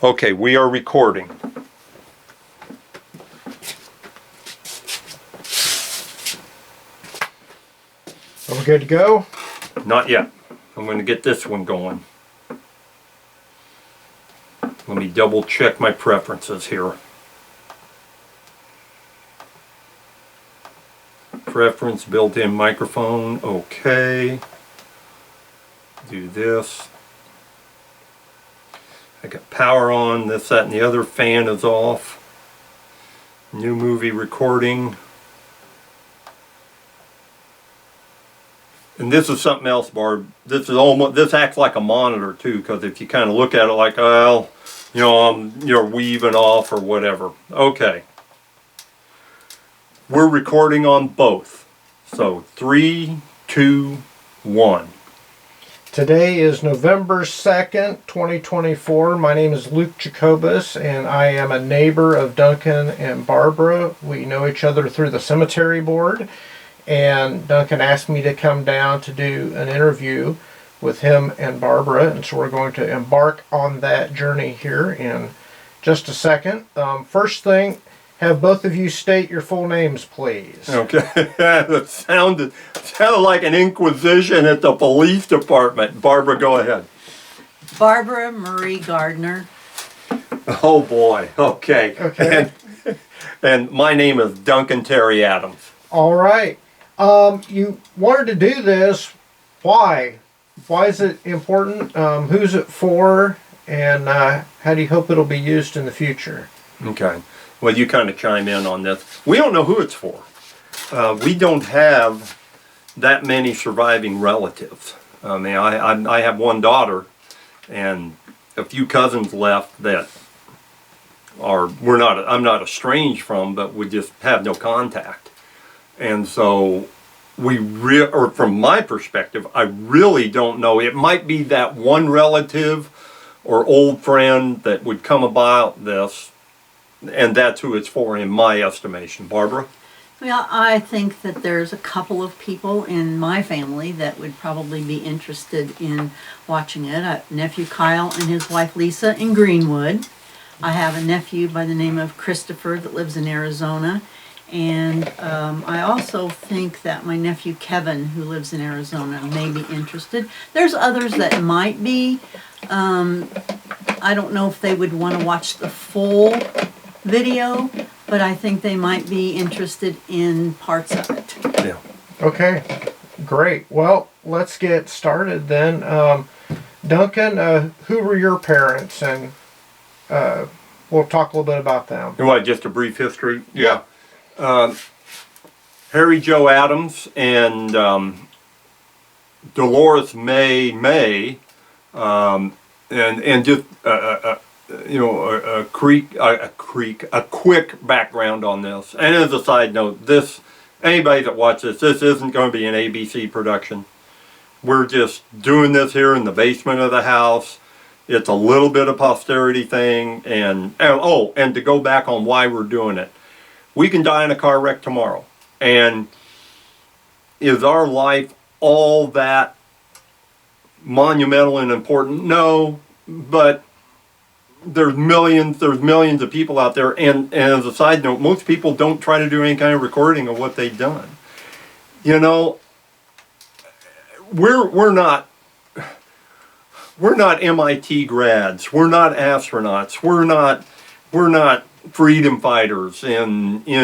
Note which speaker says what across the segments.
Speaker 1: Okay, we are recording.
Speaker 2: Are we good to go?
Speaker 1: Not yet. I'm going to get this one going. Let me double check my preferences here. Preference, built-in microphone, okay. Do this. I got power on, this, that, and the other. Fan is off. New movie recording. And this is something else, Barb. This is almost, this acts like a monitor too, because if you kind of look at it like, well, you know, you're weaving off or whatever. Okay. We're recording on both. So 3, 2, 1.
Speaker 2: Today is November 2nd, 2024. My name is Luke Jacobus, and I am a neighbor of Duncan and Barbara. We know each other through the cemetery board, and Duncan asked me to come down to do an interview with him and Barbara, and so we're going to embark on that journey here in just a second. First thing, have both of you state your full names, please.
Speaker 1: Okay. That sounded like an inquisition at the police department. Barbara, go ahead.
Speaker 3: Barbara Marie Gardner.
Speaker 1: Oh boy. Okay.
Speaker 2: Okay.
Speaker 1: And my name is Duncan Terry Adams.
Speaker 2: All right. You wanted to do this. Why? Why is it important? Who's it for? And how do you hope it'll be used in the future?
Speaker 1: Okay. Well, you kind of chime in on this. We don't know who it's for. We don't have that many surviving relatives. I mean, I have one daughter and a few cousins left that I'm not estranged from, but we just have no contact. And so or from my perspective, I really don't know. It might be that one relative or old friend that would come about this, and that's who it's for in my estimation. Barbara?
Speaker 3: Well, I think that there's a couple of people in my family that would probably be interested in watching it. A nephew Kyle and his wife Lisa in Greenwood. I have a nephew by the name of Christopher that lives in Arizona. And I also think that my nephew Kevin, who lives in Arizona, may be interested. There's others that might be. I don't know if they would want to watch the full video, but I think they might be interested in parts of it.
Speaker 1: Yeah.
Speaker 2: Okay, great. Well, let's get started then. Duncan, who were your parents? And we'll talk a little bit about them.
Speaker 1: You want just a brief history? Yeah. Harry Joe Adams and Dolores May, and just a quick background on this. And as a side note, anybody that watches this isn't going to be an ABC production. We're just doing this here in the basement of the house. It's a little bit of posterity thing, and to go back on why we're doing it. We can die in a car wreck tomorrow. And is our life all that monumental and important? No, but there's millions of people out there, and as a side note, most people don't try to do any kind of recording of what they've done. You know, we're not MIT grads, we're not astronauts, we're not freedom fighters in a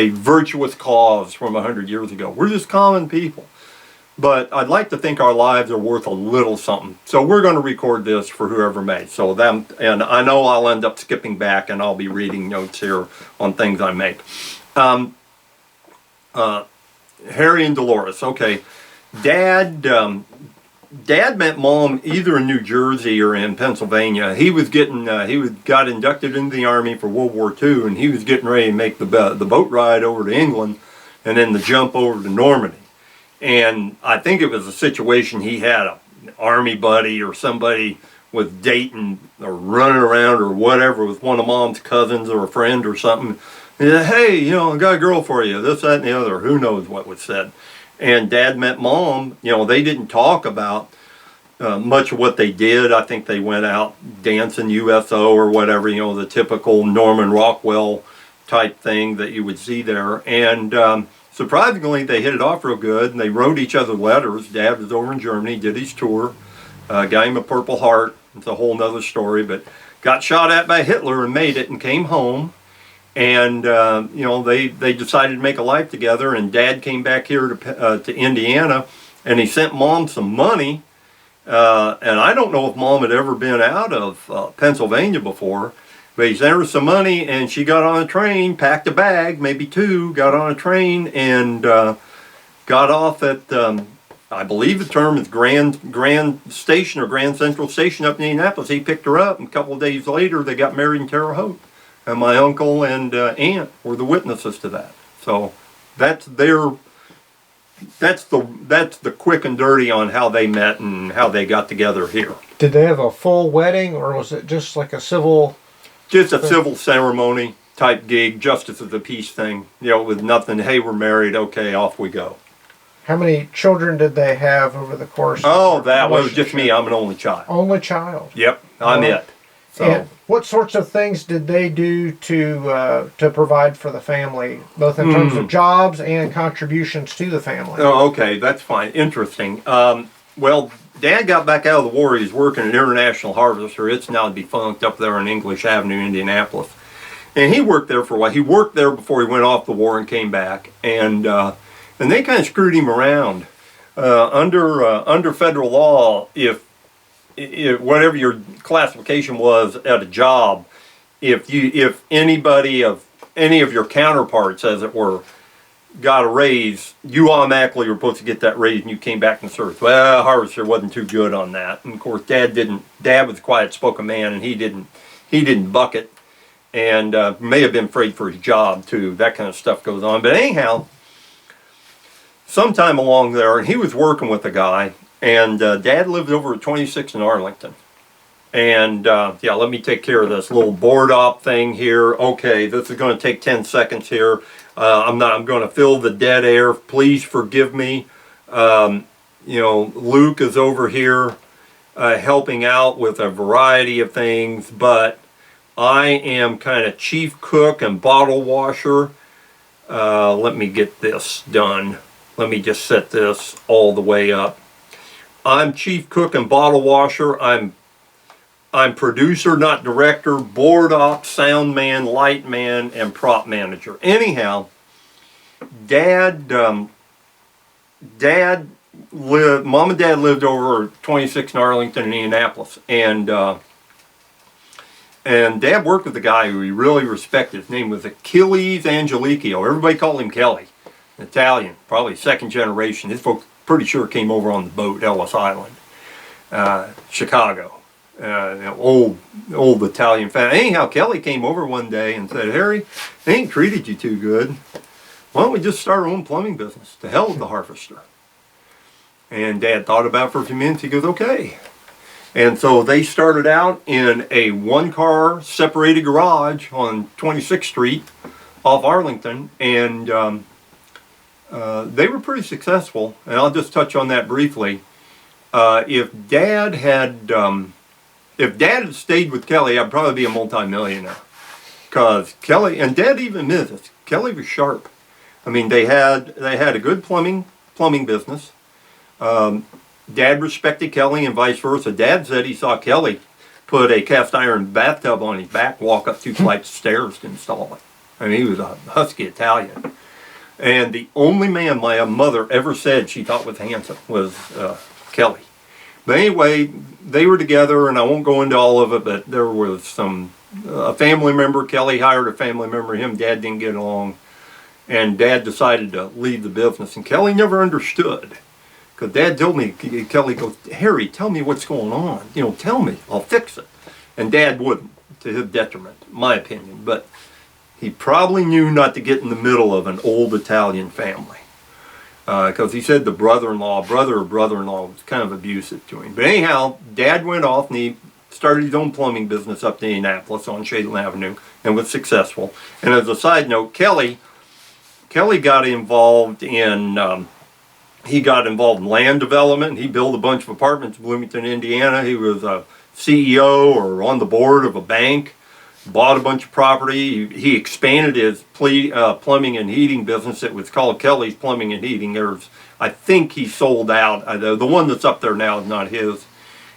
Speaker 1: virtuous cause from 100 years ago. We're just common people. But I'd like to think our lives are worth a little something. So we're going to record this for whoever may. And I know I'll end up skipping back and I'll be reading notes here on things I make. Harry and Dolores. Okay. Dad met Mom either in New Jersey or in Pennsylvania. He got inducted into the Army for World War II, and he was getting ready to make the boat ride over to England and then the jump over to Normandy. And I think it was a situation he had an Army buddy or somebody was dating or running around or whatever with one of Mom's cousins or a friend or something. He said, hey, I got a girl for you, this, that, and the other. Who knows what was said. And Dad met Mom. They didn't talk about much of what they did. I think they went out dancing USO or whatever, the typical Norman Rockwell type thing that you would see there. And surprisingly, they hit it off real good, and they wrote each other letters. Dad was over in Germany, did his tour, got him a Purple Heart. It's a whole nother story, but got shot at by Hitler and made it and came home. And they decided to make a life together, and Dad came back here to Indiana, and he sent Mom some money. And I don't know if Mom had ever been out of Pennsylvania before, but he sent her some money, and she got on a train, packed a bag, maybe two, got on a train, and got off at, I believe the term is Grand Station or Grand Central Station up in Indianapolis. He picked her up, and a couple of days later, they got married in Terre Haute. And my uncle and aunt were the witnesses to that. So that's the quick and dirty on how they met and how they got together here.
Speaker 2: Did they have a full wedding, or was it just like a civil?
Speaker 1: Just a civil ceremony type gig, justice of the peace thing. With nothing. Hey, we're married. Okay, off we go.
Speaker 2: How many children did they have over the course?
Speaker 1: Oh, that was just me. I'm an only child.
Speaker 2: Only child.
Speaker 1: Yep, I'm it. So.
Speaker 2: And what sorts of things did they do to provide for the family, both in terms of jobs and contributions to the family?
Speaker 1: Oh, okay, that's fine. Interesting. Well, Dad got back out of the war. He was working at International Harvester. It's now defunct up there on English Avenue, Indianapolis. And he worked there for a while. He worked there before he went off the war and came back. And they kind of screwed him around. Under federal law, if whatever your classification was at a job, if anybody of any of your counterparts, as it were, got a raise, you automatically were supposed to get that raise, and you came back in service. Well, Harvester wasn't too good on that, and of course, Dad was a quiet-spoken man, and he didn't buck it, and may have been afraid for his job too. That kind of stuff goes on. But anyhow, sometime along there, and he was working with a guy. And Dad lived over at 26 in Arlington. And yeah, let me take care of this little board op thing here. Okay, this is going to take 10 seconds here. I'm going to fill the dead air. Please forgive me. Luke is over here helping out with a variety of things, but I am kind of chief cook and bottle washer. Let me get this done. Let me just set this all the way up. I'm chief cook and bottle washer. I'm producer, not director, board op, sound man, light man, and prop manager. Anyhow, Mom and Dad lived over 26 in Arlington and Indianapolis, and Dad worked with a guy who he really respected. His name was Achilles Angelicchio. Everybody called him Kelly. Italian, probably second generation. His folks pretty sure came over on the boat, Ellis Island, Chicago. Old Italian family. Anyhow, Kelly came over one day and said, "Harry, they ain't treated you too good. Why don't we just start our own plumbing business? To hell with the Harvester." And Dad thought about it for a few minutes. He goes, "Okay." And so they started out in a one-car separated garage on 26th Street off Arlington, and they were pretty successful. And I'll just touch on that briefly. If Dad had stayed with Kelly, I'd probably be a multimillionaire. Because Kelly, and Dad even admitted this, Kelly was sharp. I mean, they had a good plumbing business. Dad respected Kelly and vice versa. Dad said he saw Kelly put a cast iron bathtub on his back, walk up 2 flights of stairs to install it. I mean, he was a husky Italian. And the only man my mother ever said she thought was handsome was Kelly. But anyway, they were together, and I won't go into all of it, but there was a family member. Kelly hired a family member. Him and Dad didn't get along. And Dad decided to leave the business. And Kelly never understood. Because Dad told me, Kelly goes, "Harry, tell me what's going on. Tell me. I'll fix it." And Dad wouldn't, to his detriment, in my opinion. But he probably knew not to get in the middle of an old Italian family. Because he said the brother or brother-in-law was kind of abusive to him. But anyhow, Dad went off and he started his own plumbing business up in Indianapolis on Shadeland Avenue and was successful. And as a side note, Kelly got involved in he got involved in land development. He built a bunch of apartments in Bloomington, Indiana. He was a CEO or on the board of a bank. Bought a bunch of property. He expanded his plumbing and heating business. It was called Kelly's Plumbing and Heating. I think he sold out. The one that's up there now is not his.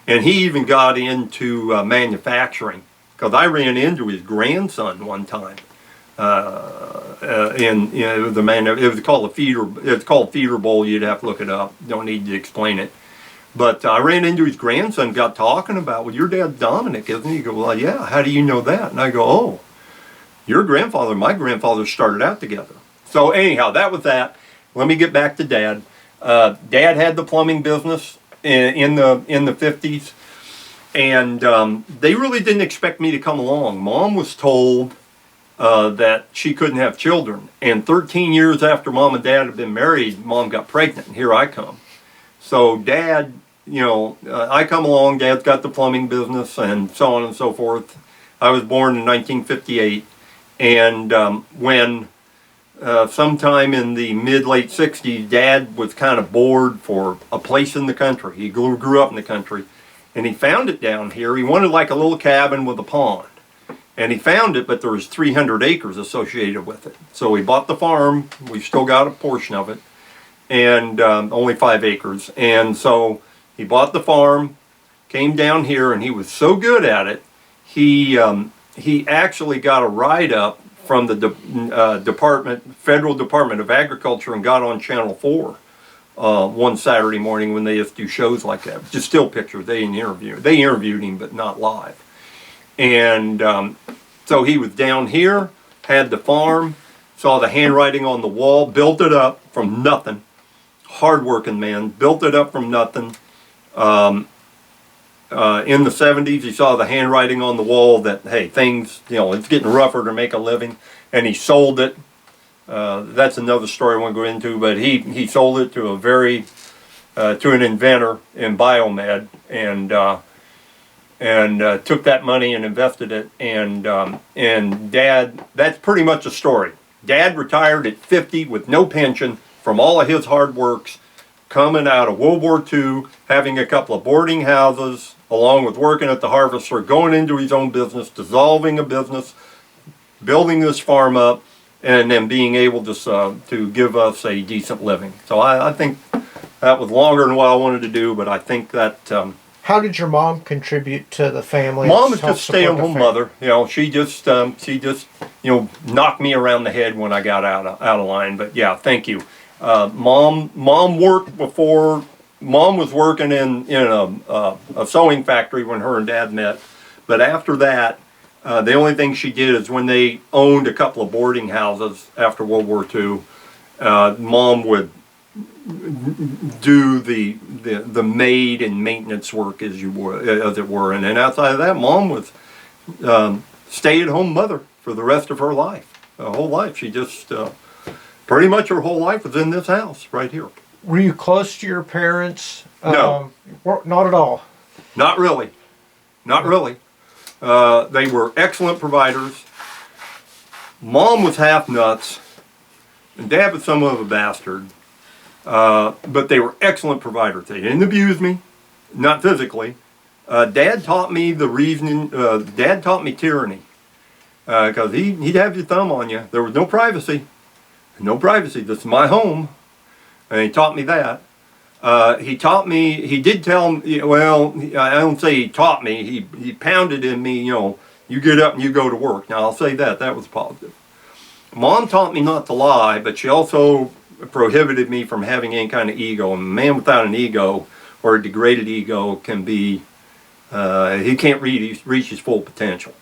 Speaker 1: And he even got into manufacturing, because I ran into his grandson one time. And you know, it was called a feeder. It's called feeder bowl. You'd have to look it up. Don't need to explain it. But I ran into his grandson, got talking about, well, your dad's Dominic, isn't he? He go, well, yeah, how do you know that? And I go, oh, your grandfather and my grandfather started out together. So anyhow, that was that. Let me get back to Dad. Dad had the plumbing business in the 50s, and they really didn't expect me to come along. Mom was told that she couldn't have children, and 13 years after Mom and Dad had been married, Mom got pregnant, and here I come. So Dad, you know, I come along, Dad's got the plumbing business and so on and so forth. I was born in 1958, and when sometime in the mid-late 60s, Dad was kind of bored for a place in the country. He grew up in the country, and he found it down here. He wanted like a little cabin with a pond, and he found it, but there was 300 acres associated with it. So he bought the farm. We've still got a portion of it, and only 5 acres. And so he bought the farm, came down here, and he was so good at it, he actually got a write-up from the Federal Department of Agriculture, and got on Channel 4 one Saturday morning when they used to do shows like that. Just still pictures. They interviewed him, but not live. And so he was down here, had the farm, saw the handwriting on the wall, built it up from nothing. Hard-working man, built it up from nothing. In the 70s, he saw the handwriting on the wall that, hey, things, you know, it's getting rougher to make a living, and he sold it. That's another story I won't go into, but he sold it to to an inventor in biomed, and took that money and invested it. And Dad, that's pretty much the story. Dad retired at 50 with no pension from all of his hard works, coming out of World War II, having a couple of boarding houses, along with working at the harvester, going into his own business, dissolving a business, building this farm up, and then being able to give us a decent living. So I think that was longer than what I wanted to do, but I think that...
Speaker 2: How did your mom contribute to the family?
Speaker 1: Mom was just a stay-at-home mother. You know, she just you know, knocked me around the head when I got out of line. But yeah, thank you. Mom worked before. Mom was working in a sewing factory when her and Dad met. But after that, the only thing she did is when they owned a couple of boarding houses after World War II, Mom would do the maid and maintenance work as it were, and then outside of that, Mom was stay-at-home mother for the rest of her life. Her whole life, she just pretty much her whole life was in this house right here.
Speaker 2: Were you close to your parents?
Speaker 1: No,
Speaker 2: not at all.
Speaker 1: Not really, not really. They were excellent providers. Mom was half nuts, and Dad was somewhat of a bastard. But they were excellent providers. They didn't abuse me, not physically. Dad taught me the reasoning. Dad taught me tyranny, because he'd have your thumb on you. There was no privacy. No privacy. This is my home, and he taught me that. He taught me. He did tell me. Well, I don't say he taught me. He pounded in me. You know, you get up and you go to work. Now I'll say that was positive. Mom taught me not to lie, but she also prohibited me from having any kind of ego. And a man without an ego, or a degraded ego, can be, he can't reach his full potential.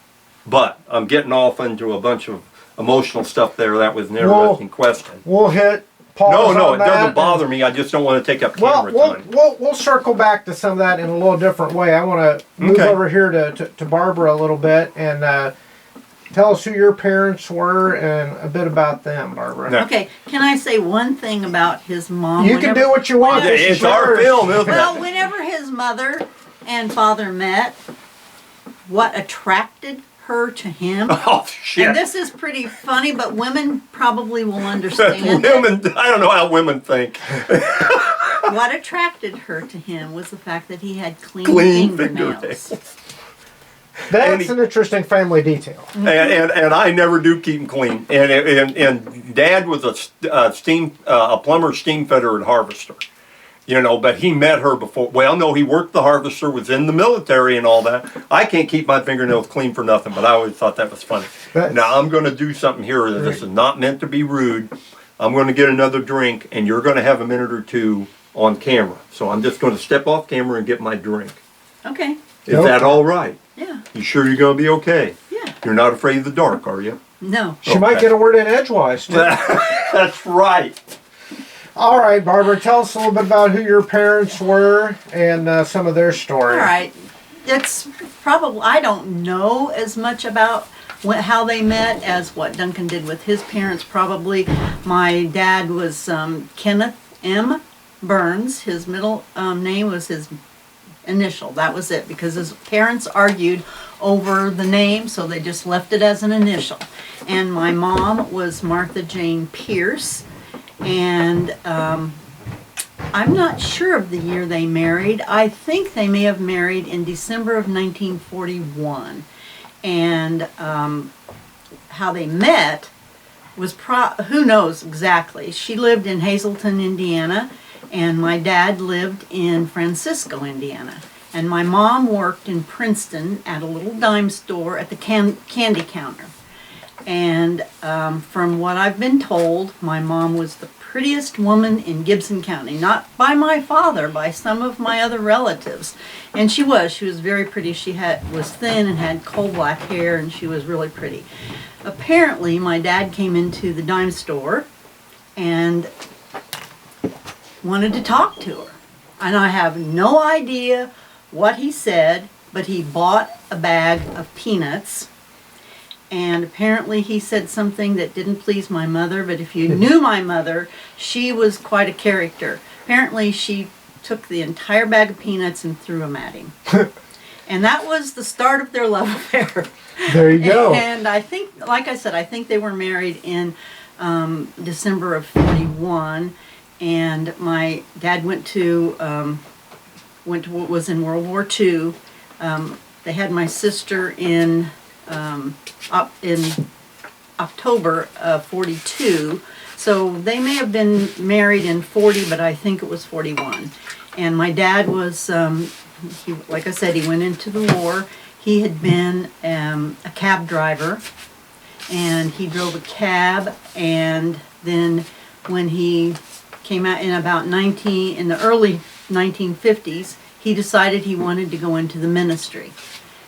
Speaker 1: But I'm getting off into a bunch of emotional stuff there. That was an interesting question.
Speaker 2: We'll hit pause
Speaker 1: No,
Speaker 2: on
Speaker 1: it doesn't bother me. I just don't want to take up camera time.
Speaker 2: We'll circle back to some of that in a little different way. I want to move over here to Barbara a little bit, and tell us who your parents were and a bit about them, Barbara.
Speaker 1: No.
Speaker 3: Okay, can I say one thing about his mom?
Speaker 2: You can do what you want.
Speaker 1: It's our film, isn't it?
Speaker 3: Well, whenever his mother and father met, what attracted her to him?
Speaker 1: Oh, shit.
Speaker 3: And this is pretty funny, but women probably will understand.
Speaker 1: Women, I don't know how women think.
Speaker 3: what attracted her to him was the fact that he had clean,
Speaker 1: Clean
Speaker 3: fingernails.
Speaker 2: That's
Speaker 1: he-
Speaker 2: an interesting family detail.
Speaker 1: And I never do keep them clean. And Dad was a plumber steam fitter at Harvester. You know, but he met her before. Well, no, he worked the Harvester, was in the military and all that. I can't keep my fingernails clean for nothing, but I always thought that was funny.
Speaker 2: That's-
Speaker 1: Now, I'm going to do something here. This is not meant to be rude. I'm going to get another drink, and you're going to have a minute or two on camera. So I'm just going to step off camera and get my drink.
Speaker 3: Okay.
Speaker 1: Is
Speaker 2: Nope.
Speaker 1: that all right?
Speaker 3: Yeah.
Speaker 1: You sure you're going to be okay?
Speaker 3: Yeah.
Speaker 1: You're not afraid of the dark, are you?
Speaker 3: No.
Speaker 2: She might
Speaker 1: Okay.
Speaker 2: get a word in edgewise, too.
Speaker 1: That's right.
Speaker 2: All right, Barbara, tell us a little bit about who your parents were and some of their story.
Speaker 3: All right. It's probably, I don't know as much about how they met as what Duncan did with his parents. Probably my dad was Kenneth M. Burns. His middle name was his initial. That was it, because his parents argued over the name, so they just left it as an initial. And my mom was Martha Jane Pierce. And I'm not sure of the year they married. I think they may have married in December of 1941. And how they met was who knows exactly. She lived in Hazleton, Indiana, and my dad lived in Francisco, Indiana. And my mom worked in Princeton at a little dime store at the candy counter. And from what I've been told, my mom was the prettiest woman in Gibson County. Not by my father, by some of my other relatives. And she was very pretty. She was thin and had coal black hair, and she was really pretty. Apparently, my dad came into the dime store and wanted to talk to her. And I have no idea what he said, but he bought a bag of peanuts. And apparently he said something that didn't please my mother, but if you knew my mother, she was quite a character. Apparently she took the entire bag of peanuts and threw them at him. And that was the start of their love affair.
Speaker 2: There you go.
Speaker 3: And I think, like I said, I think they were married in December of 41. And my dad went to what was in World War II. They had my sister in October of 42. So they may have been married in 40, but I think it was 41. And my dad was, like I said, he went into the war. He had been a cab driver, and he drove a cab, and then when he came out in in the early 1950s, he decided he wanted to go into the ministry.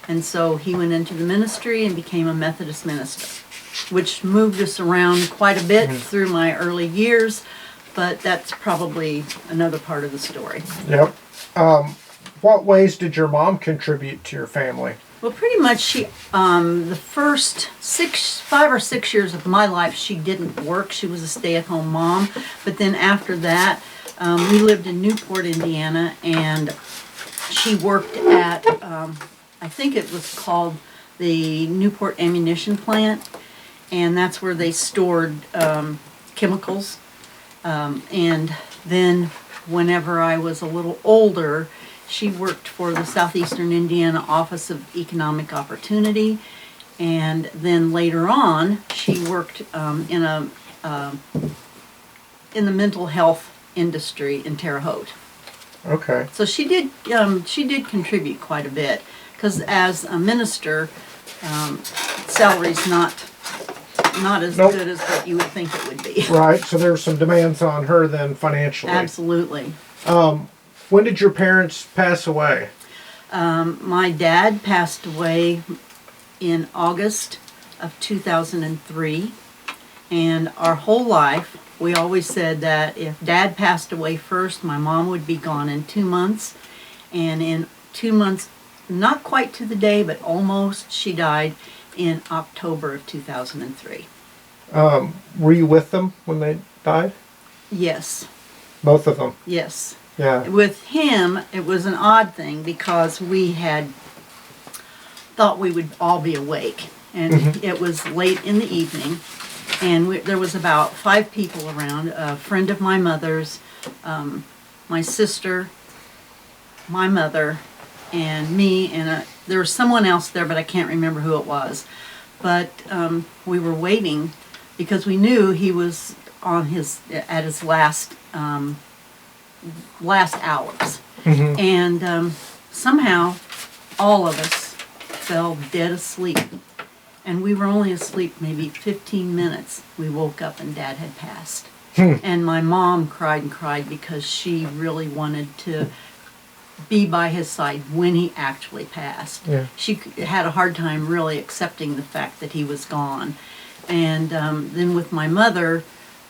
Speaker 3: And so he went into the ministry and became a Methodist minister, which moved us around quite a bit through my early years, but that's probably another part of the story.
Speaker 2: Yep. What ways did your mom contribute to your family?
Speaker 3: Well, pretty much she, the first 5 or 6 years of my life, she didn't work. She was a stay-at-home mom. But then after that, we lived in Newport, Indiana, and she worked at, I think it was called the Newport Ammunition Plant, and that's where they stored chemicals. And then whenever I was a little older, she worked for the Southeastern Indiana Office of Economic Opportunity, and then later on, she worked in the mental health industry in Terre Haute.
Speaker 2: Okay.
Speaker 3: So she did contribute quite a bit, because as a minister, salary's not as
Speaker 2: Nope.
Speaker 3: good as what you would think it would be.
Speaker 2: Right. So there were some demands on her then financially.
Speaker 3: Absolutely.
Speaker 2: When did your parents pass away?
Speaker 3: My dad passed away in August of 2003, and our whole life we always said that if Dad passed away first, my mom would be gone in 2 months, and in 2 months, not quite to the day, but almost, she died in October of 2003.
Speaker 2: Were you with them when they died?
Speaker 3: Yes,
Speaker 2: Both of them.
Speaker 3: yes.
Speaker 2: Yeah.
Speaker 3: With him, it was an odd thing because we had thought we would all be awake, and it was late in the evening, and there was about 5 people around. A friend of my mother's, my sister, my mother, and me, and there was someone else there, but I can't remember who it was. But we were waiting because we knew he was at his last hours.
Speaker 2: Mm-hmm.
Speaker 3: And somehow all of us fell dead asleep. And we were only asleep maybe 15 minutes. We woke up and Dad had passed. And my mom cried and cried because she really wanted to be by his side when he actually passed.
Speaker 2: Yeah.
Speaker 3: She had a hard time really accepting the fact that he was gone. And then with my mother,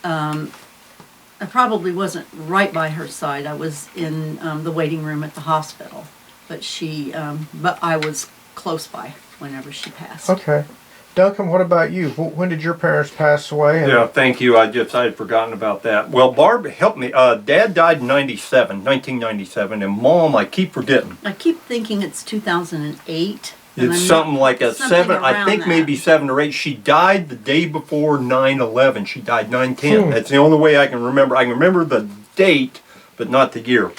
Speaker 3: I probably wasn't right by her side. I was in the waiting room at the hospital, but I was close by whenever she passed.
Speaker 2: Okay. Duncan, what about you? When did your parents pass away?
Speaker 1: Yeah, thank you. I had forgotten about that. Well, Barb helped me. Dad died in 1997, and Mom, I keep forgetting.
Speaker 3: I keep thinking it's 2008.
Speaker 1: It's something like a
Speaker 3: something
Speaker 1: 7, I
Speaker 3: around
Speaker 1: think
Speaker 3: that.
Speaker 1: maybe 7 or 8. She died the day before 9/11. She died 9/10. That's the only way I can remember. I can remember the date, but not the year.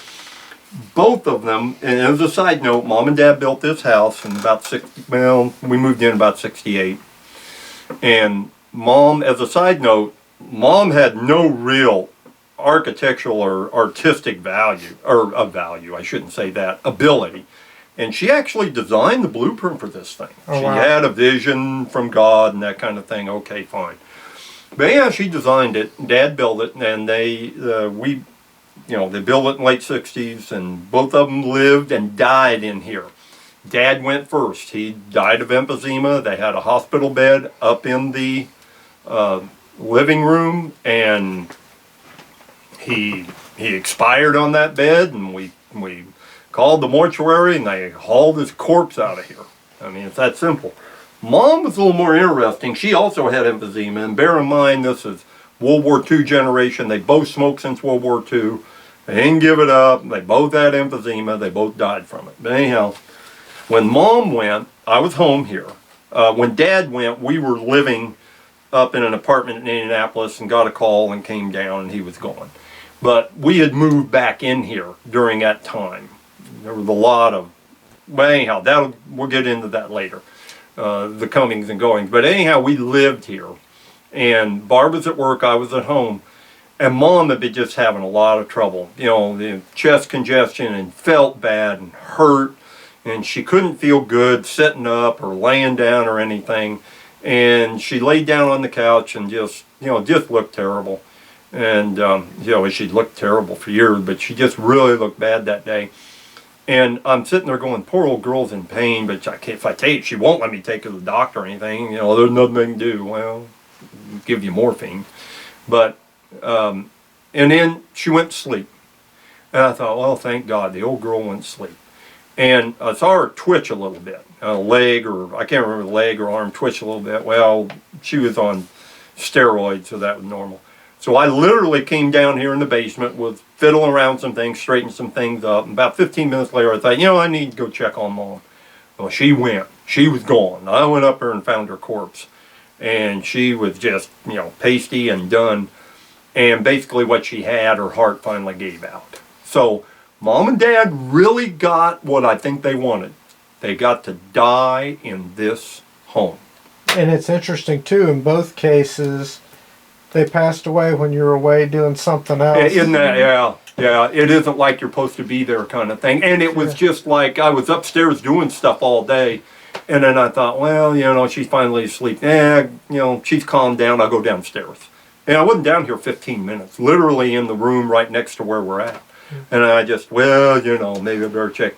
Speaker 1: Both of them, and as a side note, Mom and Dad built this house in about we moved in about 68. And Mom, as a side note, Mom had no real architectural or artistic value, I shouldn't say that, ability. And she actually designed the blueprint for this thing.
Speaker 2: Oh,
Speaker 1: She
Speaker 2: wow.
Speaker 1: had a vision from God and that kind of thing. Okay, fine. But yeah, she designed it. Dad built it, and they built it in late 60s, and both of them lived and died in here. Dad went first. He died of emphysema. They had a hospital bed up in the living room, and he expired on that bed, and we called the mortuary, and they hauled his corpse out of here. I mean, it's that simple. Mom was a little more interesting. She also had emphysema, and bear in mind, this is World War II generation. They both smoked since World War II. They didn't give it up. They both had emphysema. They both died from it. But anyhow, when Mom went, I was home here. When Dad went, we were living up in an apartment in Indianapolis and got a call and came down, and he was gone. But we had moved back in here during that time. There was a lot of, well, anyhow, we'll get into that later, the comings and goings. But anyhow, we lived here, and Barb was at work, I was at home, and Mom had been just having a lot of trouble. The chest congestion, and felt bad and hurt, and she couldn't feel good sitting up or laying down or anything. And she laid down on the couch and just looked terrible. And, she looked terrible for years, but she just really looked bad that day. And I'm sitting there going, poor old girl's in pain, but if I take, she won't let me take her to the doctor or anything. There's nothing they can do. Well, give you morphine. But, and then she went to sleep. And I thought, well, thank God, the old girl went to sleep. And I saw her twitch a little bit, leg, or I can't remember, the leg or arm twitch a little bit. Well, she was on steroids, so that was normal. So I literally came down here in the basement, was fiddling around some things, straightening some things up. And about 15 minutes later, I thought, I need to go check on Mom. Well, she went. She was gone. I went up there and found her corpse. And she was just, pasty and done. And basically what she had, her heart finally gave out. So Mom and Dad really got what I think they wanted. They got to die in this home.
Speaker 2: And it's interesting, too, in both cases, they passed away when you were away doing something else.
Speaker 1: Isn't that, yeah. It isn't like you're supposed to be there kind of thing. And it was just like I was upstairs doing stuff all day. And then I thought, well, she's finally asleep. She's calmed down. I'll go downstairs. And I wasn't down here 15 minutes, literally in the room right next to where we're at. And I just, maybe I better check.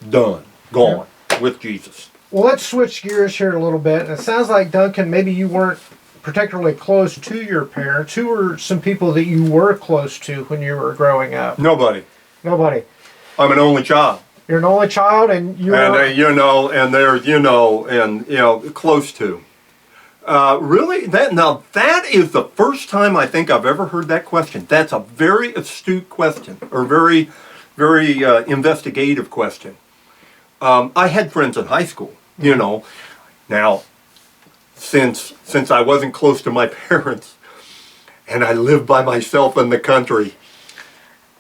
Speaker 1: Done. Gone. With Jesus.
Speaker 2: Well, let's switch gears here a little bit. It sounds like, Duncan, maybe you weren't particularly close to your parents. Who were some people that you were close to when you were growing up?
Speaker 1: Nobody.
Speaker 2: Nobody.
Speaker 1: I'm an only child.
Speaker 2: You're an only child, and you're...
Speaker 1: And they're, close to. Really? That is the first time I think I've ever heard that question. That's a very astute question, or very, very investigative question. I had friends in high school, Now, since I wasn't close to my parents, and I lived by myself in the country,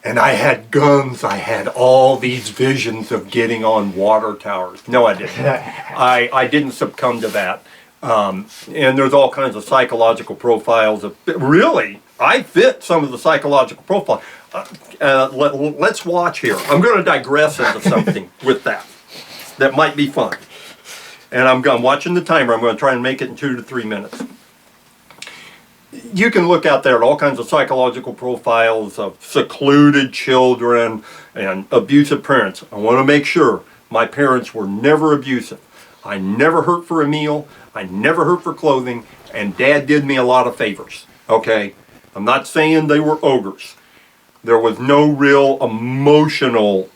Speaker 1: And I had guns. I had all these visions of getting on water towers. No, I didn't. I didn't succumb to that. And there's all kinds of psychological profiles. Really, I fit some of the psychological profile. Let's watch here. I'm going to digress into something with that might be fun. And I'm watching the timer. I'm going to try and make it in 2 to 3 minutes. You can look out there at all kinds of psychological profiles of secluded children and abusive parents. I want to make sure my parents were never abusive. I never hurt for a meal. I never hurt for clothing. And Dad did me a lot of favors. Okay? I'm not saying they were ogres. There was no real emotional,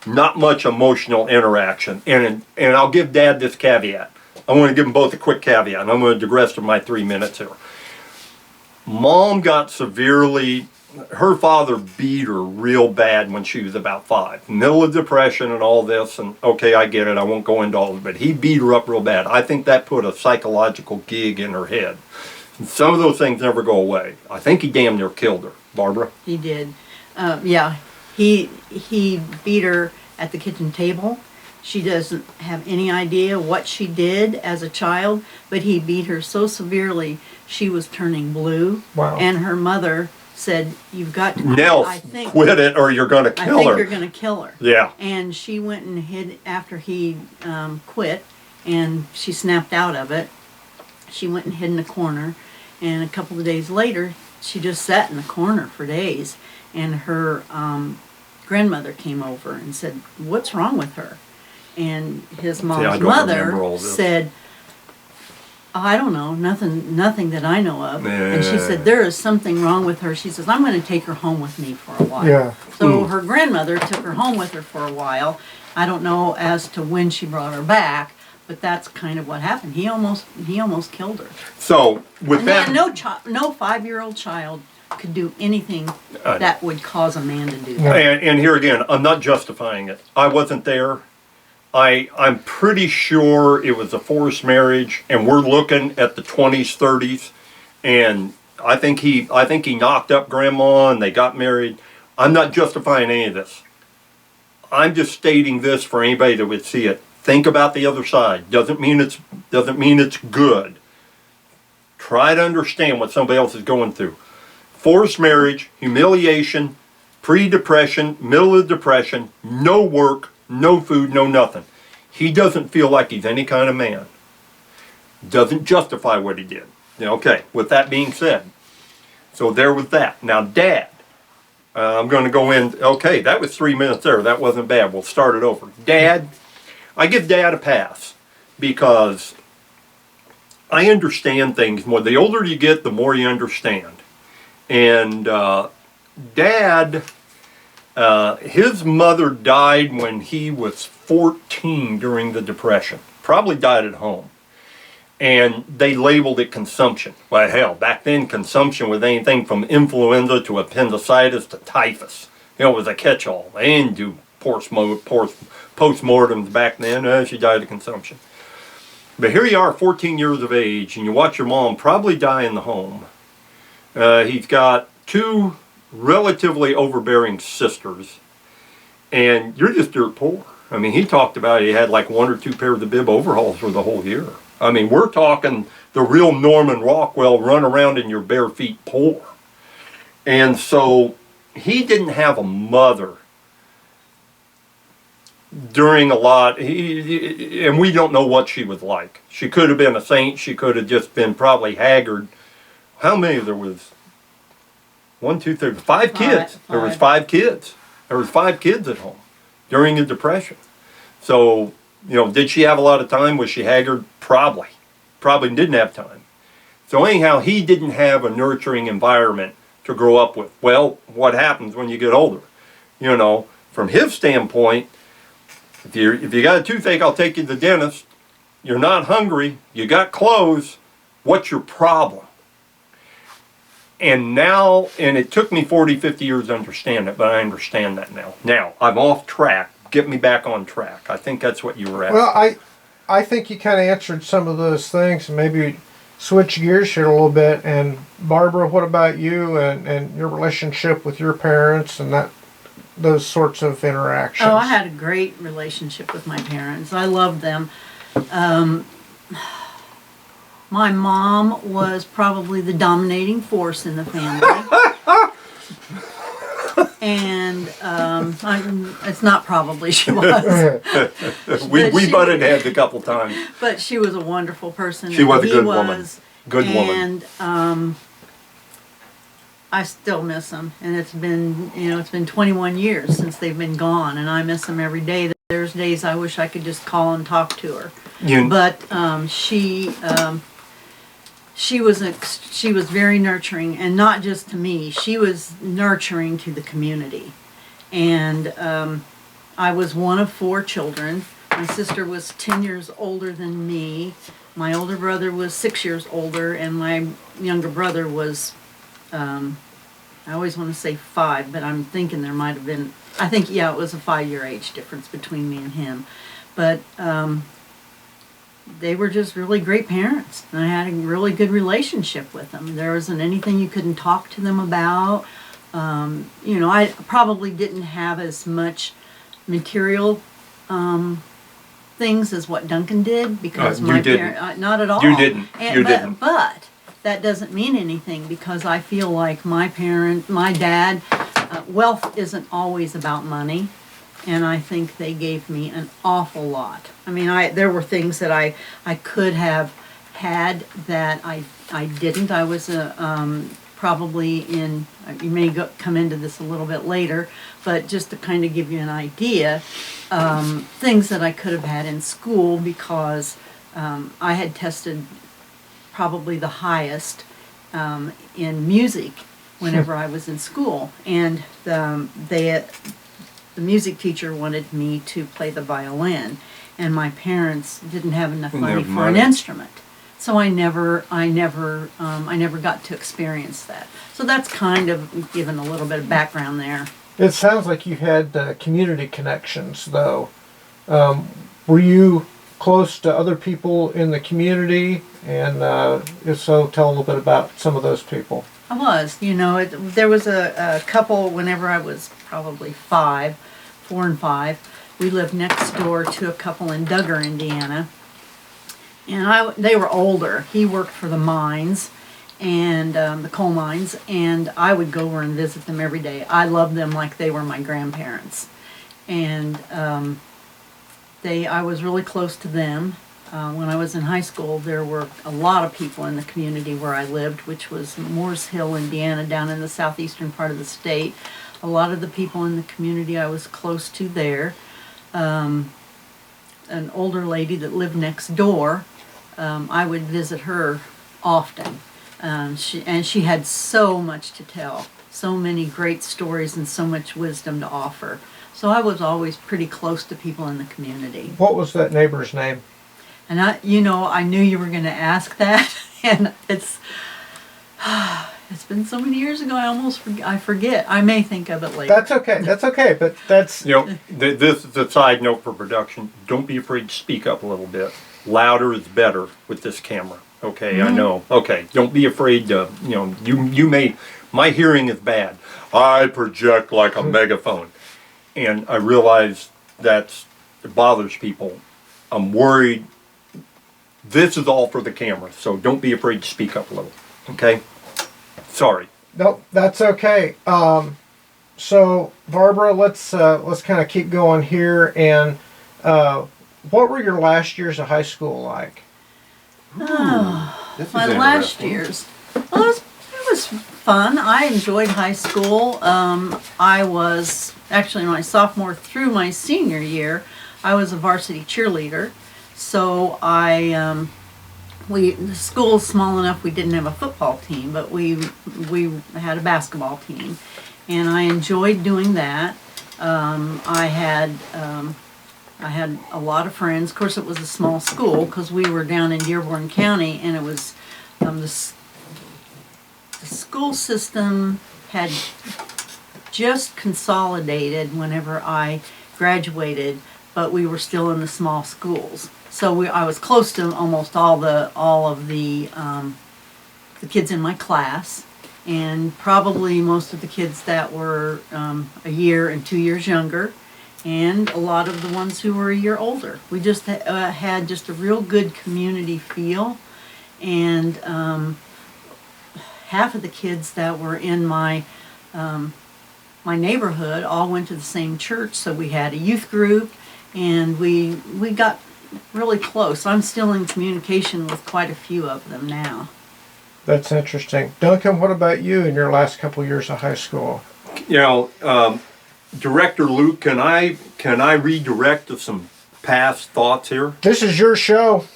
Speaker 1: not much emotional interaction. And I'll give Dad this caveat. I want to give them both a quick caveat. And I'm going to digress to my 3 minutes here. Mom got severely, her father beat her real bad when she was about 5. Middle of depression and all this, and okay, I get it, I won't go into all of it, but he beat her up real bad. I think that put a psychological gig in her head. And some of those things never go away. I think he damn near killed her. Barbara?
Speaker 3: He did. Yeah, he beat her at the kitchen table. She doesn't have any idea what she did as a child, but he beat her so severely she was turning blue.
Speaker 2: Wow.
Speaker 3: And her mother said, "You've got to quit.
Speaker 1: Nell,
Speaker 3: I think,
Speaker 1: quit it or you're going to kill
Speaker 3: I think
Speaker 1: her."
Speaker 3: you're going to kill her.
Speaker 1: Yeah.
Speaker 3: And she went and hid after he quit, and she snapped out of it. She went and hid in a corner, and a couple of days later, she just sat in the corner for days. And her grandmother came over and said, "What's wrong with her?" And his mom's mother said, "Oh, I don't know, nothing that I know of." And she said, "There is something wrong with her." She says, "I'm going to take her home with me for a while."
Speaker 2: Yeah.
Speaker 3: So her grandmother took her home with her for a while. I don't know as to when she brought her back, but that's kind of what happened. He almost killed her.
Speaker 1: So with
Speaker 3: And
Speaker 1: that,
Speaker 3: no 5-year-old child could do anything that would cause a man to do that.
Speaker 1: and here again, I'm not justifying it. I wasn't there. I'm pretty sure it was a forced marriage, and we're looking at the 20s, 30s, and I think he knocked up Grandma, and they got married. I'm not justifying any of this. I'm just stating this for anybody that would see it. Think about the other side. Doesn't mean it's good. Try to understand what somebody else is going through. Forced marriage, humiliation, pre-depression, middle of depression, no work, no food, no nothing. He doesn't feel like he's any kind of man. Doesn't justify what he did. Okay, with that being said, so there was that. Now Dad, I'm going to go in, okay, that was 3 minutes there. That wasn't bad. We'll start it over. Dad, I give Dad a pass because I understand things more. The older you get, the more you understand. And Dad, his mother died when he was 14 during the Depression. Probably died at home. And they labeled it consumption. Well, hell, back then consumption was anything from influenza to appendicitis to typhus. It was a catch-all. They didn't do post-mortems back then. She died of consumption. But here you are, 14 years of age, and you watch your mom probably die in the home. He's got 2 relatively overbearing sisters, and you're just dirt poor. I mean, he talked about he had like 1 or 2 pairs of bib overalls for the whole year. I mean, we're talking the real Norman Rockwell run around in your bare feet poor. And so he didn't have a mother during a lot, and we don't know what she was like. She could have been a saint. She could have just been probably haggard. How many there was? 1, 2, 3, 5 kids. There was 5 kids. There was 5 kids at home during the Depression. So, did she have a lot of time? Was she haggard? Probably. Probably didn't have time. So anyhow, he didn't have a nurturing environment to grow up with. Well, what happens when you get older? From his standpoint, if you got a toothache, I'll take you to the dentist. You're not hungry. You got clothes. What's your problem? And now, and it took me 40, 50 years to understand it, but I understand that now. Now, I'm off track. Get me back on track. I think that's what you were asking.
Speaker 2: Well, I think you kind of answered some of those things. Maybe switch gears here a little bit. And Barbara, what about you and your relationship with your parents and those sorts of interactions?
Speaker 3: Oh, I had a great relationship with my parents. I loved them. My mom was probably the dominating force in the family. And it's not probably, she was.
Speaker 1: we
Speaker 3: But she-
Speaker 1: butted heads a couple times.
Speaker 3: But she was a wonderful person.
Speaker 1: She was a
Speaker 3: He
Speaker 1: good woman.
Speaker 3: was.
Speaker 1: Good woman.
Speaker 3: And I still miss them. And it's been 21 years since they've been gone, and I miss them every day. There's days I wish I could just call and talk to her. But she was very nurturing, and not just to me. She was nurturing to the community. And I was one of 4 children. My sister was 10 years older than me. My older brother was 6 years older, and my younger brother was, I always want to say 5, but I'm thinking there might have been, it was a 5-year age difference between me and him. But they were just really great parents, and I had a really good relationship with them. There wasn't anything you couldn't talk to them about. I probably didn't have as much material things as what Duncan did, because my parents, not at all.
Speaker 1: You didn't. Didn't.
Speaker 3: But that doesn't mean anything, because I feel like my dad, wealth isn't always about money. And I think they gave me an awful lot. I mean, there were things that I could have had that I didn't. I was probably in, you may come into this a little bit later, but just to kind of give you an idea, things that I could have had in school, because I had tested probably the highest in music whenever I was in school. And the music teacher wanted me to play the violin, and my parents didn't have enough money for an instrument. So I never got to experience that. So that's kind of given a little bit of background there.
Speaker 2: It sounds like you had community connections, though. Were you close to other people in the community? And if so, tell a little bit about some of those people.
Speaker 3: I was, there was a couple whenever I was probably 4 and 5. We lived next door to a couple in Duggar, Indiana. And they were older. He worked for the mines, and the coal mines, and I would go over and visit them every day. I loved them like they were my grandparents. And I was really close to them. When I was in high school, there were a lot of people in the community where I lived, which was Moores Hill, Indiana, down in the southeastern part of the state. A lot of the people in the community I was close to there. An older lady that lived next door, I would visit her often. She had so much to tell, so many great stories and so much wisdom to offer. So I was always pretty close to people in the community.
Speaker 2: What was that neighbor's name?
Speaker 3: And I knew you were going to ask that, and it's been so many years ago. I forget. I may think of it later.
Speaker 2: That's okay. That's okay. But that's
Speaker 1: this is a side note for production. Don't be afraid to speak up a little bit. Louder is better with this camera. Okay, I know. Okay, don't be afraid to. You may. My hearing is bad. I project like a megaphone, and I realize it bothers people. I'm worried. This is all for the camera, so don't be afraid to speak up a little, okay? Sorry.
Speaker 2: Nope, that's okay. So Barbara, let's kind of keep going here. And what were your last years of high school like?
Speaker 3: My last years, well, it was fun. I enjoyed high school. I was actually my sophomore through my senior year, I was a varsity cheerleader. So the school's small enough we didn't have a football team, but we had a basketball team, and I enjoyed doing that. I had a lot of friends. Of course, it was a small school because we were down in Dearborn County, and it was the school system had just consolidated whenever I graduated but we were still in the small schools. So I was close to almost all of the kids in my class, and probably most of the kids that were a year and 2 years younger, and a lot of the ones who were a year older. We just had just a real good community feel, and half of the kids that were in my neighborhood all went to the same church, so we had a youth group, and we got really close. I'm still in communication with quite a few of them now.
Speaker 2: That's interesting. Duncan, what about you in your last couple years of high school?
Speaker 1: You know, Director Luke, can I redirect to some past thoughts here?
Speaker 2: This is your show.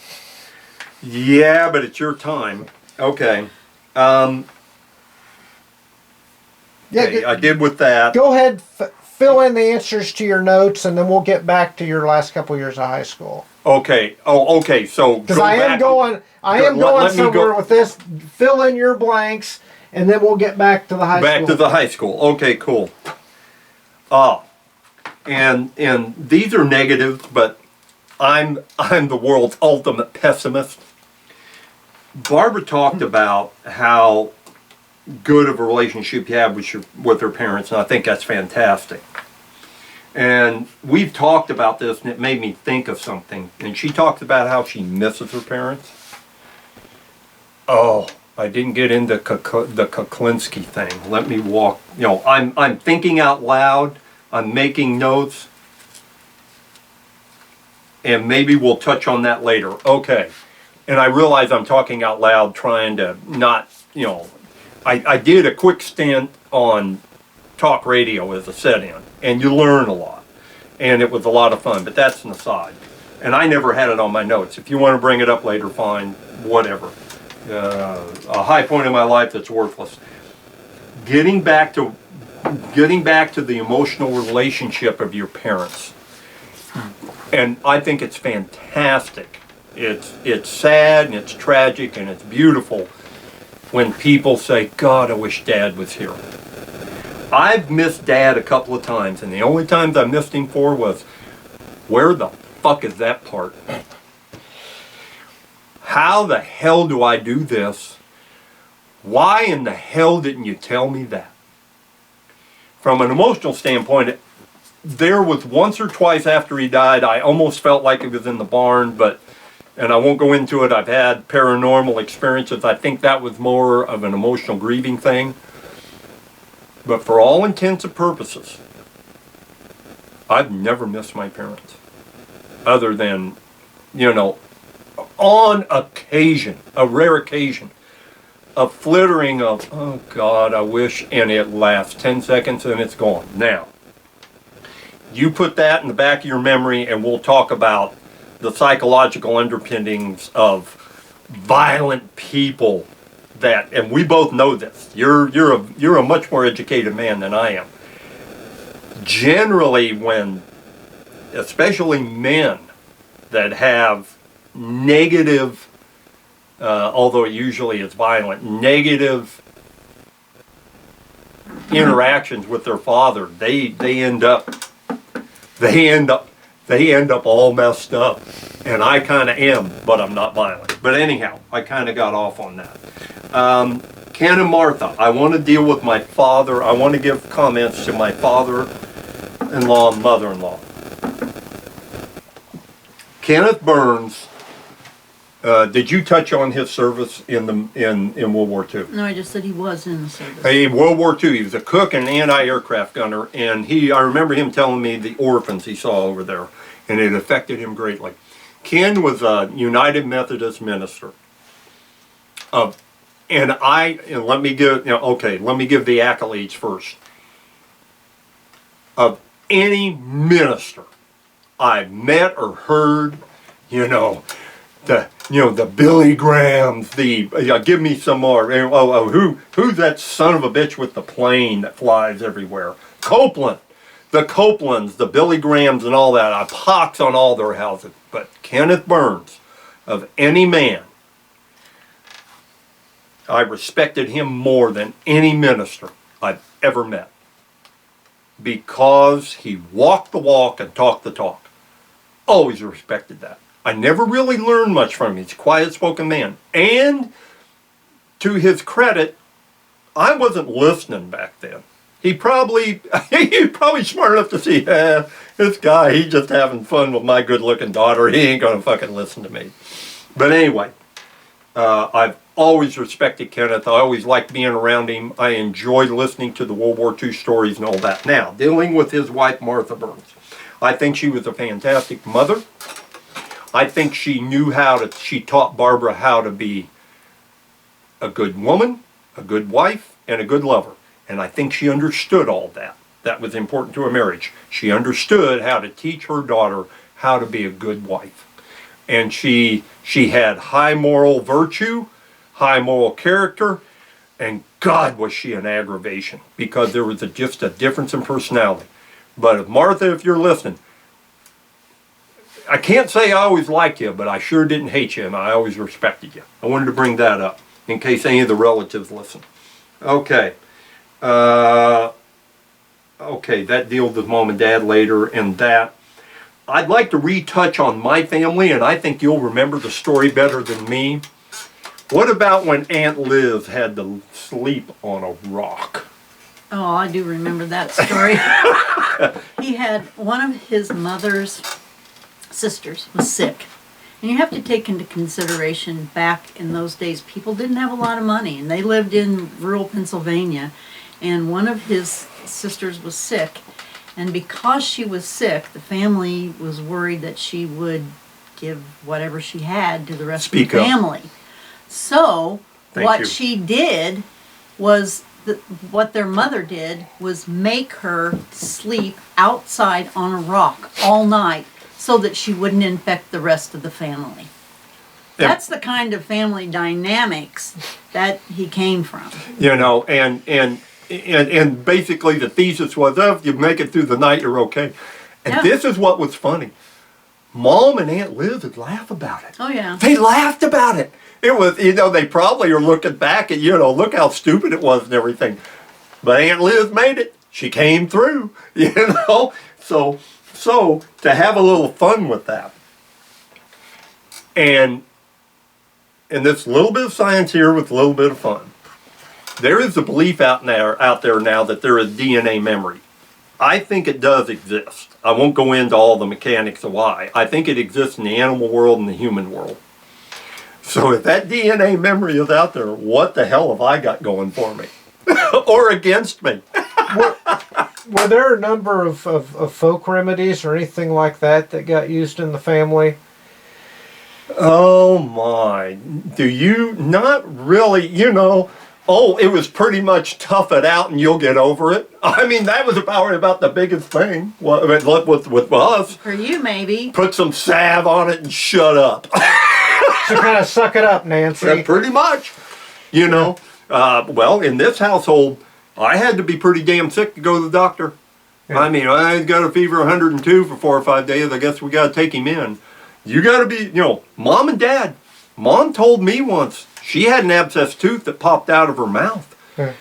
Speaker 1: Yeah, but it's your time. Okay.
Speaker 2: Yeah,
Speaker 1: Okay, I did with that.
Speaker 2: Go ahead, fill in the answers to your notes, and then we'll get back to your last couple years of high school.
Speaker 1: Okay. Oh, okay. So
Speaker 2: Because I am going somewhere with this. Fill in your blanks, and then we'll get back to the high school.
Speaker 1: Back to the high school. Okay, cool. And these are negatives, but I'm the world's ultimate pessimist. Barbara talked about how good of a relationship you have with her parents, and I think that's fantastic. And we've talked about this, and it made me think of something. And she talked about how she misses her parents. Oh, I didn't get into the Kuklinski thing. Let me walk. You know, I'm thinking out loud. I'm making notes. And maybe we'll touch on that later. Okay. And I realize I'm talking out loud, trying to not, you know, I did a quick stint on talk radio as a set-in, and you learn a lot, and it was a lot of fun, but that's an aside. And I never had it on my notes. If you want to bring it up later, fine, whatever. A high point in my life that's worthless. Getting back to the emotional relationship of your parents, and I think it's fantastic. It's sad and it's tragic and it's beautiful when people say, God, I wish Dad was here. I've missed Dad a couple of times, and the only times I missed him for was, where the fuck is that part? How the hell do I do this? Why in the hell didn't you tell me that? From an emotional standpoint, there was once or twice after he died, I almost felt like it was in the barn, and I won't go into it. I've had paranormal experiences. I think that was more of an emotional grieving thing. But for all intents and purposes, I've never missed my parents. Other than, you know, on occasion, a rare occasion, a flittering of, oh God, I wish, and it lasts 10 seconds and it's gone. Now, you put that in the back of your memory and we'll talk about the psychological underpinnings of violent people that, and we both know this. You're a much more educated man than I am. Generally, when, especially men that have negative, although usually it's violent, negative interactions with their father, they end up all messed up. And I kind of am, but I'm not violent. But anyhow, I kind of got off on that. Ken and Martha, I want to deal with my father. I want to give comments to my father-in-law and mother-in-law. Kenneth Burns, did you touch on his service in World War II?
Speaker 3: No, I just said he was in the service.
Speaker 1: In World War II, he was a cook and an anti-aircraft gunner, and I remember him telling me the orphans he saw over there, and it affected him greatly. Ken was a United Methodist minister. Let me give the accolades first. Of any minister I've met or heard, the Billy Grahams, give me some more. Who's that son of a bitch with the plane that flies everywhere? Copeland. The Copelands, the Billy Grahams and all that, I pox on all their houses. But Kenneth Burns, of any man, I respected him more than any minister I've ever met. Because he walked the walk and talked the talk. always respected that. I never really learned much from him. He's a quiet-spoken man. And to his credit, I wasn't listening back then. He was probably smart enough to see, this guy, he's just having fun with my good-looking daughter. He ain't gonna fucking listen to me. But anyway, I've always respected Kenneth. I always liked being around him. I enjoyed listening to the World War II stories and all that. Now, dealing with his wife, Martha Burns. I think she was a fantastic mother. I think she taught Barbara how to be a good woman, a good wife, and a good lover. And I think she understood all that. That was important to a marriage. She understood how to teach her daughter how to be a good wife. And she had high moral virtue, high moral character, and God, was she an aggravation, because there was just a difference in personality. But Martha, if you're listening, I can't say I always liked you, but I sure didn't hate you, and I always respected you. I wanted to bring that up in case any of the relatives listen. Okay. Okay, that deals with Mom and Dad later, and that. I'd like to retouch on my family, and I think you'll remember the story better than me. What about when Aunt Liz had to sleep on a rock?
Speaker 3: Oh, I do remember that story. He had one of his mother's sisters was sick. And you have to take into consideration back in those days, people didn't have a lot of money, and they lived in rural Pennsylvania. And one of his sisters was sick. And because she was sick, the family was worried that she would give whatever she had to the rest of the family. So what she did was, what their mother did was make her sleep outside on a rock all night so that she wouldn't infect the rest of the family. That's the kind of family dynamics that he came from.
Speaker 1: You know, and basically the thesis was, oh, if you make it through the night, you're okay. And this is what was funny. Mom and Aunt Liz would laugh about it.
Speaker 3: Oh, yeah.
Speaker 1: They laughed about it. It was, you know, they probably are looking back at, you know, look how stupid it was and everything. But Aunt Liz made it. She came through, you know. So to have a little fun with that. And this little bit of science here with a little bit of fun. There is a belief out there now that there is DNA memory. I think it does exist. I won't go into all the mechanics of why. I think it exists in the animal world and the human world. So if that DNA memory is out there, what the hell have I got going for me? Or against me?
Speaker 2: Were there a number of folk remedies or anything like that got used in the family?
Speaker 1: Oh my. Do you not really, you know, oh, it was pretty much tough it out and you'll get over it. I mean, that was probably about the biggest thing with us.
Speaker 3: For you, maybe.
Speaker 1: Put some salve on it and shut up.
Speaker 2: So kind of suck it up, Nancy.
Speaker 1: Yeah, pretty much. You know, well, in this household, I had to be pretty damn sick to go to the doctor. Yeah. I mean, I got a fever 102 for 4 or 5 days. I guess we got to take him in. You got to be, you know, Mom and Dad. Mom told me once she had an abscess tooth that popped out of her mouth. Yeah.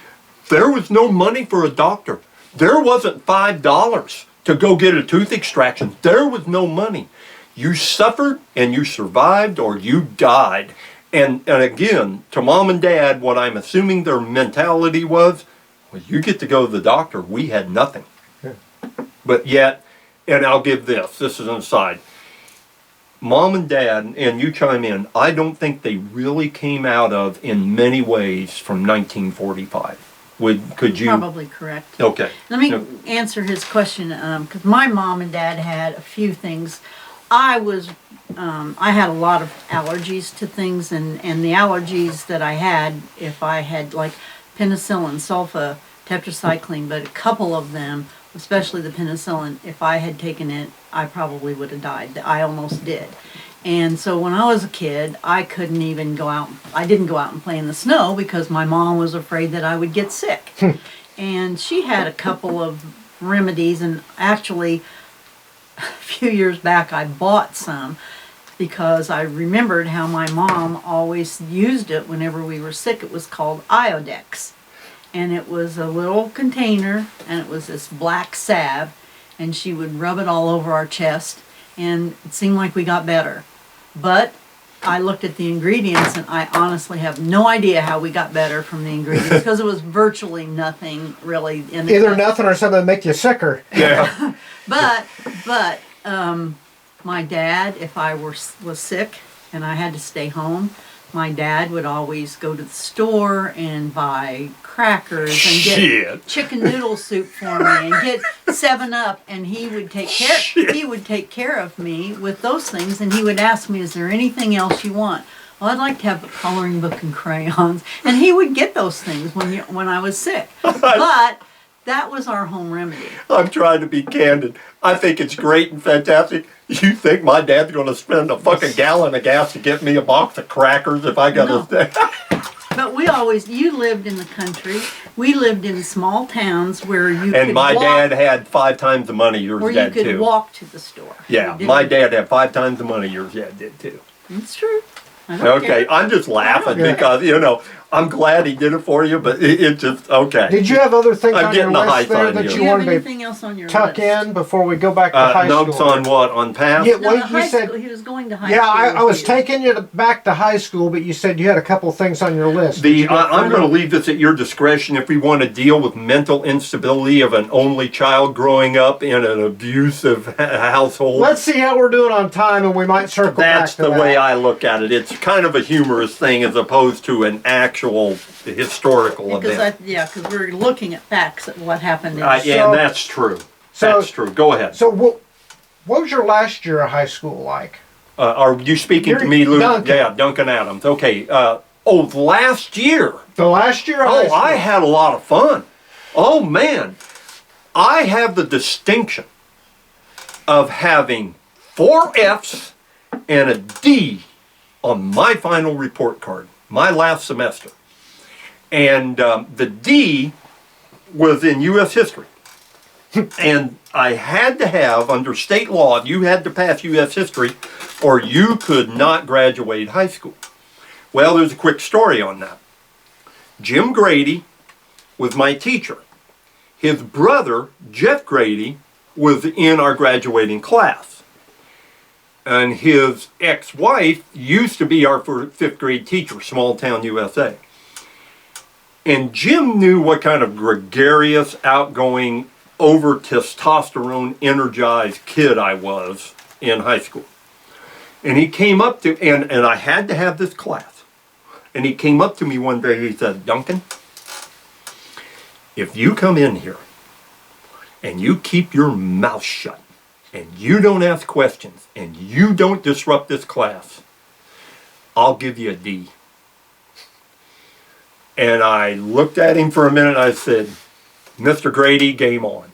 Speaker 1: There was no money for a doctor. There wasn't $5 to go get a tooth extraction. There was no money. You suffered and you survived, or you died. And again, to Mom and Dad, what I'm assuming their mentality was you get to go to the doctor. We had nothing. Yeah. But yet, and I'll give this is an aside. Mom and Dad, and you chime in, I don't think they really came out of, in many ways, from 1945. Could you?
Speaker 3: Probably correct.
Speaker 1: Okay.
Speaker 3: Let me answer his question, because my mom and dad had a few things. I had a lot of allergies to things, and the allergies that I had, if I had like penicillin, sulfa, tetracycline, but a couple of them, especially the penicillin, if I had taken it, I probably would have died. I almost did. And so when I was a kid, I couldn't even go out. I didn't go out and play in the snow because my mom was afraid that I would get sick. And she had a couple of remedies, and actually a few years back I bought some because I remembered how my mom always used it whenever we were sick. It was called Iodex. And it was a little container, and it was this black salve, and she would rub it all over our chest. and it seemed like we got better. But I looked at the ingredients, and I honestly have no idea how we got better from the ingredients, because it was virtually nothing really in it.
Speaker 2: Either nothing or something that make you sicker.
Speaker 1: Yeah.
Speaker 3: But my dad, if I was sick and I had to stay home, my dad would always go to the store and buy crackers and get
Speaker 1: Shit.
Speaker 3: chicken noodle soup for me and get 7-Up, and he would take care.
Speaker 1: Shit.
Speaker 3: He would take care of me with those things, and he would ask me, "Is there anything else you want?" Well, I'd like to have a coloring book and crayons, and he would get those things when I was sick. But that was our home remedy.
Speaker 1: I'm trying to be candid. I think it's great and fantastic. You think my dad's going to spend a fucking gallon of gas to get me a box of crackers if I got
Speaker 3: No.
Speaker 1: a...
Speaker 3: But you lived in the country. We lived in small towns where you
Speaker 1: And
Speaker 3: could
Speaker 1: my
Speaker 3: walk,
Speaker 1: dad had 5 times the money yours
Speaker 3: where you
Speaker 1: dad
Speaker 3: could
Speaker 1: too.
Speaker 3: walk to the store.
Speaker 1: Yeah,
Speaker 3: You
Speaker 1: my
Speaker 3: didn't-
Speaker 1: dad had 5 times the money yours dad did too.
Speaker 3: It's true. I don't
Speaker 1: Okay,
Speaker 3: care.
Speaker 1: I'm just laughing
Speaker 2: Yeah.
Speaker 1: because, you know, I'm glad he did it for you, but it just, okay.
Speaker 2: Did you have other things
Speaker 1: I'm
Speaker 2: on your
Speaker 1: getting the high
Speaker 2: list there
Speaker 1: sign
Speaker 2: that
Speaker 1: here.
Speaker 3: Do
Speaker 2: you
Speaker 3: you have
Speaker 2: wanted to
Speaker 3: anything else on your
Speaker 2: tuck
Speaker 3: list?
Speaker 2: in before we go back to high
Speaker 1: Notes
Speaker 2: school?
Speaker 1: on what? On past?
Speaker 2: Yeah,
Speaker 3: No,
Speaker 2: well,
Speaker 3: the
Speaker 2: you
Speaker 3: high
Speaker 2: said-
Speaker 3: school. He was going to high
Speaker 2: Yeah,
Speaker 3: school.
Speaker 2: I was
Speaker 3: with you.
Speaker 2: taking you back to high school, but you said you had a couple things on your list. Did you go
Speaker 1: I'm
Speaker 2: further?
Speaker 1: going to leave this at your discretion if we want to deal with mental instability of an only child growing up in an abusive household.
Speaker 2: Let's see how we're doing on time, and we might circle
Speaker 1: That's
Speaker 2: back to
Speaker 1: the
Speaker 2: that.
Speaker 1: way I look at it. It's kind of a humorous thing as opposed to an actual historical event.
Speaker 3: Because we're looking at facts of what happened.
Speaker 1: And that's true.
Speaker 2: So-
Speaker 1: That's true. Go ahead.
Speaker 2: So, what was your last year of high school like?
Speaker 1: Are you speaking to
Speaker 2: You're
Speaker 1: me, Luke?
Speaker 2: Duncan.
Speaker 1: Yeah, Duncan Adams. Okay. Last year.
Speaker 2: The last year of high
Speaker 1: Oh,
Speaker 2: school?
Speaker 1: I had a lot of fun. Oh, man. I have the distinction of having 4 F's and a D on my final report card, my last semester. And the D was in U.S. history. And I had to have, under state law, you had to pass U.S. history or you could not graduate high school. Well, there's a quick story on that. Jim Grady was my teacher. His brother, Jeff Grady, was in our graduating class. And his ex-wife used to be our 5th grade teacher, small town USA. And Jim knew what kind of gregarious, outgoing, over testosterone energized kid I was in high school. And he came up to, and I had to have this class. And he came up to me one day, he said, "Duncan, if you come in here and you keep your mouth shut and you don't ask questions and you don't disrupt this class, I'll give you a D." And I looked at him for a minute and I said, "Mr. Grady, game on."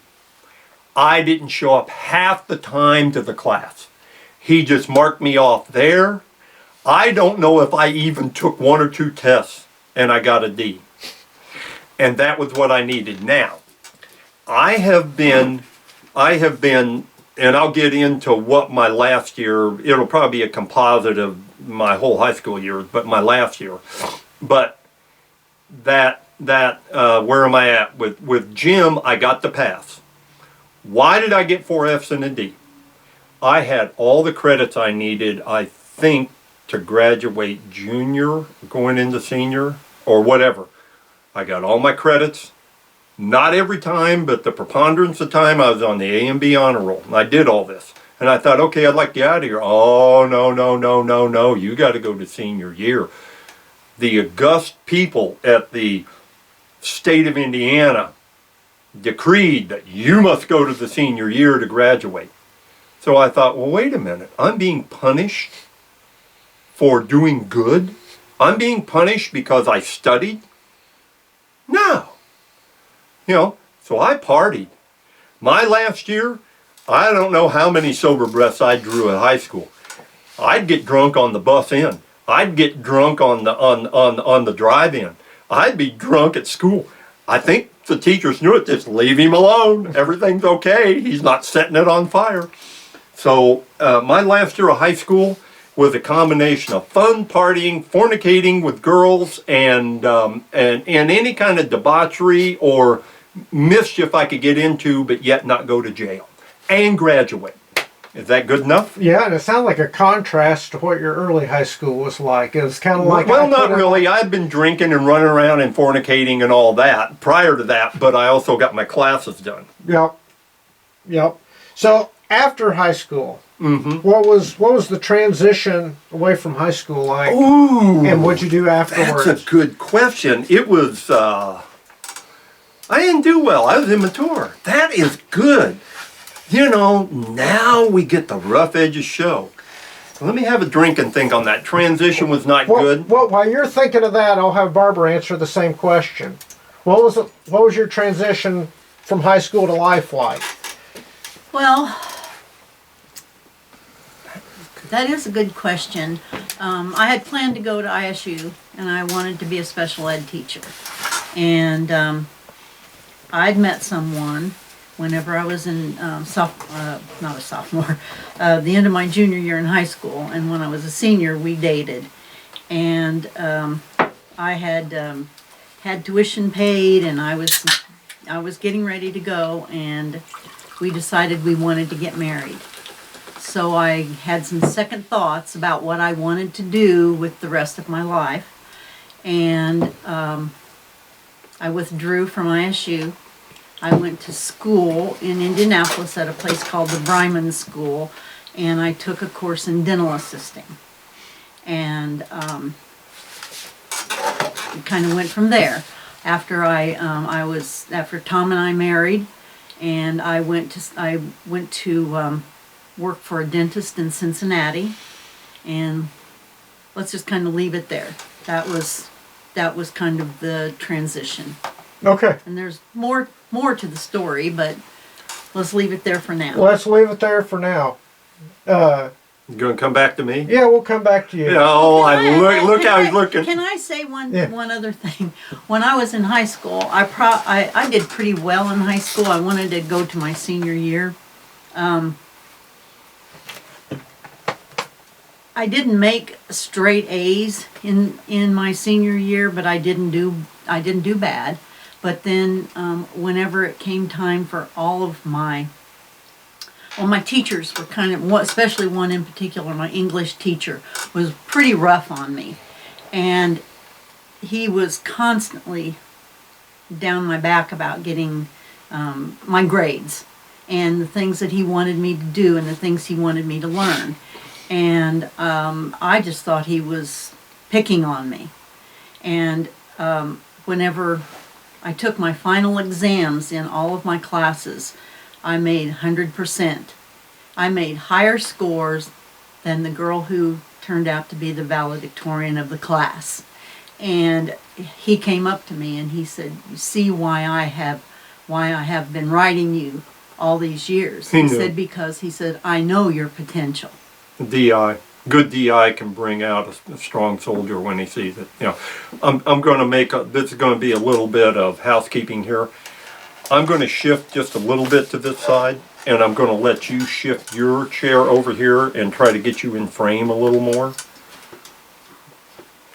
Speaker 1: I didn't show up half the time to the class. He just marked me off there. I don't know if I even took 1 or 2 tests and I got a D. And that was what I needed. Now, I have been, and I'll get into what my last year, it'll probably be a composite of my whole high school years, but my last year. But where am I at? With Jim, I got the pass. Why did I get 4 F's and a D? I had all the credits I needed, I think, to graduate junior, going into senior, or whatever. I got all my credits. Not every time, but the preponderance of time I was on the A and B honor roll. And I did all this. And I thought, okay, I'd like to get out of here. Oh, no. You got to go to senior year. The august people at the state of Indiana decreed that you must go to the senior year to graduate. So I thought, well, wait a minute. I'm being punished for doing good? I'm being punished because I studied? No. So I partied. My last year, I don't know how many sober breaths I drew at high school. I'd get drunk on the bus in. I'd get drunk on the drive-in. I'd be drunk at school. I think the teachers knew it. Just leave him alone. Everything's okay. He's not setting it on fire. So my last year of high school was a combination of fun, partying, fornicating with girls, and any kind of debauchery or mischief I could get into, but yet not go to jail and graduate. Is that good enough?
Speaker 2: Yeah, and it sounded like a contrast to what your early high school was like. It was kind of like...
Speaker 1: Well, not really. I'd been drinking and running around and fornicating and all that prior to that, but I also got my classes done.
Speaker 2: Yep. Yep. So after high school,
Speaker 1: Mm-hmm.
Speaker 2: what was the transition away from high school like?
Speaker 1: Ooh,
Speaker 2: And what'd you do afterwards?
Speaker 1: that's a good question. It was, I didn't do well. I was immature. That is good. You know, now we get the rough edges show. Let me have a drink and think on that. Transition was not good.
Speaker 2: Well, while you're thinking of that, I'll have Barbara answer the same question. What was your transition from high school to life like?
Speaker 3: Well, that is a good question. I had planned to go to ISU, and I wanted to be a special ed teacher. And I'd met someone whenever I was in not a sophomore, the end of my junior year in high school. And when I was a senior, we dated. And I had tuition paid, and I was getting ready to go, and we decided we wanted to get married. So I had some second thoughts about what I wanted to do with the rest of my life. And I withdrew from ISU. I went to school in Indianapolis at a place called the Bryman School, and I took a course in dental assisting. And it kind of went from there. After after Tom and I married, and I went to work for a dentist in Cincinnati, and let's just kind of leave it there. That was kind of the transition.
Speaker 2: Okay.
Speaker 3: And there's more to the story, but let's leave it there for now.
Speaker 2: Let's leave it there for now.
Speaker 1: You gonna come back to me?
Speaker 2: Yeah, we'll come back to you.
Speaker 1: Oh, look how he's looking.
Speaker 3: Can I say one other thing? When I was in high school, I did pretty well in high school. I wanted to go to my senior year. I didn't make straight A's in my senior year, but I didn't do bad. But then whenever it came time for all of my teachers were kind of, especially one in particular, my English teacher was pretty rough on me. And he was constantly down my back about getting my grades and the things that he wanted me to do and the things he wanted me to learn. And I just thought he was picking on me. And whenever I took my final exams in all of my classes, I made 100%. I made higher scores than the girl who turned out to be the valedictorian of the class. And he came up to me and he said, "You see why I have been writing you all these years?" He said, "Because," he said, "I know your potential."
Speaker 1: DI. Good DI can bring out a strong soldier when he sees it. You know, I'm going to this is going to be a little bit of housekeeping here. I'm going to shift just a little bit to this side, and I'm going to let you shift your chair over here and try to get you in frame a little more.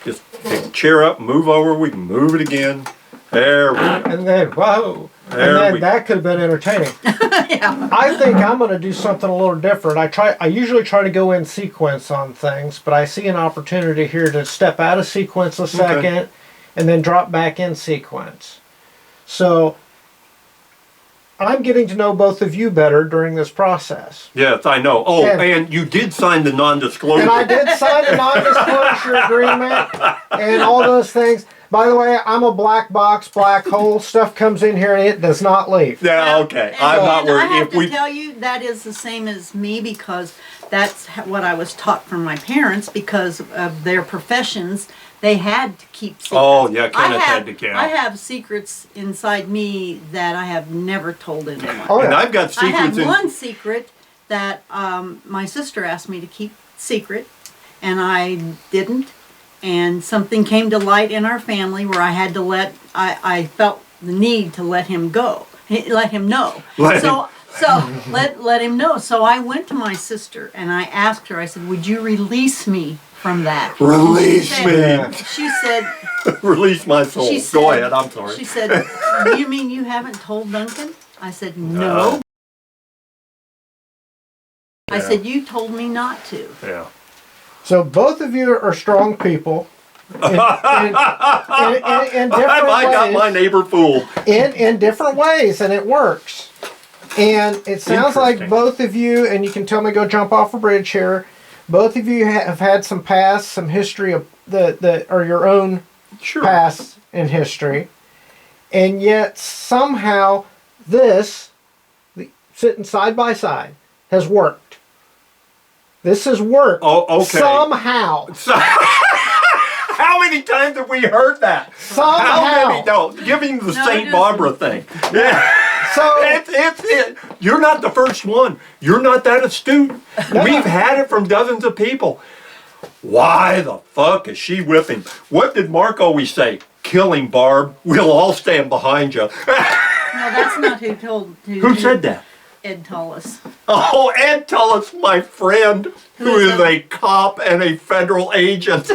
Speaker 1: Just pick the chair up, move over, we can move it again. There we go.
Speaker 2: And then, whoa. That could have been entertaining.
Speaker 3: Yeah.
Speaker 2: I think I'm going to do something a little different. I usually try to go in sequence on things, but I see an opportunity here to step out of sequence a second and then drop back in sequence. So I'm getting to know both of you better during this process.
Speaker 1: Yes, I know. Oh, and you did sign the non-disclosure.
Speaker 2: And I did sign the non-disclosure agreement and all those things. By the way, I'm a black box, black hole. Stuff comes in here and it does not leave.
Speaker 1: Yeah, okay. I'm not worried.
Speaker 3: I have to tell you, that is the same as me, because that's what I was taught from my parents. Because of their professions, they had to keep secrets.
Speaker 1: Oh, yeah, Kenneth had to count.
Speaker 3: I have secrets inside me that I have never told anyone.
Speaker 2: Oh, yeah.
Speaker 1: And I've got secrets.
Speaker 3: I have one secret that my sister asked me to keep secret, and I didn't. And something came to light in our family where I had to I felt the need to let him go, let him know. Let him know. So I went to my sister and I asked her, I said, "Would you release me from that?"
Speaker 1: Release me.
Speaker 3: She said,
Speaker 1: "Release my soul." Go ahead, I'm sorry.
Speaker 3: She said, "You mean you haven't told Duncan?" I said, "No." I said, you told me not to.
Speaker 1: Yeah.
Speaker 2: So both of you are strong people in different
Speaker 1: I got my
Speaker 2: ways.
Speaker 1: neighbor fooled.
Speaker 2: In different ways, and it works. And it sounds like
Speaker 1: Interesting.
Speaker 2: both of you, and you can tell me go jump off a bridge here. Both of you have had some past, some history of that are your own
Speaker 1: Sure.
Speaker 2: past in history, and yet somehow this, sitting side by side, has worked. This has worked.
Speaker 1: Oh, okay.
Speaker 2: Somehow.
Speaker 1: So, how many times have we heard that?
Speaker 2: Somehow.
Speaker 1: How many? No, give him the
Speaker 3: No,
Speaker 1: St.
Speaker 3: it
Speaker 1: Barbara thing. Yeah.
Speaker 2: So
Speaker 1: It's you're not the first one. You're not that astute. We've had it from dozens of people. Why the fuck is she with him? What did Mark always say? Kill him, Barb. We'll all stand behind you.
Speaker 3: No, that's not who told.
Speaker 1: Who said that?
Speaker 3: Ed Tullis.
Speaker 1: Oh, Ed Tullis, my friend, who
Speaker 3: Who's
Speaker 1: is
Speaker 3: that?
Speaker 1: a cop and a federal agent.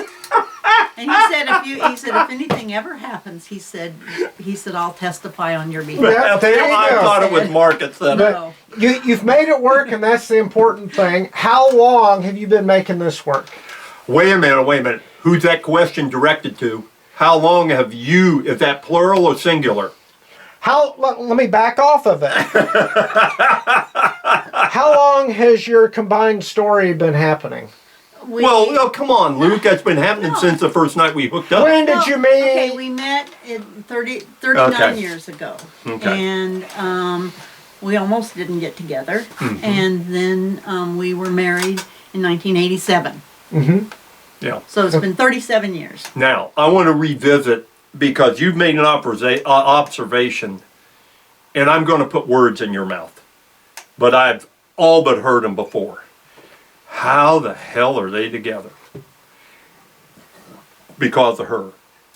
Speaker 3: And he said, if anything ever happens, he said, I'll testify on your behalf.
Speaker 2: Yeah, there you
Speaker 1: I
Speaker 2: go.
Speaker 1: thought it was Mark that said it.
Speaker 3: No.
Speaker 2: you've made it work, and that's the important thing. How long have you been making this work?
Speaker 1: Wait a minute. Who's that question directed to? How long have you, is that plural or singular?
Speaker 2: Let me back off of it. How long has your combined story been happening?
Speaker 1: Well, no, come on, Luke. That's been happening
Speaker 3: No.
Speaker 1: since the first night we hooked up.
Speaker 2: When did you meet?
Speaker 3: Okay, we met 39
Speaker 1: Okay.
Speaker 3: years ago.
Speaker 1: Okay.
Speaker 3: And we almost didn't get together.
Speaker 1: Mm-hmm.
Speaker 3: And then we were married in 1987.
Speaker 1: Yeah.
Speaker 3: So it's been 37 years.
Speaker 1: Now, I want to revisit because you've made an observation, and I'm going to put words in your mouth. But I've all but heard them before. How the hell are they together? Because of her.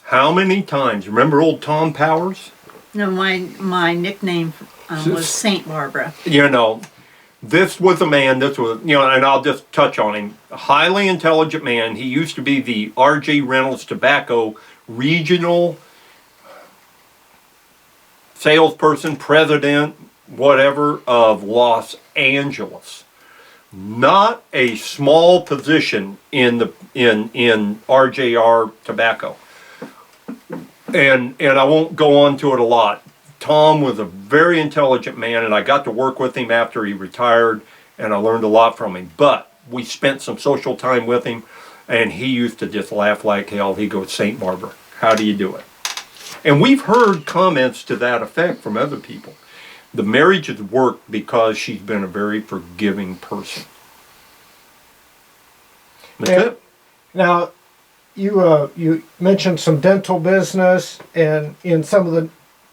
Speaker 1: How many times? Remember old Tom Powers?
Speaker 3: No, my nickname was Saint Barbara.
Speaker 1: You know, this was a man, and I'll just touch on him. A highly intelligent man. He used to be the R.J. Reynolds Tobacco regional salesperson, president, whatever, of Los Angeles. Not a small position in RJR Tobacco. And I won't go on to it a lot. Tom was a very intelligent man, and I got to work with him after he retired, and I learned a lot from him. But we spent some social time with him, and he used to just laugh like hell. He goes, St. Barbara, how do you do it? And we've heard comments to that effect from other people. The marriage has worked because she's been a very forgiving person. That's
Speaker 2: Yeah.
Speaker 1: it.
Speaker 2: Now, you mentioned some dental business, and in some of the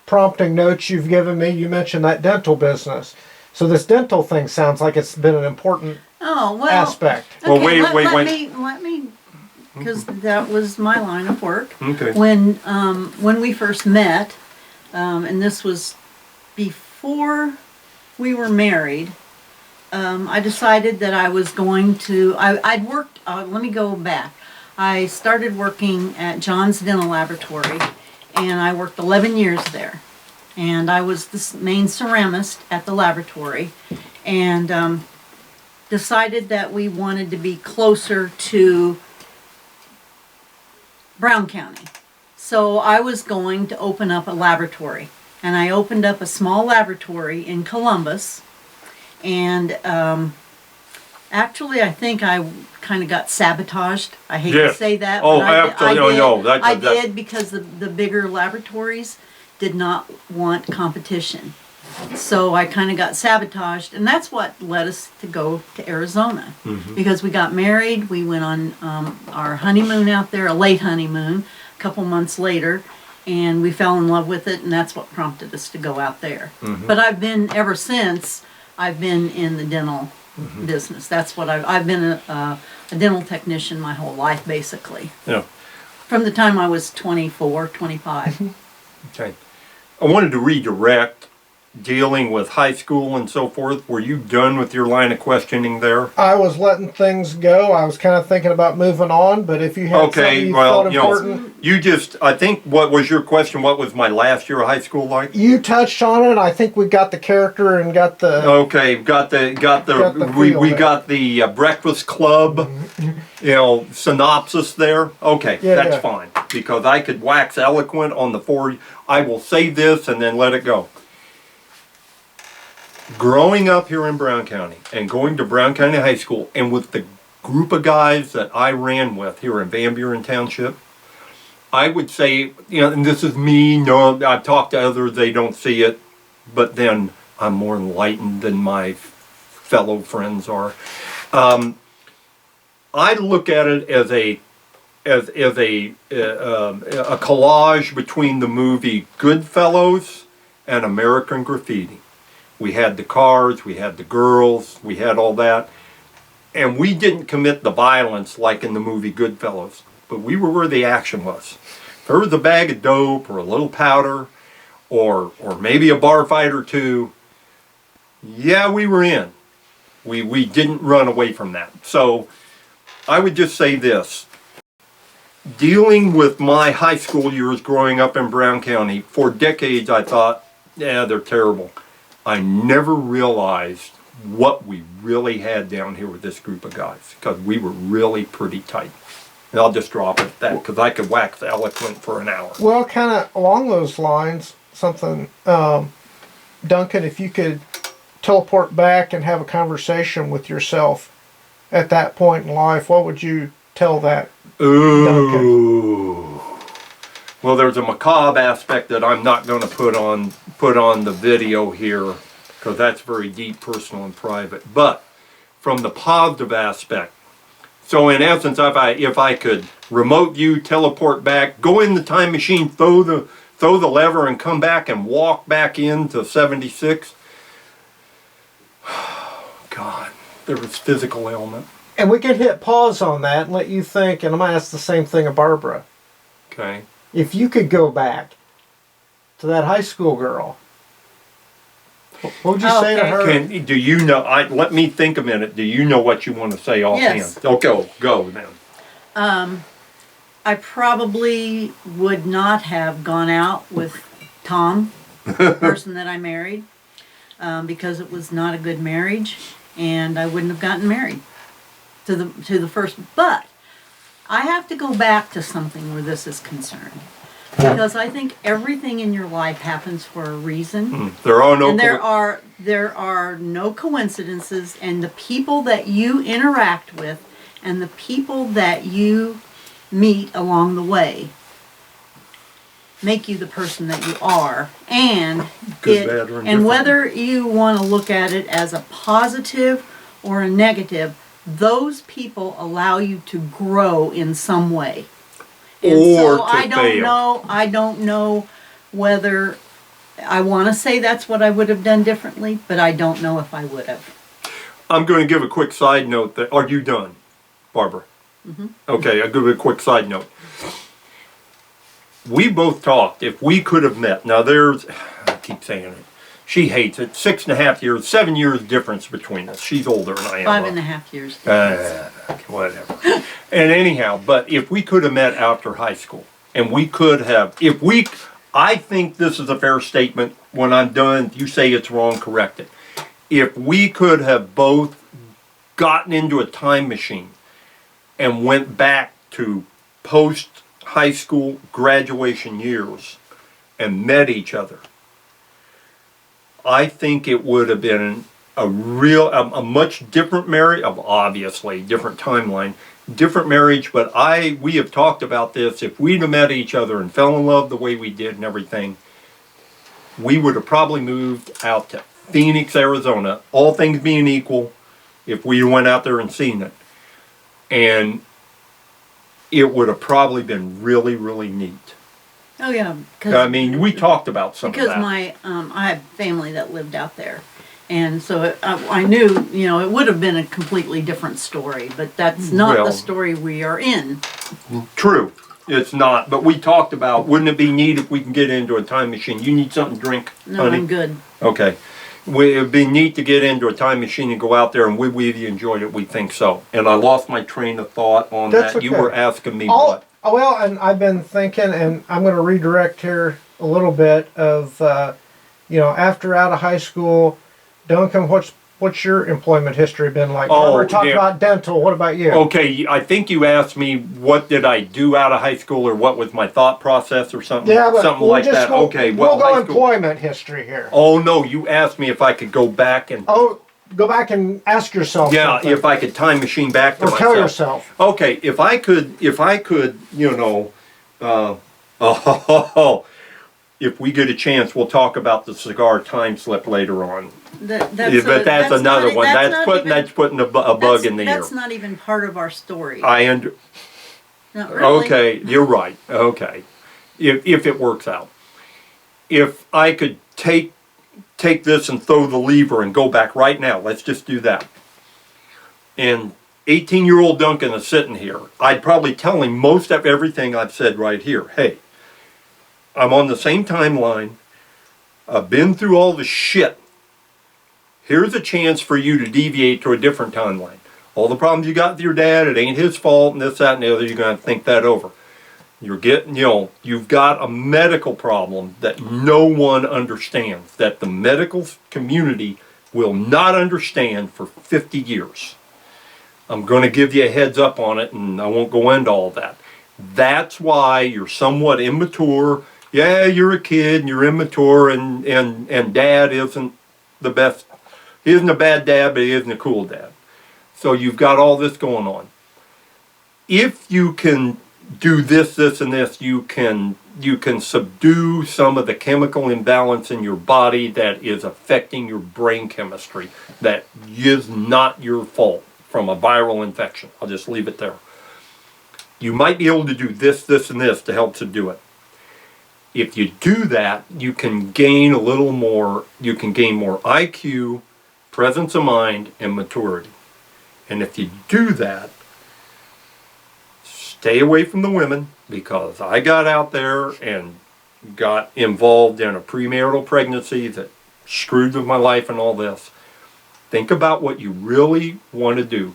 Speaker 2: prompting notes you've given me, you mentioned that dental business. So this dental thing sounds like it's been an important
Speaker 3: Oh, well.
Speaker 2: aspect.
Speaker 1: Well,
Speaker 3: Okay,
Speaker 1: wait.
Speaker 3: Let me, because that was my line of work.
Speaker 1: Okay.
Speaker 3: When we first met, and this was before we were married, I decided that I was going to. I'd worked. Let me go back. I started working at John's Dental Laboratory, and I worked 11 years there. And I was the main ceramist at the laboratory, and decided that we wanted to be closer to Brown County. So I was going to open up a laboratory, and I opened up a small laboratory in Columbus, and actually I think I kind of got sabotaged. I hate
Speaker 1: Yes.
Speaker 3: to say that,
Speaker 1: Oh,
Speaker 3: but I
Speaker 1: absolutely.
Speaker 3: did.
Speaker 1: No, that-
Speaker 3: I
Speaker 1: that-
Speaker 3: did because the bigger laboratories did not want competition. So I kind of got sabotaged, and that's what led us to go to Arizona. Because we got married, we went on our honeymoon out there, a late honeymoon, a couple months later, and we fell in love with it, and that's what prompted us to go out there. But ever since, I've been in the dental business. That's what I've been a dental technician my whole life, basically.
Speaker 1: Yeah.
Speaker 3: From the time I was 24, 25.
Speaker 1: Okay. I wanted to redirect dealing with high school and so forth? Were you done with your line of questioning there?
Speaker 2: I was letting things go. I was kind of thinking about moving on, but if you had something
Speaker 1: Okay,
Speaker 2: you
Speaker 1: well,
Speaker 2: thought
Speaker 1: you know,
Speaker 2: important,
Speaker 1: you just, I think, what was your question? What was my last year of high school like?
Speaker 2: you touched on it. I think we got the character and got the.
Speaker 1: Okay, got the we
Speaker 2: feel there.
Speaker 1: got the Breakfast Club, you know, synopsis there. Okay,
Speaker 2: Yeah,
Speaker 1: that's
Speaker 2: yeah.
Speaker 1: fine, because I could wax eloquent on the four. I will say this and then let it go. Growing up here in Brown County and going to Brown County High School, and with the group of guys that I ran with here in Van Buren Township, I would say, you know, and this is me, no, I've talked to others, they don't see it, but then I'm more enlightened than my fellow friends are. I look at it as a collage between the movie Goodfellas and American Graffiti. We had the cars, we had the girls, we had all that. And we didn't commit the violence like in the movie Goodfellas, but we were where the action was. If there was a bag of dope or a little powder or maybe a bar fight or two, yeah, we were in. We didn't run away from that. So I would just say this. Dealing with my high school years growing up in Brown County, for decades I thought, yeah, they're terrible. I never realized what we really had down here with this group of guys, because we were really pretty tight. And I'll just drop it at that, because I could wax eloquent for an hour.
Speaker 2: Well, kind of along those lines, something, Duncan, if you could teleport back and have a conversation with yourself at that point in life, what would you tell that
Speaker 1: Ooh. Well, there's a macabre aspect that I'm not going to put on the video here, because that's very deep, personal, and private. But from the positive aspect, so in essence, if I could remote view, teleport back, go in the time machine, throw the lever, and come back and walk back into '76. God, there was physical ailment.
Speaker 2: And we could hit pause on that and let you think, and I'm going to ask the same thing of Barbara.
Speaker 1: Okay.
Speaker 2: If you could go back to that high school girl, what would you say to her?
Speaker 1: Do you know? Let me think a minute. Do you know what you want to say offhand?
Speaker 3: Yes.
Speaker 1: Oh, go then.
Speaker 3: I probably would not have gone out with Tom, the person that I married, because it was not a good marriage, and I wouldn't have gotten married to the first. But I have to go back to something where this is concerned, because I think everything in your life happens for a reason.
Speaker 1: There are no.
Speaker 3: And there are no coincidences, and the people that you interact with and the people that you meet along the way make you the person that you are. And
Speaker 1: Good, bad, or
Speaker 3: and
Speaker 1: indifferent.
Speaker 3: whether you want to look at it as a positive or a negative, those people allow you to grow in some way. And
Speaker 1: Or
Speaker 3: so
Speaker 1: to fail.
Speaker 3: I don't know whether I want to say that's what I would have done differently, but I don't know if I would have.
Speaker 1: I'm going to give a quick side note. Are you done, Barbara? Mm-hmm. Okay, I'll give a quick side note. We both talked, if we could have met. Now I keep saying it. She hates it. 6.5 years, 7 years difference between us. She's older than I am.
Speaker 3: 5.5 years.
Speaker 1: Whatever. And anyhow, but if we could have met after high school, and we could have, I think this is a fair statement. When I'm done, you say it's wrong, correct it. If we could have both gotten into a time machine and went back to post-high school graduation years and met each other, I think it would have been a much different marriage, obviously, different timeline, different marriage, but we have talked about this. If we'd have met each other and fell in love the way we did and everything, we would have probably moved out to Phoenix, Arizona, all things being equal, if we went out there and seen it. And it would have probably been really, really neat.
Speaker 3: Oh yeah,
Speaker 1: I mean, we talked about some of that.
Speaker 3: Because I have family that lived out there, and so I knew, it would have been a completely different story. But that's not the story we are in.
Speaker 1: True. It's not. But we talked about, wouldn't it be neat if we can get into a time machine? You need something to drink,
Speaker 3: No,
Speaker 1: honey?
Speaker 3: I'm good.
Speaker 1: Okay. It'd be neat to get into a time machine and go out there, and would we have enjoyed it? We think so. And I lost my train of thought on
Speaker 2: That's
Speaker 1: that. You
Speaker 2: okay.
Speaker 1: were asking me what?
Speaker 2: Well, and I've been thinking, and I'm going to redirect here a little bit of, after out of high school, Duncan, what's your employment history been like?
Speaker 1: Oh,
Speaker 2: We're talking
Speaker 1: yeah.
Speaker 2: about dental. What about you?
Speaker 1: Okay, I think you asked me what did I do out of high school, or what was my thought process, or something.
Speaker 2: Yeah, but
Speaker 1: something
Speaker 2: we'll
Speaker 1: like
Speaker 2: just
Speaker 1: that.
Speaker 2: go,
Speaker 1: Okay,
Speaker 2: we'll
Speaker 1: well,
Speaker 2: go
Speaker 1: high school.
Speaker 2: employment history here.
Speaker 1: Oh no, you asked me if I could go back and.
Speaker 2: Oh, go back and ask yourself.
Speaker 1: Yeah,
Speaker 2: something.
Speaker 1: if I could time machine back to
Speaker 2: or
Speaker 1: myself.
Speaker 2: tell yourself.
Speaker 1: Okay, if I could, if we get a chance, we'll talk about the cigar time slip later on.
Speaker 3: That's
Speaker 1: That's another
Speaker 3: not,
Speaker 1: one.
Speaker 3: That's,
Speaker 1: That's putting a bug in the ear.
Speaker 3: That's not even part of our story.
Speaker 1: Not
Speaker 3: really.
Speaker 1: Okay, you're right. Okay, if it works out, if I could take this and throw the lever and go back right now, let's just do that. And 18-year-old Duncan is sitting here. I'd probably tell him most of everything I've said right here. Hey, I'm on the same timeline. I've been through all the shit. Here's a chance for you to deviate to a different timeline. All the problems you got with your dad, it ain't his fault, and this, that, and the other, you're going to have to think that over. You're getting, you've got a medical problem that no one understands, that the medical community will not understand for 50 years. I'm going to give you a heads up on it, and I won't go into all that. That's why you're somewhat immature. Yeah, you're a kid, and you're immature, and dad isn't the best. He isn't a bad dad, but he isn't a cool dad. So you've got all this going on. If you can do this, this, and this, you can subdue some of the chemical imbalance in your body that is affecting your brain chemistry. That is not your fault from a viral infection. I'll just leave it there. You might be able to do this, this, and this to help subdue it. If you do that, you can gain a little more, you can gain more IQ, presence of mind, and maturity. And if you do that, stay away from the women, because I got out there and got involved in a premarital pregnancy that screwed with my life and all this. Think about what you really want to do.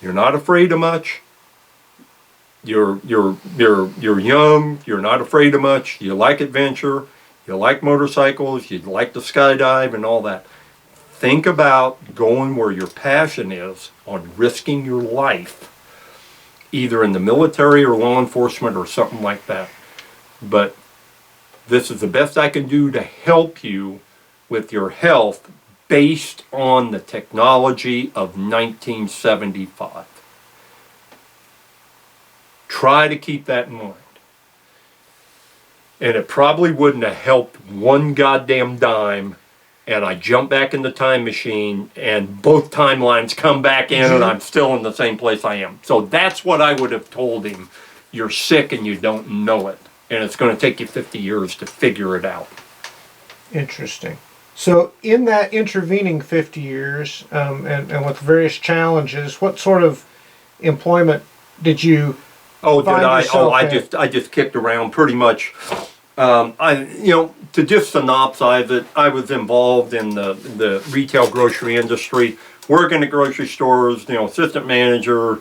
Speaker 1: You're not afraid of much. You're young. You're not afraid of much. You like adventure. You like motorcycles. You like to skydive and all that. Think about going where your passion is on risking your life, either in the military or law enforcement or something like that. But this is the best I can do to help you with your health based on the technology of 1975. Try to keep that in mind. And it probably wouldn't have helped one goddamn dime, and I jump back in the time machine and both timelines come back in and I'm still in the same place I am. So that's what I would have told him. You're sick and you don't know it. And it's going to take you 50 years to figure it out.
Speaker 2: Interesting. So in that intervening 50 years, and with various challenges, what sort of employment did you find yourself in?
Speaker 1: I just kicked around pretty much. To just synopsize it, I was involved in the retail grocery industry, working at grocery stores, assistant manager,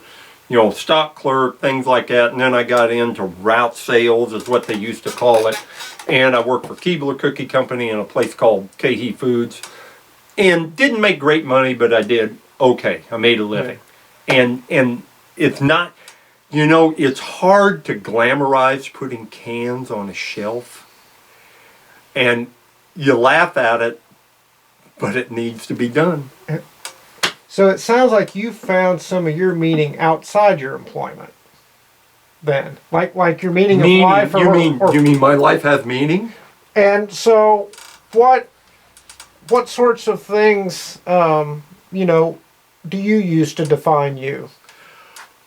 Speaker 1: stock clerk, things like that. And then I got into route sales, is what they used to call it. And I worked for Keebler Cookie Company in a place called Cahee Foods. And didn't make great money, but I did okay. I made a living. Yeah. And it's not, it's hard to glamorize putting cans on a shelf. And you laugh at it, but it needs to be done.
Speaker 2: So it sounds like you found some of your meaning outside your employment. Then, like your meaning of life.
Speaker 1: You mean my life has meaning?
Speaker 2: And so, what sorts of things, do you use to define you?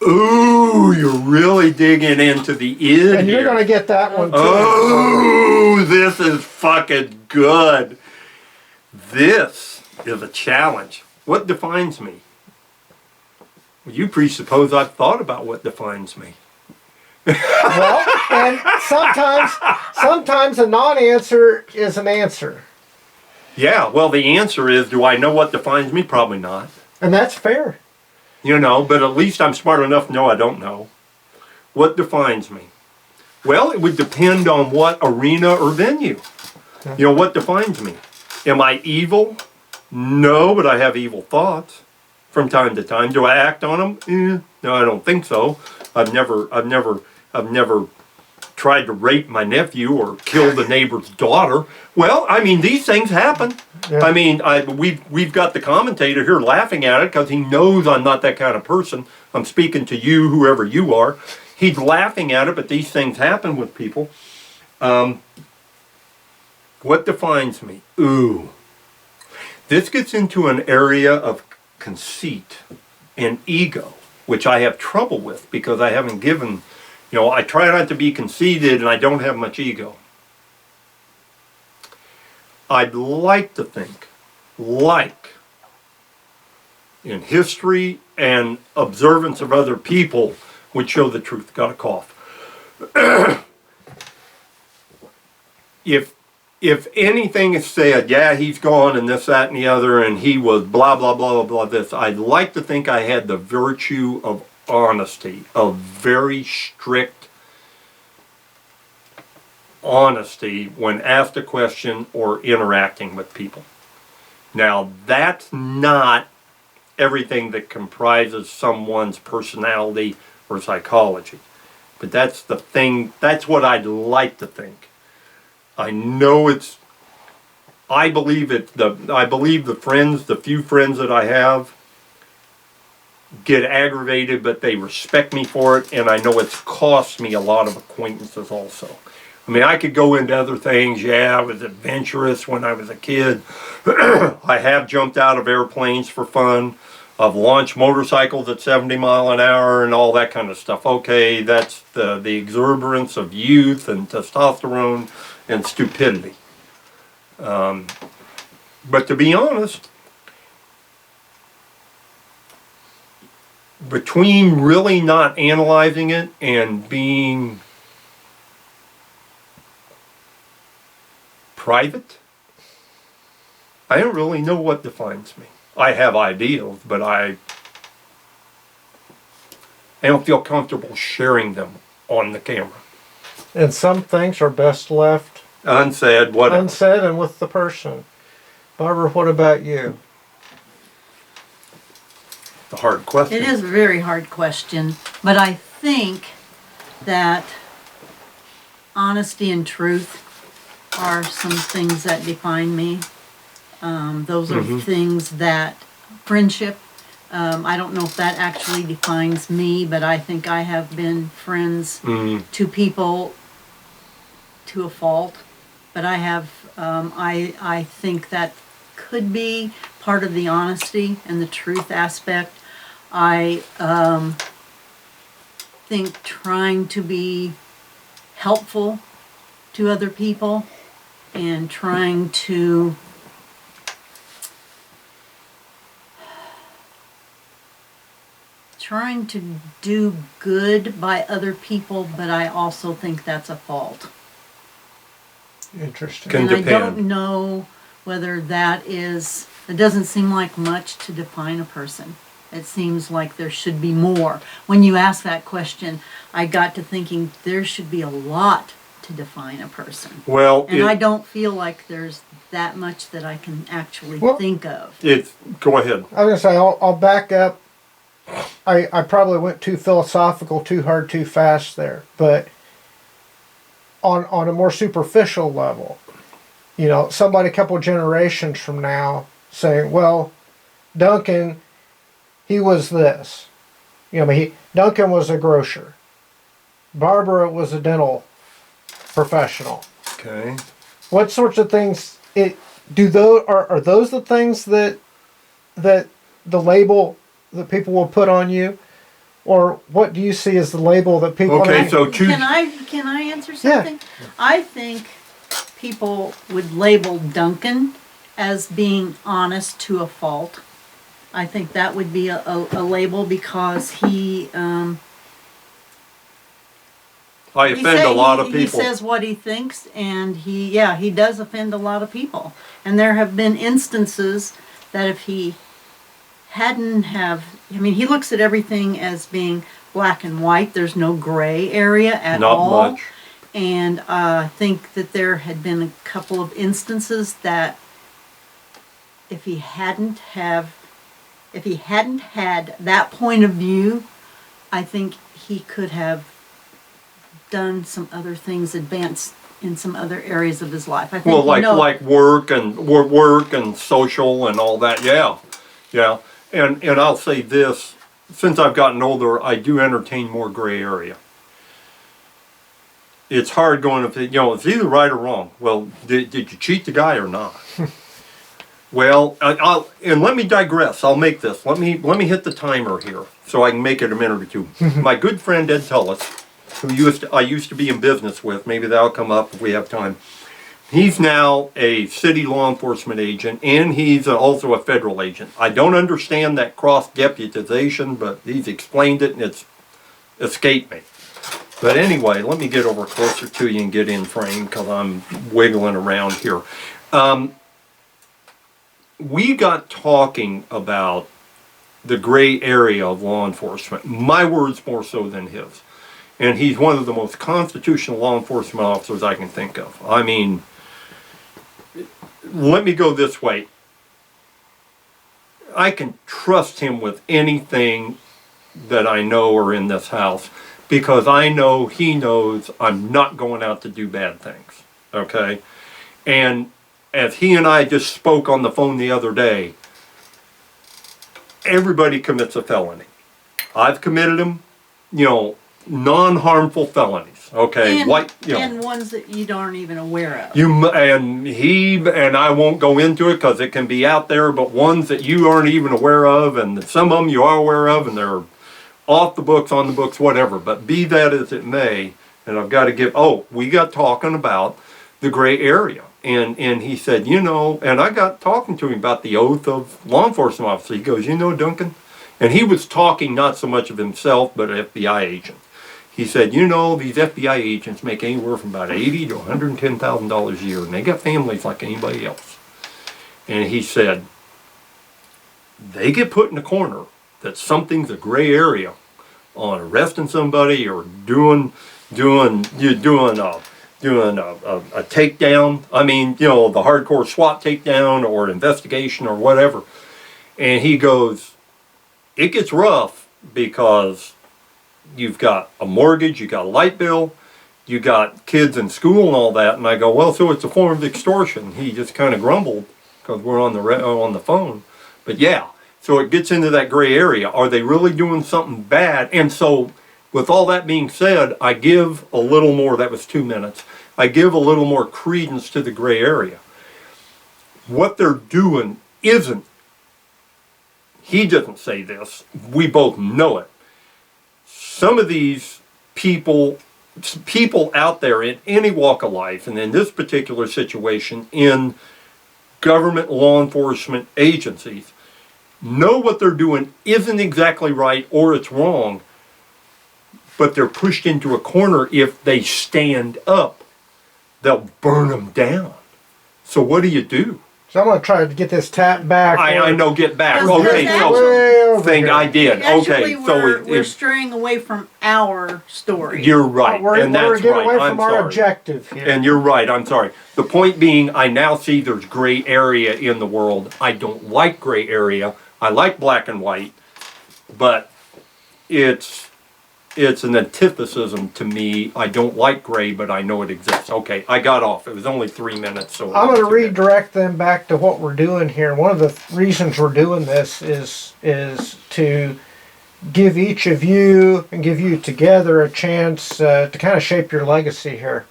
Speaker 1: Ooh, you're really digging into the id.
Speaker 2: And you're going to get that one too.
Speaker 1: Oh, this is fucking good. This is a challenge. What defines me? Well, you presuppose I've thought about what defines me.
Speaker 2: Well, and sometimes a non-answer is an answer,
Speaker 1: Yeah, well, the answer is, do I know what defines me? Probably not.
Speaker 2: and that's fair.
Speaker 1: You know, but at least I'm smart enough to know I don't know. What defines me? Well, it would depend on what arena or venue. You know, what defines me? Am I evil? No, but I have evil thoughts from time to time. Do I act on them? No, I don't think so. I've never tried to rape my nephew or kill the neighbor's daughter. Well, I mean, these things happen.
Speaker 2: Yeah.
Speaker 1: I mean, we've got the commentator here laughing at it because he knows I'm not that kind of person. I'm speaking to you, whoever you are. He's laughing at it, but these things happen with people. What defines me? Ooh. This gets into an area of conceit and ego, which I have trouble with because I haven't given, you know, I try not to be conceited and I don't have much ego. I'd like to think, like, in history and observance of other people would show the truth. Got a cough. If anything is said, yeah, he's gone and this, that, and the other, and he was blah, blah, blah, blah, blah, this, I'd like to think I had the virtue of honesty, of very strict honesty when asked a question or interacting with people. Now, that's not everything that comprises someone's personality or psychology, but that's the thing, that's what I'd like to think. I know it's, I believe the friends, the few friends that I have get aggravated, but they respect me for it, and I know it's cost me a lot of acquaintances also. I mean, I could go into other things. Yeah, I was adventurous when I was a kid. I have jumped out of airplanes for fun. I've launched motorcycles at 70 mile an hour and all that kind of stuff. Okay, that's the exuberance of youth and testosterone and stupidity. But to be honest, between really not analyzing it and being private, I don't really know what defines me. I have ideals, but I don't feel comfortable sharing them on the camera.
Speaker 2: And some things are best left
Speaker 1: Unsaid, whatever.
Speaker 2: unsaid and with the person. Barbara, what about you?
Speaker 1: The hard question.
Speaker 3: It is a very hard question, but I think that honesty and truth are some things that define me. Those are things that friendship, I don't know if that actually defines me, but I think I have been friends to people to a fault. But I have, I think that could be part of the honesty and the truth aspect. I think trying to be helpful to other people and trying to do good by other people, but I also think that's a fault.
Speaker 2: Interesting.
Speaker 1: Can
Speaker 3: And I
Speaker 1: depend.
Speaker 3: don't know whether that is, it doesn't seem like much to define a person. It seems like there should be more. When you ask that question, I got to thinking there should be a lot to define a person.
Speaker 1: Well,
Speaker 3: And I don't feel like there's that much that I can actually
Speaker 2: Well-
Speaker 3: think of.
Speaker 1: go ahead.
Speaker 2: I was going to say, I'll back up. I probably went too philosophical, too hard, too fast there. But on a more superficial level, you know, somebody a couple generations from now saying, well, Duncan, he was this. You know, Duncan was a grocer. Barbara was a dental professional.
Speaker 1: Okay.
Speaker 2: What sorts of things are those the things that the label that people will put on you, or what do you see as the label that people?
Speaker 1: Okay, so choose.
Speaker 3: Can I answer something? I think people would label Duncan as being honest to a fault. I think that would be a label because he
Speaker 1: I offend a lot of people.
Speaker 3: He says what he thinks, and he does offend a lot of people. And there have been instances that if he hadn't have, I mean, he looks at everything as being black and white. There's no gray area at all.
Speaker 1: Not much.
Speaker 3: And I think that there had been a couple of instances that if he hadn't had that point of view, I think he could have done some other things, advanced in some other areas of his life. I think,
Speaker 1: well, like work and social and all that. Yeah. And I'll say this: since I've gotten older, I do entertain more gray area. It's hard going if it's either right or wrong. Well, did you cheat the guy or not? Well, and let me digress. I'll make this. Let me hit the timer here so I can make it a minute or two. My good friend Ed Tullis, who I used to be in business with, maybe that'll come up if we have time. He's now a city law enforcement agent, and he's also a federal agent. I don't understand that cross-deputization, but he's explained it, and it's escaped me. But anyway, let me get over closer to you and get in frame because I'm wiggling around here. We got talking about the gray area of law enforcement. My words more so than his. And he's one of the most constitutional law enforcement officers I can think of. I mean, let me go this way. I can trust him with anything that I know are in this house because I know he knows I'm not going out to do bad things. Okay? And as he and I just spoke on the phone the other day, everybody commits a felony. I've committed them, non-harmful felonies. Okay,
Speaker 3: and ones that you aren't even aware of.
Speaker 1: And I won't go into it because it can be out there, but ones that you aren't even aware of, and some of them you are aware of, and they're off the books, on the books, whatever. But be that as it may, and I've got to we got talking about the gray area. And he said, and I got talking to him about the oath of law enforcement officer. He goes, Duncan? And he was talking not so much of himself, but an FBI agent. He said, these FBI agents make anywhere from about $80,000 to $110,000 a year, and they got families like anybody else. And he said, they get put in a corner that something's a gray area on arresting somebody or doing a takedown. I mean, the hardcore SWAT takedown or investigation or whatever. And he goes, it gets rough because you've got a mortgage, you got a light bill, you got kids in school and all that. And I go, well, so it's a form of extortion. He just kind of grumbled because we're on the phone. But yeah, so it gets into that gray area. Are they really doing something bad? And so with all that being said, I give a little more, that was 2 minutes, I give a little more credence to the gray area. What they're doing isn't, he doesn't say this, we both know it. Some of these people out there in any walk of life, and in this particular situation in government law enforcement agencies, know what they're doing isn't exactly right or it's wrong, but they're pushed into a corner. If they stand up, they'll burn them down. So what do you do?
Speaker 2: So I'm going to try to get this tap back.
Speaker 1: I know, get back.
Speaker 3: Okay,
Speaker 1: so thing I did.
Speaker 3: Actually,
Speaker 1: Okay,
Speaker 3: we're straying away from our story.
Speaker 1: You're right,
Speaker 2: we're
Speaker 1: and that's
Speaker 2: getting
Speaker 1: right.
Speaker 2: away
Speaker 1: I'm
Speaker 2: from our
Speaker 1: sorry.
Speaker 2: objective here.
Speaker 1: And you're right. I'm sorry. The point being, I now see there's gray area in the world. I don't like gray area. I like black and white, but it's an antithesis to me. I don't like gray, but I know it exists. Okay, I got off. It was only 3 minutes. So
Speaker 2: I'm going to redirect them back to what we're doing here. One of the reasons we're doing this is to give each of you and give you together a chance to kind of shape your legacy here.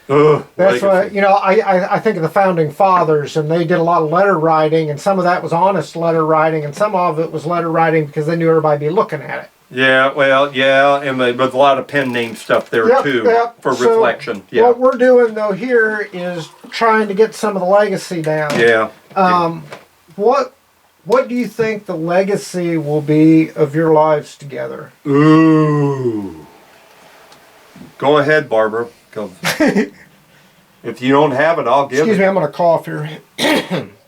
Speaker 2: That's why, I think of the founding fathers, and they did a lot of letter writing, and some of that was honest letter writing, and some of it was letter writing because they knew everybody would be looking at it.
Speaker 1: Yeah, well, yeah, and there's a lot of pen name stuff there too for reflection. Yeah.
Speaker 2: What we're doing though here is trying to get some of the legacy down.
Speaker 1: Yeah.
Speaker 2: What do you think the legacy will be of your lives together?
Speaker 1: Ooh. Go ahead, Barbara. Go. If you don't have it, I'll give
Speaker 2: Excuse
Speaker 1: it.
Speaker 2: me, I'm going to cough here.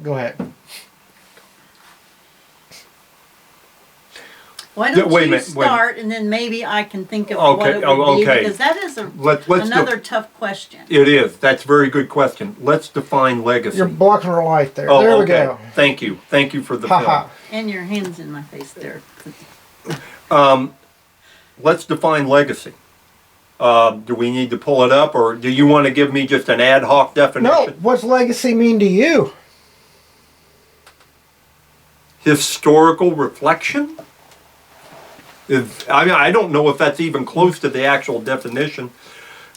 Speaker 2: Go ahead.
Speaker 3: Why don't
Speaker 1: Wait a
Speaker 3: you
Speaker 1: minute, wait.
Speaker 3: start, and then maybe I can think of what
Speaker 1: Okay,
Speaker 3: it would be,
Speaker 1: okay.
Speaker 3: because that is
Speaker 1: Let's do-
Speaker 3: another tough question.
Speaker 1: It is. That's a very good question. Let's define legacy.
Speaker 2: You're blocking our light there.
Speaker 1: Oh,
Speaker 2: There we
Speaker 1: okay.
Speaker 2: go.
Speaker 1: Thank you. Thank you for the
Speaker 2: Ha
Speaker 1: film.
Speaker 2: ha.
Speaker 3: And your hands in my face there.
Speaker 1: Let's define legacy. Do we need to pull it up, or do you want to give me just an ad hoc definition?
Speaker 2: No, what's legacy mean to you?
Speaker 1: Historical reflection? I don't know if that's even close to the actual definition.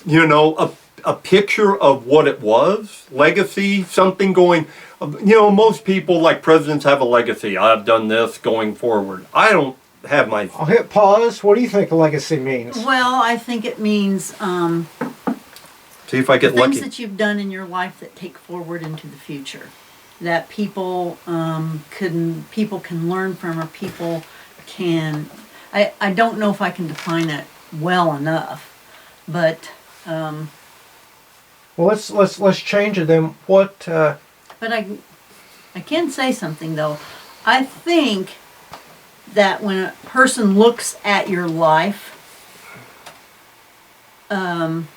Speaker 1: You know, a picture of what it was. Legacy, something going... You know, most people, like presidents, have a legacy. I've done this going forward. I don't have my...
Speaker 2: I'll hit pause. What do you think legacy means?
Speaker 3: Well, I think it means
Speaker 1: See if I get
Speaker 3: things
Speaker 1: lucky.
Speaker 3: that you've done in your life that take forward into the future, that people can learn from, or people can. I don't know if I can define it well enough, but
Speaker 2: Well, let's change it then. What?
Speaker 3: but I can say something though. I think that when a person looks at your life and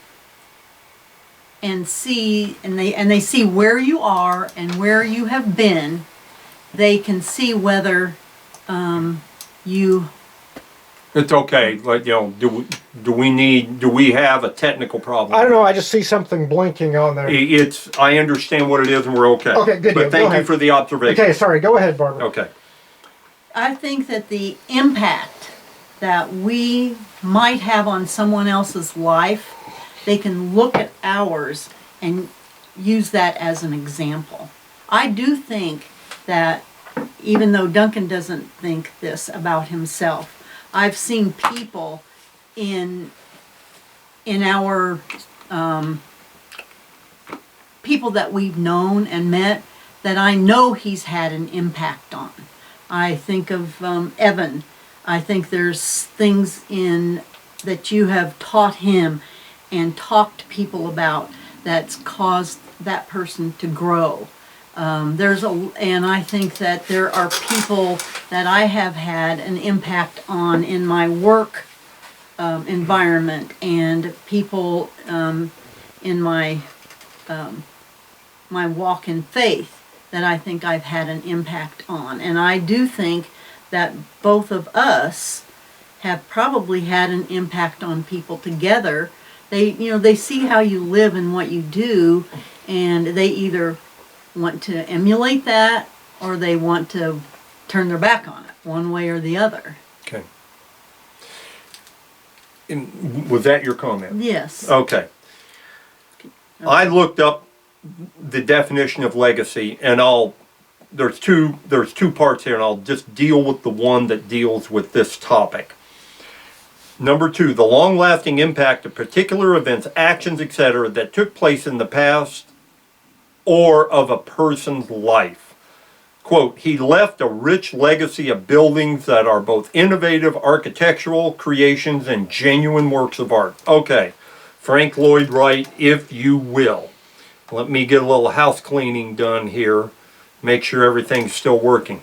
Speaker 3: they see where you are and where you have been, they can see whether you...
Speaker 1: It's okay. Like, you know, do we have a technical problem?
Speaker 2: I don't know. I just see something blinking on there.
Speaker 1: I understand what it is, and we're okay.
Speaker 2: Okay, good deal.
Speaker 1: But
Speaker 2: Go
Speaker 1: thank you
Speaker 2: ahead.
Speaker 1: for the observation.
Speaker 2: Okay, sorry. Go ahead, Barbara.
Speaker 1: Okay.
Speaker 3: I think that the impact that we might have on someone else's life, they can look at ours and use that as an example. I do think that, even though Duncan doesn't think this about himself, I've seen people in our people that we've known and met that I know he's had an impact on. I think of Evan. I think there's things in that you have taught him and talked to people about that's caused that person to grow. And I think that there are people that I have had an impact on in my work environment, and people in my my walk in faith that I think I've had an impact on. And I do think that both of us have probably had an impact on people together. They see how you live and what you do, and they either want to emulate that or they want to turn their back on it, one way or the other.
Speaker 1: Okay. Was that your comment?
Speaker 3: Yes.
Speaker 1: Okay. I looked up the definition of legacy, and there's two parts here, and I'll just deal with the one that deals with this topic. Number 2, the long-lasting impact of particular events, actions, etc. that took place in the past or of a person's life. Quote, he left a rich legacy of buildings that are both innovative architectural creations and genuine works of art. Okay, Frank Lloyd Wright, if you will. Let me get a little house cleaning done here. Make sure everything's still working.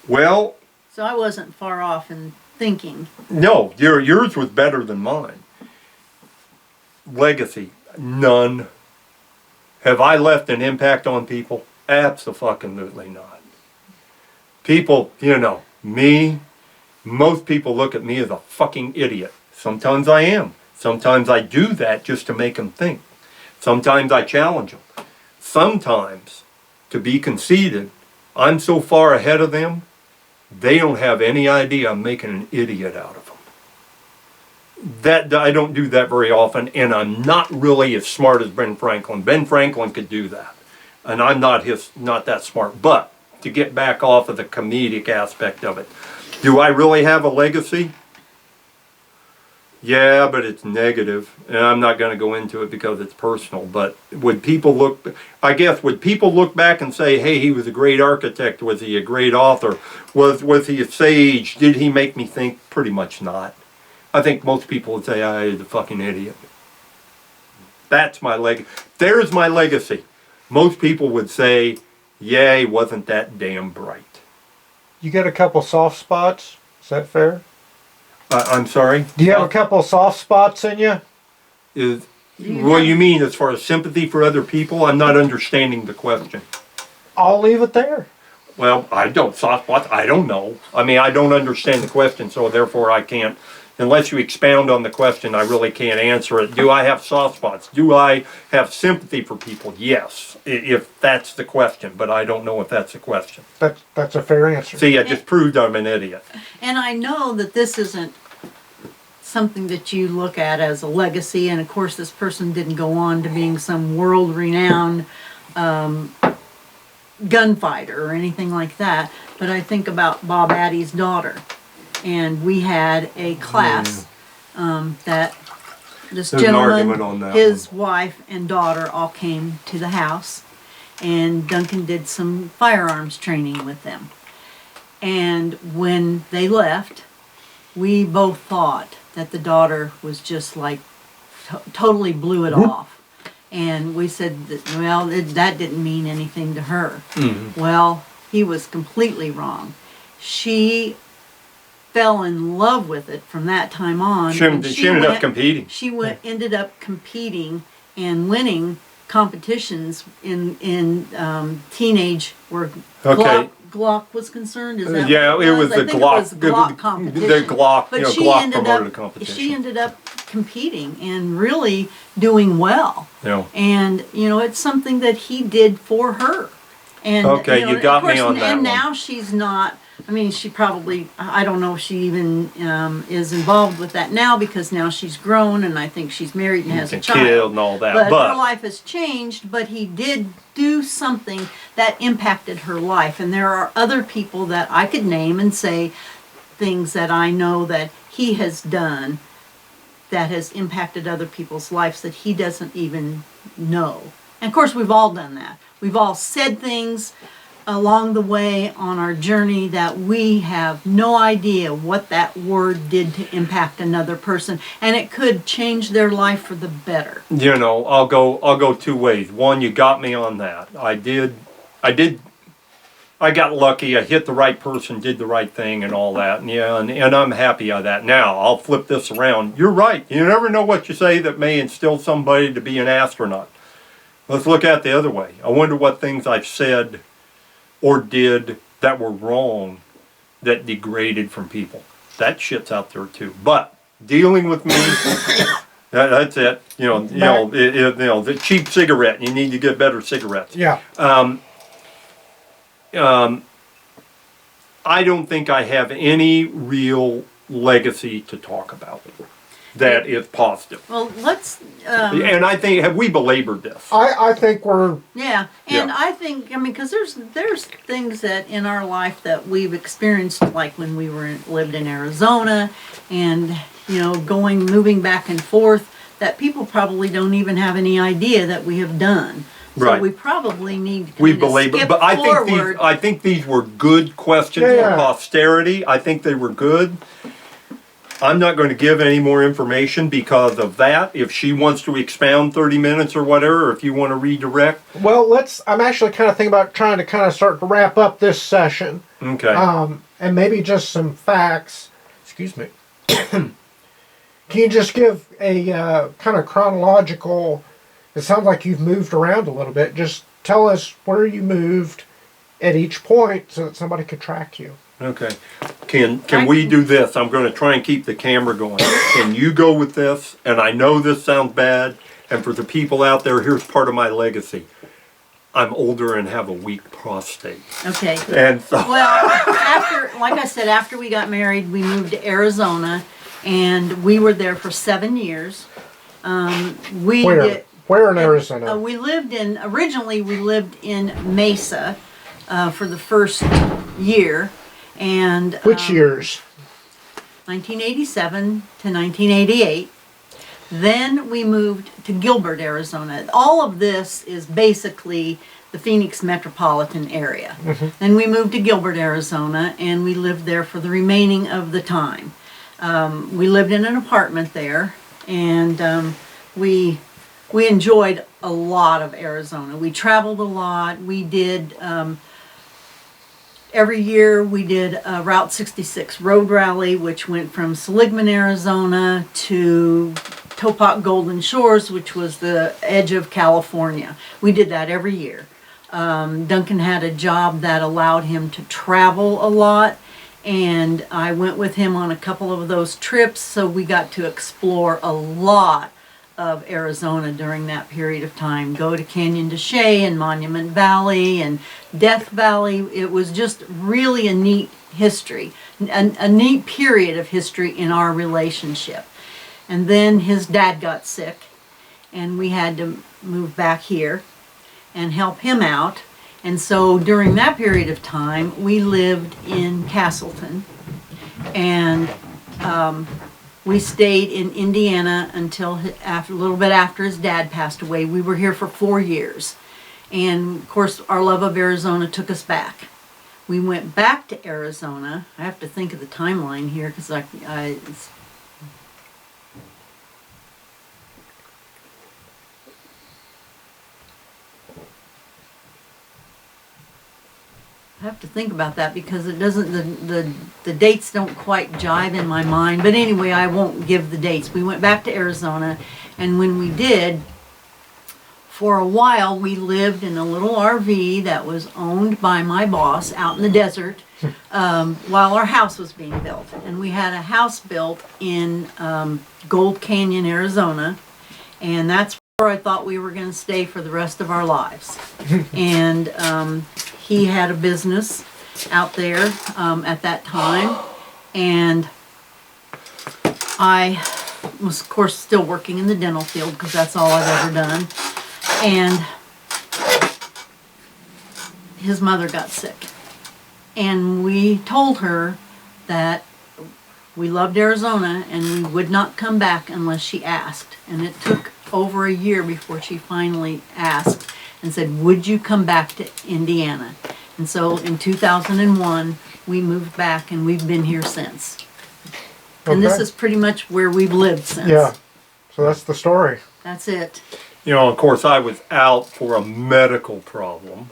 Speaker 1: Well,
Speaker 3: So I wasn't far off in thinking.
Speaker 1: no, yours was better than mine. Legacy, none. Have I left an impact on people? Abso-fucking-lutely not. People, me, most people look at me as a fucking idiot. Sometimes I am. Sometimes I do that just to make them think. Sometimes I challenge them. Sometimes, to be conceited, I'm so far ahead of them, they don't have any idea I'm making an idiot out of them. I don't do that very often, and I'm not really as smart as Ben Franklin. Ben Franklin could do that, and I'm not that smart. But to get back off of the comedic aspect of it, do I really have a legacy? Yeah, but it's negative, and I'm not going to go into it because it's personal. But would people look back and say, hey, he was a great architect, was he a great author, was he a sage, did he make me think? Pretty much not. I think most people would say I was a fucking idiot. That's my there's my legacy. Most people would say, yeah, he wasn't that damn bright.
Speaker 2: You got a couple soft spots? Is that fair?
Speaker 1: I'm sorry?
Speaker 2: Do you have a couple soft spots in you?
Speaker 1: What do you mean as far as sympathy for other people? I'm not understanding the question.
Speaker 2: I'll leave it there.
Speaker 1: Well, I don't, soft spots, I don't know. I mean, I don't understand the question, so therefore I can't, unless you expound on the question, I really can't answer it. Do I have soft spots? Do I have sympathy for people? Yes, if that's the question, but I don't know if that's the question.
Speaker 2: That's a fair answer.
Speaker 1: See, I just proved I'm an idiot.
Speaker 3: And I know that this isn't something that you look at as a legacy, and of course this person didn't go on to being some world-renowned gunfighter or anything like that, but I think about Bob Addy's daughter, and we had a class that this
Speaker 1: There's an argument
Speaker 3: gentleman,
Speaker 1: on that
Speaker 3: his wife and daughter all came to the house, and Duncan did some firearms training with them. And when they left, we both thought that the daughter was just like totally blew it off. And we said that, well, that didn't mean anything to her.
Speaker 1: Mm-hmm.
Speaker 3: Well, he was completely wrong. She fell in love with it from that time on.
Speaker 1: She ended up competing.
Speaker 3: She ended up competing and winning competitions in teenage where Glock was concerned. Is that
Speaker 1: yeah,
Speaker 3: what
Speaker 1: it was the
Speaker 3: I think
Speaker 1: Glock.
Speaker 3: It was Glock competition.
Speaker 1: The Glock,
Speaker 3: But
Speaker 1: Glock promoted a competition.
Speaker 3: She ended up competing and really doing well.
Speaker 1: Yeah.
Speaker 3: And it's something that he did for her. And
Speaker 1: okay, you got me on that.
Speaker 3: And now she's not. I mean, she probably, I don't know if she even is involved with that now, because now she's grown and I think she's married and has a child.
Speaker 1: Killed and all that.
Speaker 3: But her life has changed, but he did do something that impacted her life. And there are other people that I could name and say things that I know that he has done that has impacted other people's lives that he doesn't even know. And of course, we've all done that. We've all said things along the way on our journey that we have no idea what that word did to impact another person, and it could change their life for the better.
Speaker 1: I'll go two ways. One, you got me on that. I got lucky. I hit the right person, did the right thing, and all that. And I'm happy of that. Now I'll flip this around. You're right. You never know what you say that may instill somebody to be an astronaut. Let's look at it the other way. I wonder what things I've said or did that were wrong that degraded from people. That shit's out there too. But dealing with me, that's it. The cheap cigarette. You need to get better cigarettes.
Speaker 2: Yeah.
Speaker 1: I don't think I have any real legacy to talk about that is positive.
Speaker 3: Well, let's.
Speaker 1: And I think, have we belabored this?
Speaker 2: I think we're.
Speaker 3: Yeah, and I think, because there's things that in our life that we've experienced, like when we lived in Arizona, and moving back and forth, that people probably don't even have any idea that we have done. So we probably need to skip
Speaker 1: but
Speaker 3: forward.
Speaker 1: I think these were good questions for posterity. I think they were good. I'm not going to give any more information because of that. If she wants to expound 30 minutes or whatever, or if you want to redirect.
Speaker 2: Well, I'm actually kind of thinking about trying to kind of start to wrap up this session.
Speaker 1: Okay.
Speaker 2: And maybe just some facts. Excuse me. Can you just give a kind of chronological, it sounds like you've moved around a little bit. Just tell us where you moved at each point so that somebody could track you.
Speaker 1: Okay. Can we do this? I'm going to try and keep the camera going. Can you go with this? And I know this sounds bad. And for the people out there, here's part of my legacy. I'm older and have a weak prostate.
Speaker 3: Okay.
Speaker 1: And so.
Speaker 3: Well, like I said, after we got married, we moved to Arizona, and we were there for 7 years.
Speaker 2: Where in Arizona?
Speaker 3: Originally we lived in Mesa for the first year. And
Speaker 2: which years?
Speaker 3: 1987 to 1988. Then we moved to Gilbert, Arizona. All of this is basically the Phoenix metropolitan area. Mm-hmm. Then we moved to Gilbert, Arizona, and we lived there for the remaining of the time. We lived in an apartment there, and we enjoyed a lot of Arizona. We traveled a lot. We did every year we did a Route 66 road rally, which went from Seligman, Arizona to Topak Golden Shores, which was the edge of California. We did that every year. Duncan had a job that allowed him to travel a lot, and I went with him on a couple of those trips, so we got to explore a lot of Arizona during that period of time. Go to Canyon de Chelly and Monument Valley and Death Valley. It was just really a neat history, a neat period of history in our relationship. And then his dad got sick, and we had to move back here and help him out. And so during that period of time, we lived in Castleton, and we stayed in Indiana until a little bit after his dad passed away. We were here for 4 years. And of course, our love of Arizona took us back. We went back to Arizona. I have to think of the timeline here because I have to think about that because it doesn't, the dates don't quite jive in my mind. But anyway, I won't give the dates. We went back to Arizona, and when we did, for a while we lived in a little RV that was owned by my boss out in the desert while our house was being built. And we had a house built in Gold Canyon, Arizona, and that's where I thought we were going to stay for the rest of our lives. And he had a business out there at that time, and I was, of course, still working in the dental field because that's all I've ever done. And his mother got sick, and we told her that we loved Arizona and we would not come back unless she asked. And it took over a year before she finally asked and said, would you come back to Indiana? And so in 2001, we moved back, and we've been here since. And this is pretty much where we've lived since.
Speaker 2: Yeah. So that's the story.
Speaker 3: That's it.
Speaker 1: You know, of course, I was out for a medical problem.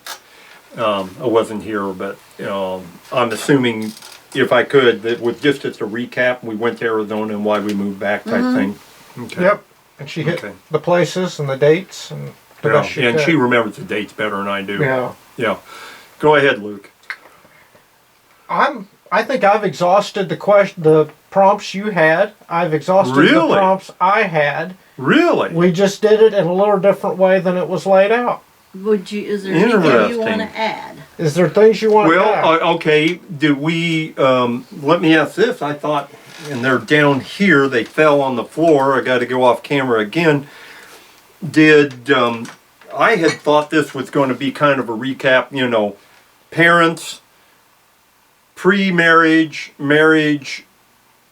Speaker 1: I wasn't here, but I'm assuming, if I could, that with just as a recap, we went to Arizona and why we moved back type thing. Okay.
Speaker 2: Yep. And she hit the places and the dates and the best she
Speaker 1: and
Speaker 2: could.
Speaker 1: she remembers the dates better than I do.
Speaker 2: Yeah.
Speaker 1: Yeah. Go ahead, Luke.
Speaker 2: I think I've exhausted the prompts you had. I've exhausted the prompts I had.
Speaker 1: Really?
Speaker 2: We just did it in a little different way than it was laid out.
Speaker 3: Is there anything you want to add?
Speaker 2: Is there things you want to add?
Speaker 1: Well, okay. Did we, let me ask this. I thought, and they're down here, they fell on the floor. I got to go off camera again. I had thought this was going to be kind of a recap, parents, pre-marriage, marriage,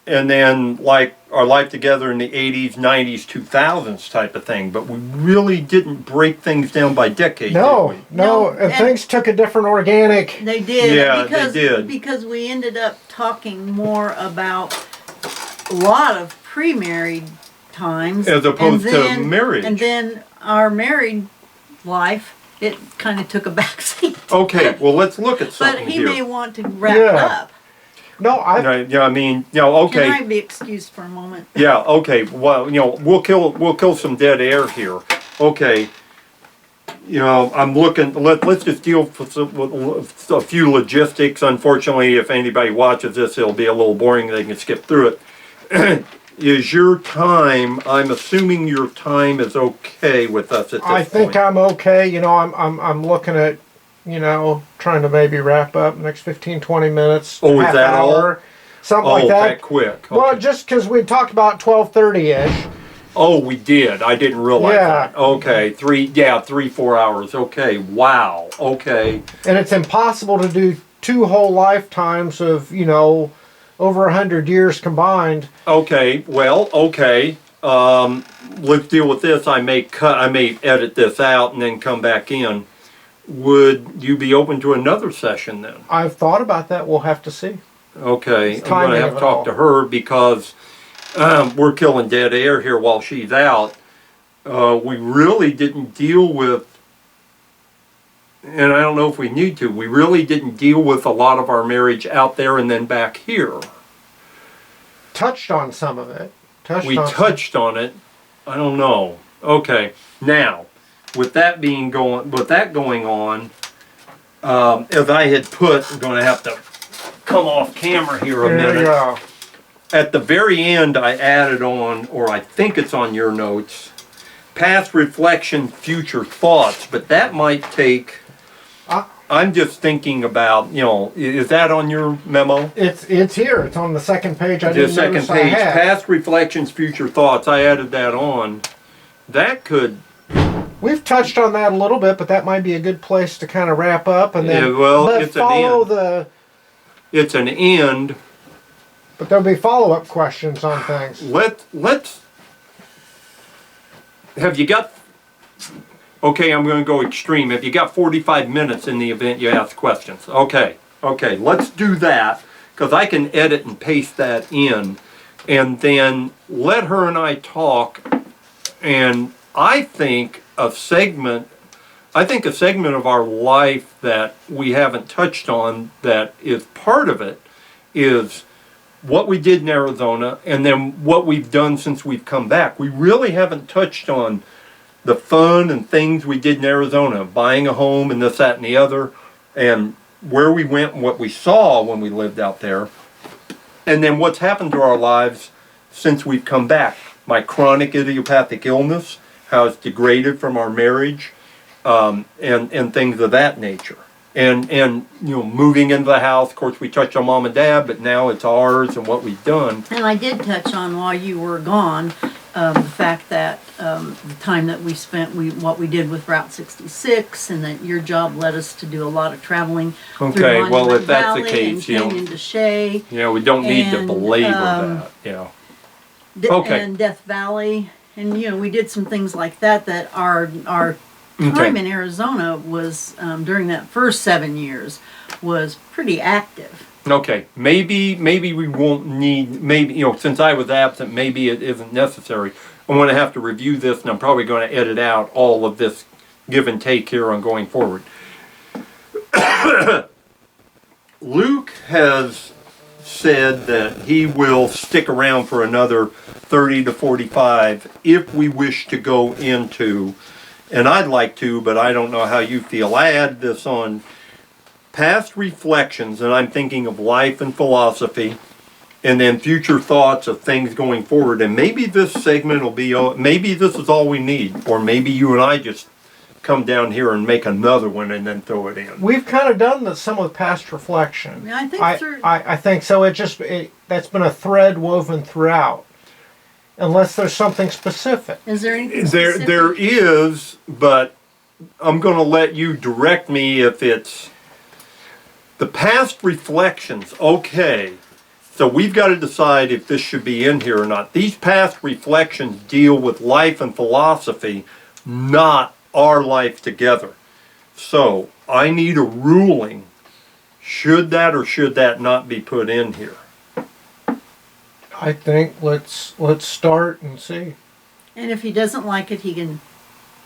Speaker 1: and then like our life together in the 80s, 90s, 2000s type of thing. But we really didn't break things down by decade,
Speaker 2: No,
Speaker 1: did we?
Speaker 2: no, and things took a different organic.
Speaker 3: They did.
Speaker 1: Yeah,
Speaker 3: because,
Speaker 1: they did.
Speaker 3: Because we ended up talking more about a lot of pre-married times.
Speaker 1: As opposed to marriage.
Speaker 3: And then our married life, it kind of took a backseat.
Speaker 1: Okay, well, let's look at
Speaker 3: But
Speaker 1: something
Speaker 3: he
Speaker 1: here.
Speaker 3: may want to wrap up.
Speaker 2: No,
Speaker 1: okay.
Speaker 3: Can I be excused for a moment?
Speaker 1: Yeah, okay. Well, we'll kill some dead air here. Okay. I'm looking. Let's just deal with a few logistics. Unfortunately, if anybody watches this, it'll be a little boring. They can skip through it. Is your time? I'm assuming your time is okay with us at this point.
Speaker 2: I think I'm okay. I'm looking at, trying to maybe wrap up next 15, 20 minutes.
Speaker 1: Oh, is
Speaker 2: half
Speaker 1: that
Speaker 2: hour,
Speaker 1: all?
Speaker 2: something like that.
Speaker 1: That quick. Okay.
Speaker 2: Well, just because we talked about 12:30ish.
Speaker 1: Oh, we did. I didn't realize
Speaker 2: Yeah.
Speaker 1: that. Okay, 3-4 hours. Okay, wow. Okay.
Speaker 2: And it's impossible to do 2 whole lifetimes of, over 100 years combined.
Speaker 1: Okay, well, okay. Let's deal with this. I may edit this out and then come back in. Would you be open to another session then?
Speaker 2: I've thought about that. We'll have to see.
Speaker 1: Okay,
Speaker 2: It's
Speaker 1: I'm going to
Speaker 2: timing
Speaker 1: have
Speaker 2: of
Speaker 1: to
Speaker 2: it
Speaker 1: talk
Speaker 2: all.
Speaker 1: to her because we're killing dead air here while she's out. We really didn't deal with, and I don't know if we need to, we really didn't deal with a lot of our marriage out there and then back here.
Speaker 2: Touched on some of it.
Speaker 1: We touched on it. I don't know. Okay, now with that going on, as I had put, I'm going to have to come off camera here a
Speaker 2: There you
Speaker 1: minute.
Speaker 2: go.
Speaker 1: At the very end, I added on, or I think it's on your notes, past reflection, future thoughts. But that might take. I'm just thinking about, is that on your memo?
Speaker 2: It's here. It's on the second page. I
Speaker 1: The
Speaker 2: didn't
Speaker 1: second
Speaker 2: notice I
Speaker 1: page,
Speaker 2: had.
Speaker 1: past reflections, future thoughts. I added that on. That could.
Speaker 2: We've touched on that a little bit, but that might be a good place to kind of wrap up and then
Speaker 1: Yeah, well,
Speaker 2: let
Speaker 1: it's an
Speaker 2: follow
Speaker 1: end.
Speaker 2: the.
Speaker 1: It's an end.
Speaker 2: But there'll be follow-up questions on things.
Speaker 1: Let's. Have you got? Okay, I'm going to go extreme. Have you got 45 minutes in the event you ask questions? Okay, let's do that because I can edit and paste that in, and then let her and I talk. And I think a segment of our life that we haven't touched on that is part of it is what we did in Arizona and then what we've done since we've come back. We really haven't touched on the fun and things we did in Arizona, buying a home and this, that, and the other, and where we went and what we saw when we lived out there, and then what's happened to our lives since we've come back. My chronic idiopathic illness, how it's degraded from our marriage, and things of that nature. And moving into the house, of course we touched on mom and dad, but now it's ours and what we've done.
Speaker 3: And I did touch on while you were gone, the fact that the time that we spent, what we did with Route 66, and that your job led us to do a lot of traveling
Speaker 1: Okay,
Speaker 3: through
Speaker 1: well,
Speaker 3: Monument
Speaker 1: if that's the
Speaker 3: Valley
Speaker 1: case,
Speaker 3: and Canyon de Chelly,
Speaker 1: we don't need to
Speaker 3: And,
Speaker 1: belabor that. Okay.
Speaker 3: and Death Valley, and we did some things like that. That our time
Speaker 1: Okay.
Speaker 3: in Arizona was during that first 7 years was pretty active.
Speaker 1: Okay, maybe we won't need, since I was absent, maybe it isn't necessary. I'm going to have to review this, and I'm probably going to edit out all of this give and take here on going forward. Luke has said that he will stick around for another 30 to 45 if we wish to go into, and I'd like to, but I don't know how you feel. I add this on past reflections, and I'm thinking of life and philosophy, and then future thoughts of things going forward. And maybe this segment will be, maybe this is all we need, or maybe you and I just come down here and make another one and then throw it in.
Speaker 2: We've kind of done some of the past reflection.
Speaker 3: Yeah, I think
Speaker 2: I think so. That's been a thread woven throughout, unless there's something specific.
Speaker 3: Is there anything specific?
Speaker 1: There is, but I'm going to let you direct me if it's the past reflections. Okay, so we've got to decide if this should be in here or not. These past reflections deal with life and philosophy, not our life together. So I need a ruling. Should that or should that not be put in here?
Speaker 2: I think let's start and see.
Speaker 3: And if he doesn't like it, he can.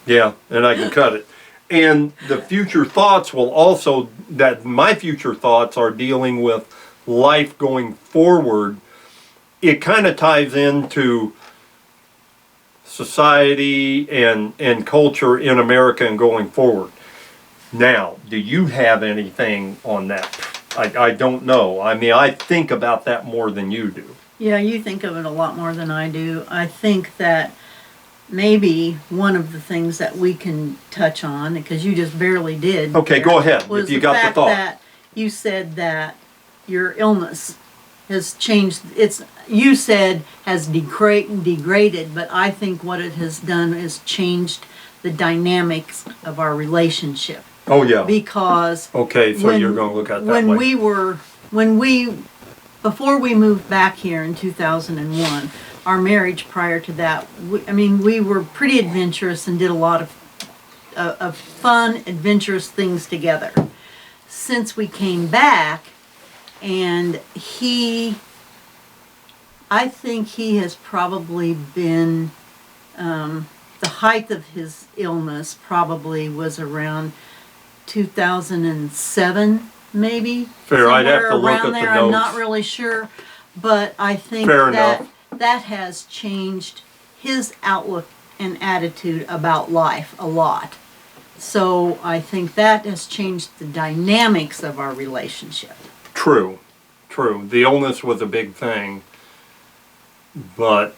Speaker 1: Yeah, and I can cut it. And the future thoughts will also, that my future thoughts are dealing with life going forward. It kind of ties into society and culture in America and going forward. Now, do you have anything on that? I don't know. I mean, I think about that more than you do.
Speaker 3: Yeah, you think of it a lot more than I do. I think that maybe one of the things that we can touch on, because you just barely did.
Speaker 1: Okay, go ahead,
Speaker 3: Was
Speaker 1: if you got the
Speaker 3: fact
Speaker 1: thought.
Speaker 3: that you said that your illness has changed. You said has degraded, but I think what it has done is changed the dynamics of our relationship.
Speaker 1: Oh, yeah.
Speaker 3: Because
Speaker 1: Okay, so you're going to look at it that way.
Speaker 3: Before we moved back here in 2001, our marriage prior to that, we were pretty adventurous and did a lot of fun, adventurous things together. Since we came back, And I think he has probably been, the height of his illness probably was around 2007, maybe.
Speaker 1: Fair, I'd have
Speaker 3: somewhere
Speaker 1: to look
Speaker 3: around
Speaker 1: at the
Speaker 3: there. I'm not
Speaker 1: notes.
Speaker 3: really sure, but I think
Speaker 1: Fair
Speaker 3: that
Speaker 1: enough.
Speaker 3: that has changed his outlook and attitude about life a lot. So I think that has changed the dynamics of our relationship.
Speaker 1: True. The illness was a big thing. But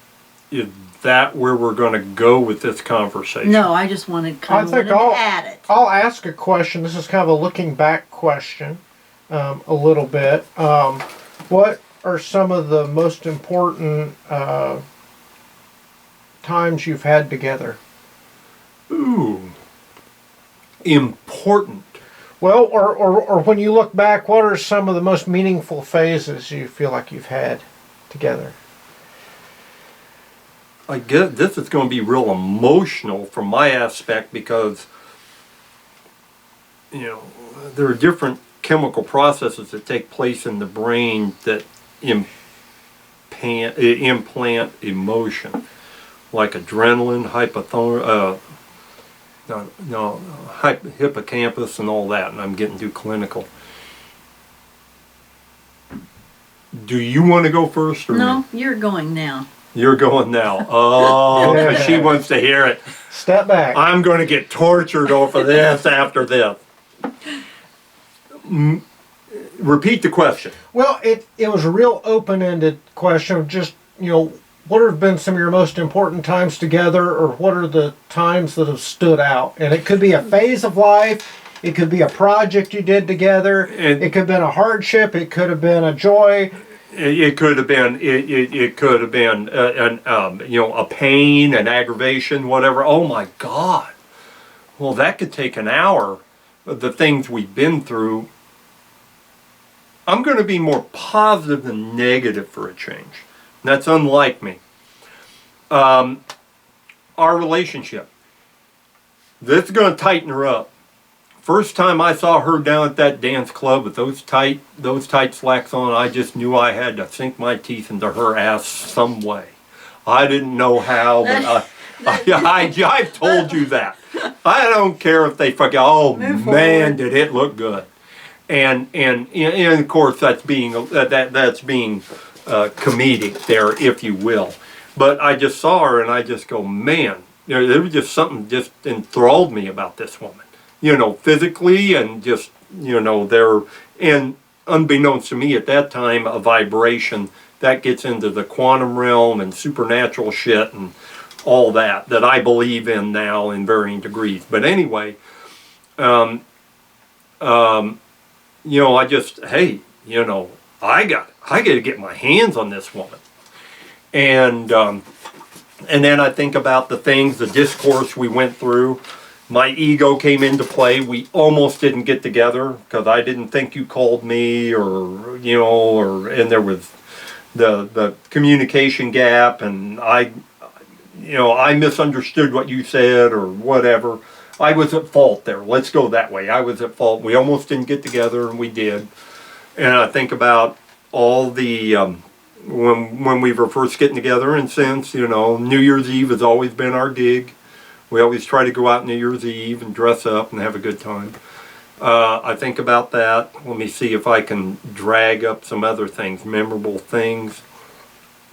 Speaker 1: is that where we're going to go with this conversation?
Speaker 3: No, I just wanted kind of wanted to add it.
Speaker 2: I'll ask a question. This is kind of a looking back question, a little bit. What are some of the most important times you've had together?
Speaker 1: Ooh. Important.
Speaker 2: Well, or when you look back, what are some of the most meaningful phases you feel like you've had together?
Speaker 1: I guess this is going to be real emotional from my aspect because, there are different chemical processes that take place in the brain that implant emotion, like adrenaline, hippocampus and all that, and I'm getting too clinical. Do you want to go first? Or
Speaker 3: No,
Speaker 1: me?
Speaker 3: you're going now.
Speaker 1: You're going now. Oh, 'cause she wants to hear it.
Speaker 2: Step back.
Speaker 1: I'm going to get tortured over this after this. Repeat the question.
Speaker 2: Well, it was a real open-ended question of just, what have been some of your most important times together, or what are the times that have stood out? And it could be a phase of life, it could be a project you did together, it could have been a hardship, it could have been a joy.
Speaker 1: It could have been a pain, an aggravation, whatever. Oh my God! Well, that could take an hour. The things we've been through. I'm going to be more positive than negative for a change. That's unlike me. Our relationship. This is going to tighten her up. First time I saw her down at that dance club with those tight slacks on, I just knew I had to sink my teeth into her ass some way. I didn't know how, but I've told you that. I don't care if they forget. Oh man, did it look good? And of course that's being comedic there, if you will. But I just saw her and I just go, man, there was just something just enthralled me about this woman. Physically and just, there, and unbeknownst to me at that time, a vibration that gets into the quantum realm and supernatural shit and all that I believe in now in varying degrees. But anyway, I just, hey, I got to get my hands on this woman. And then I think about the discourse we went through. My ego came into play. We almost didn't get together because I didn't think you called me, and there was the communication gap, and I misunderstood what you said or whatever. I was at fault there. Let's go that way. I was at fault. We almost didn't get together, and we did. And I think about all the when we were first getting together, and since New Year's Eve has always been our gig. We always try to go out New Year's Eve and dress up and have a good time. I think about that. Let me see if I can drag up some other things, memorable things.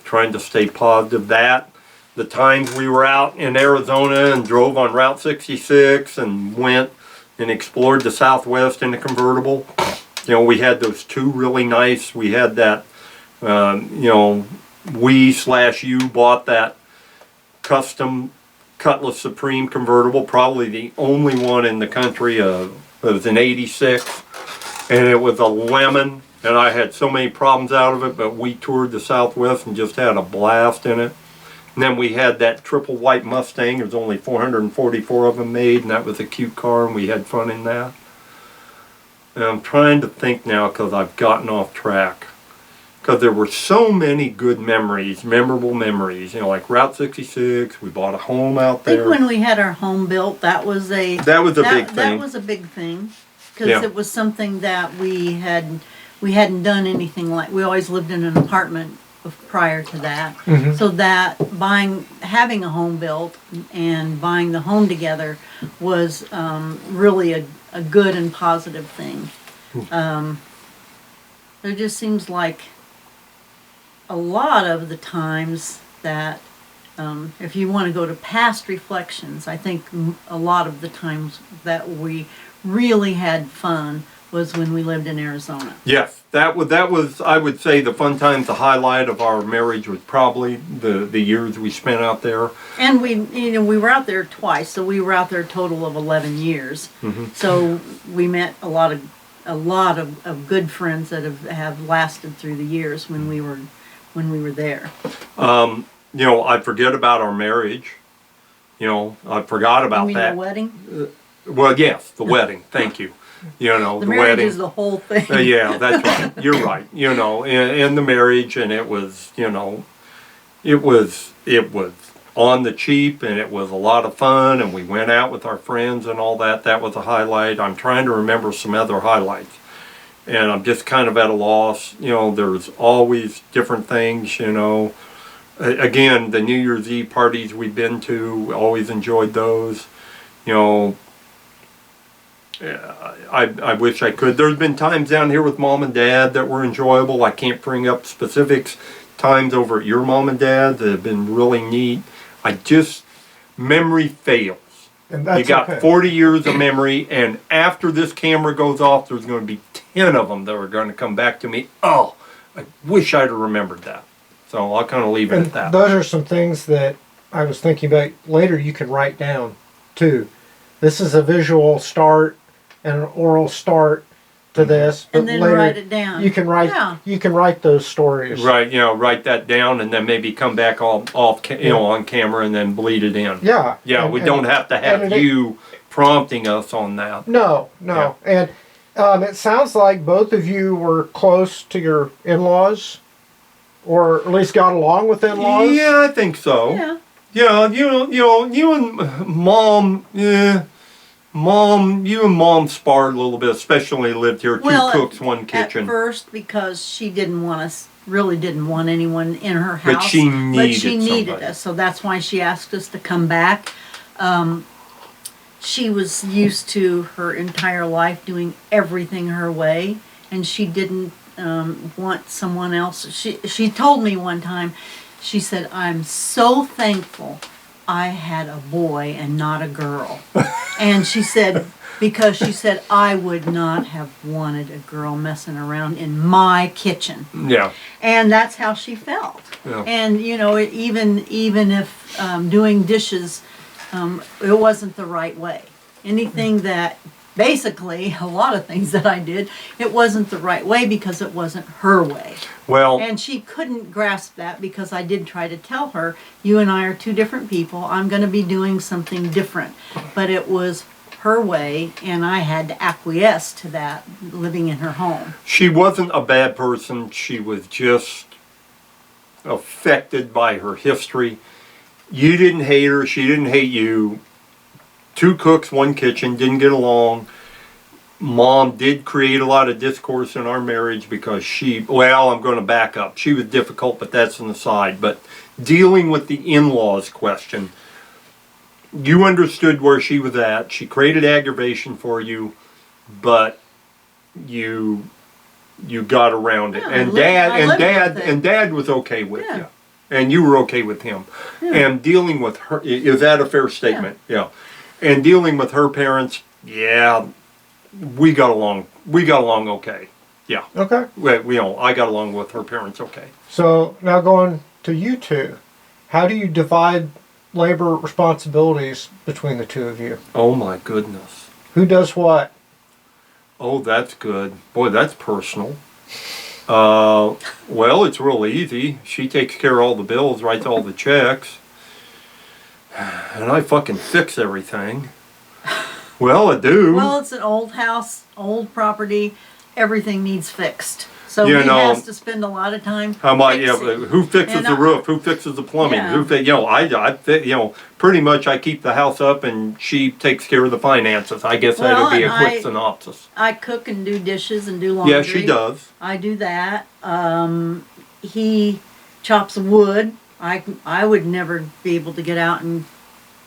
Speaker 1: Trying to stay positive. The times we were out in Arizona and drove on Route 66 and went and explored the Southwest in a convertible. We had those two really nice. We had that, we/you bought that custom Cutlass Supreme convertible, probably the only one in the country. It was an 86, and it was a lemon, and I had so many problems out of it, but we toured the Southwest and just had a blast in it. And then we had that triple white Mustang. There was only 444 of them made, and that was a cute car, and we had fun in that. And I'm trying to think now because I've gotten off track. Because there were so many good memories, memorable memories, like Route 66. We bought a home out there.
Speaker 3: I think when we had our home built, that was a
Speaker 1: big thing.
Speaker 3: That was a big thing because it was something that we had we hadn't done anything like, we always lived in an apartment prior to that. So that having a home built and buying the home together was really a good and positive thing. It just seems like a lot of the times that if you want to go to past reflections, I think a lot of the times that we really had fun was when we lived in Arizona.
Speaker 1: Yes, that was I would say the fun times. The highlight of our marriage was probably the years we spent out there.
Speaker 3: And we were out there twice, so we were out there a total of 11 years. So we met a lot of good friends that have lasted through the years when we were there.
Speaker 1: I forget about our marriage. I forgot about
Speaker 3: You mean
Speaker 1: that.
Speaker 3: the wedding?
Speaker 1: Well, yes, the wedding. Thank you. The
Speaker 3: marriage
Speaker 1: wedding
Speaker 3: is the whole thing.
Speaker 1: Yeah, that's right. You're right. And the marriage, and it was on the cheap, and it was a lot of fun, and we went out with our friends and all that. That was a highlight. I'm trying to remember some other highlights, and I'm just kind of at a loss. There's always different things. Again, the New Year's Eve parties we've been to, always enjoyed those. I wish I could. There's been times down here with Mom and Dad that were enjoyable. I can't bring up specifics. Times over at your mom and dad that have been really neat. Memory fails.
Speaker 2: And that's
Speaker 1: you got
Speaker 2: okay.
Speaker 1: 40 years of memory, and after this camera goes off, there's going to be 10 of them that are going to come back to me. Oh, I wish I'd have remembered that. So I'll kind of leave it
Speaker 2: And
Speaker 1: at that.
Speaker 2: those are some things that I was thinking about later you can write down too. This is a visual start and an oral start to this, but
Speaker 3: And then
Speaker 2: later
Speaker 3: write it down.
Speaker 2: you can write those stories.
Speaker 1: Right, write that down, and then maybe come back on camera and then bleed it in.
Speaker 2: Yeah.
Speaker 1: Yeah, we don't have to have you prompting us on that.
Speaker 2: No. And it sounds like both of you were close to your in-laws, or at least got along with in-laws.
Speaker 1: Yeah, I think so.
Speaker 3: Yeah.
Speaker 1: Yeah, you and Mom, you and Mom sparred a little bit, especially when we lived here. Two cooks, one kitchen.
Speaker 3: At first, because she really didn't want anyone in her house.
Speaker 1: But she needed somebody.
Speaker 3: us, so that's why she asked us to come back. She was used to her entire life doing everything her way, and she didn't want someone else. She told me one time, she said, "I'm so thankful I had a boy and not a girl." And she said, because she said, "I would not have wanted a girl messing around in my kitchen."
Speaker 1: Yeah.
Speaker 3: And that's how she felt.
Speaker 1: Yeah.
Speaker 3: And even if doing dishes, it wasn't the right way. Anything that, basically, a lot of things that I did, it wasn't the right way because it wasn't her way.
Speaker 1: Well,
Speaker 3: And she couldn't grasp that because I did try to tell her, "You and I are two different people. I'm going to be doing something different." But it was her way, and I had to acquiesce to that, living in her home.
Speaker 1: she wasn't a bad person. She was just affected by her history. You didn't hate her. She didn't hate you. Two cooks, one kitchen, didn't get along. Mom did create a lot of discourse in our marriage because I'm going to back up. She was difficult, but that's an aside. But dealing with the in-laws question, you understood where she was at. She created aggravation for you, but you got around it.
Speaker 3: Yeah,
Speaker 1: And Dad was okay with
Speaker 3: Yeah.
Speaker 1: you. And you were okay with him.
Speaker 3: Yeah.
Speaker 1: And dealing with her, is that a fair statement? Yeah. And dealing with her parents, yeah, we got along okay. Yeah.
Speaker 2: Okay.
Speaker 1: I got along with her parents okay.
Speaker 2: So now going to you two, how do you divide labor responsibilities between the two of you?
Speaker 1: Oh my goodness.
Speaker 2: Who does what?
Speaker 1: Oh, that's good. Boy, that's personal. Well, it's real easy. She takes care of all the bills, writes all the checks. And I fucking fix everything. Well, I do.
Speaker 3: Well, it's an old house, old property. Everything needs fixed. So
Speaker 1: You
Speaker 3: he
Speaker 1: know,
Speaker 3: has to spend a lot of time
Speaker 1: how about, yeah,
Speaker 3: fixing.
Speaker 1: who fixes
Speaker 3: And
Speaker 1: the roof? Who fixes the plumbing?
Speaker 3: Yeah.
Speaker 1: Pretty much I keep the house up and she takes care of the finances. I guess that
Speaker 3: Well,
Speaker 1: would be a
Speaker 3: and
Speaker 1: quick
Speaker 3: I-
Speaker 1: synopsis.
Speaker 3: I cook and do dishes and do laundry.
Speaker 1: Yeah, she does.
Speaker 3: I do that. He chops wood. I would never be able to get out and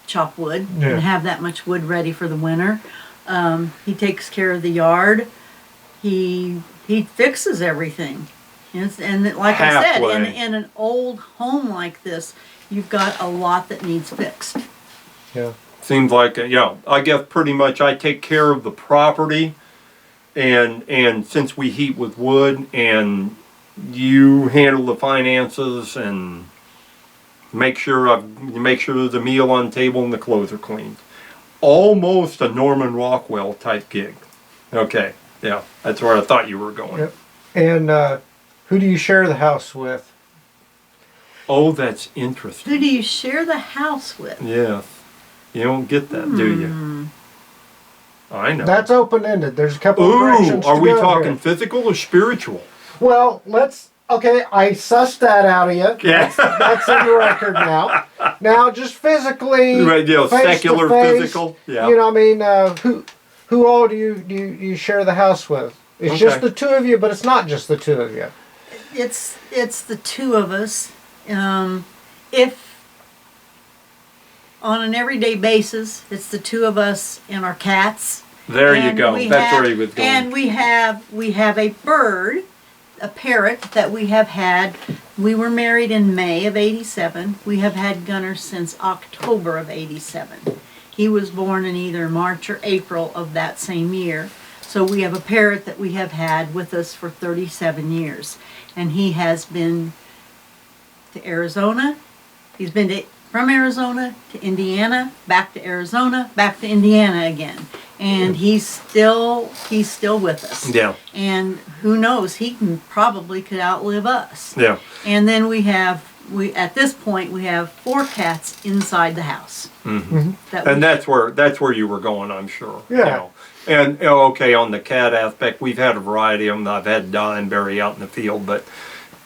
Speaker 3: chop wood
Speaker 2: Yeah.
Speaker 3: and have that much wood ready for the winter. He takes care of the yard. He fixes everything. And like I said,
Speaker 1: Halfway.
Speaker 3: in an old home like this, you've got a lot that needs fixed.
Speaker 2: Yeah.
Speaker 1: Seems like, I guess pretty much I take care of the property, and since we heat with wood, and you handle the finances and make sure there's a meal on the table and the clothes are cleaned. Almost a Norman Rockwell type gig. Okay, yeah, that's where I thought you were going.
Speaker 2: Yep. And who do you share the house with?
Speaker 1: Oh, that's interesting.
Speaker 3: Who do you share the house with?
Speaker 1: Yeah, you don't get that, do you? I know.
Speaker 2: That's open-ended. There's a couple of
Speaker 1: Ooh,
Speaker 2: directions
Speaker 1: are
Speaker 2: to
Speaker 1: we
Speaker 2: go
Speaker 1: talking
Speaker 2: here.
Speaker 1: physical or spiritual?
Speaker 2: Well, okay, I sussed that out of you.
Speaker 1: Yeah.
Speaker 2: That's in the record now. Now, just physically,
Speaker 1: Right,
Speaker 2: face
Speaker 1: secular,
Speaker 2: to face,
Speaker 1: physical. Yeah.
Speaker 2: You know, I mean, who all do you share the house with? It's just
Speaker 1: Okay.
Speaker 2: the two of you, but it's not just the two of you.
Speaker 3: It's the two of us. If on an everyday basis, it's the two of us and our cats.
Speaker 1: There you
Speaker 3: And
Speaker 1: go.
Speaker 3: we
Speaker 1: That's
Speaker 3: have-
Speaker 1: where he was going.
Speaker 3: And we have a bird, a parrot that we have had. We were married in May of '87. We have had Gunner since October of '87. He was born in either March or April of that same year. So we have a parrot that we have had with us for 37 years. And he has been to Arizona. He's been from Arizona to Indiana, back to Arizona, back to Indiana again. And he's still with us.
Speaker 1: Yeah.
Speaker 3: And who knows, probably could outlive us.
Speaker 1: Yeah.
Speaker 3: And then at this point we have 4 cats inside the house.
Speaker 1: Mm-hmm.
Speaker 3: That
Speaker 1: And
Speaker 3: we-
Speaker 1: that's where you were going, I'm sure.
Speaker 2: Yeah.
Speaker 1: And okay, on the cat aspect, we've had a variety of them. I've had Dyeberry out in the field, but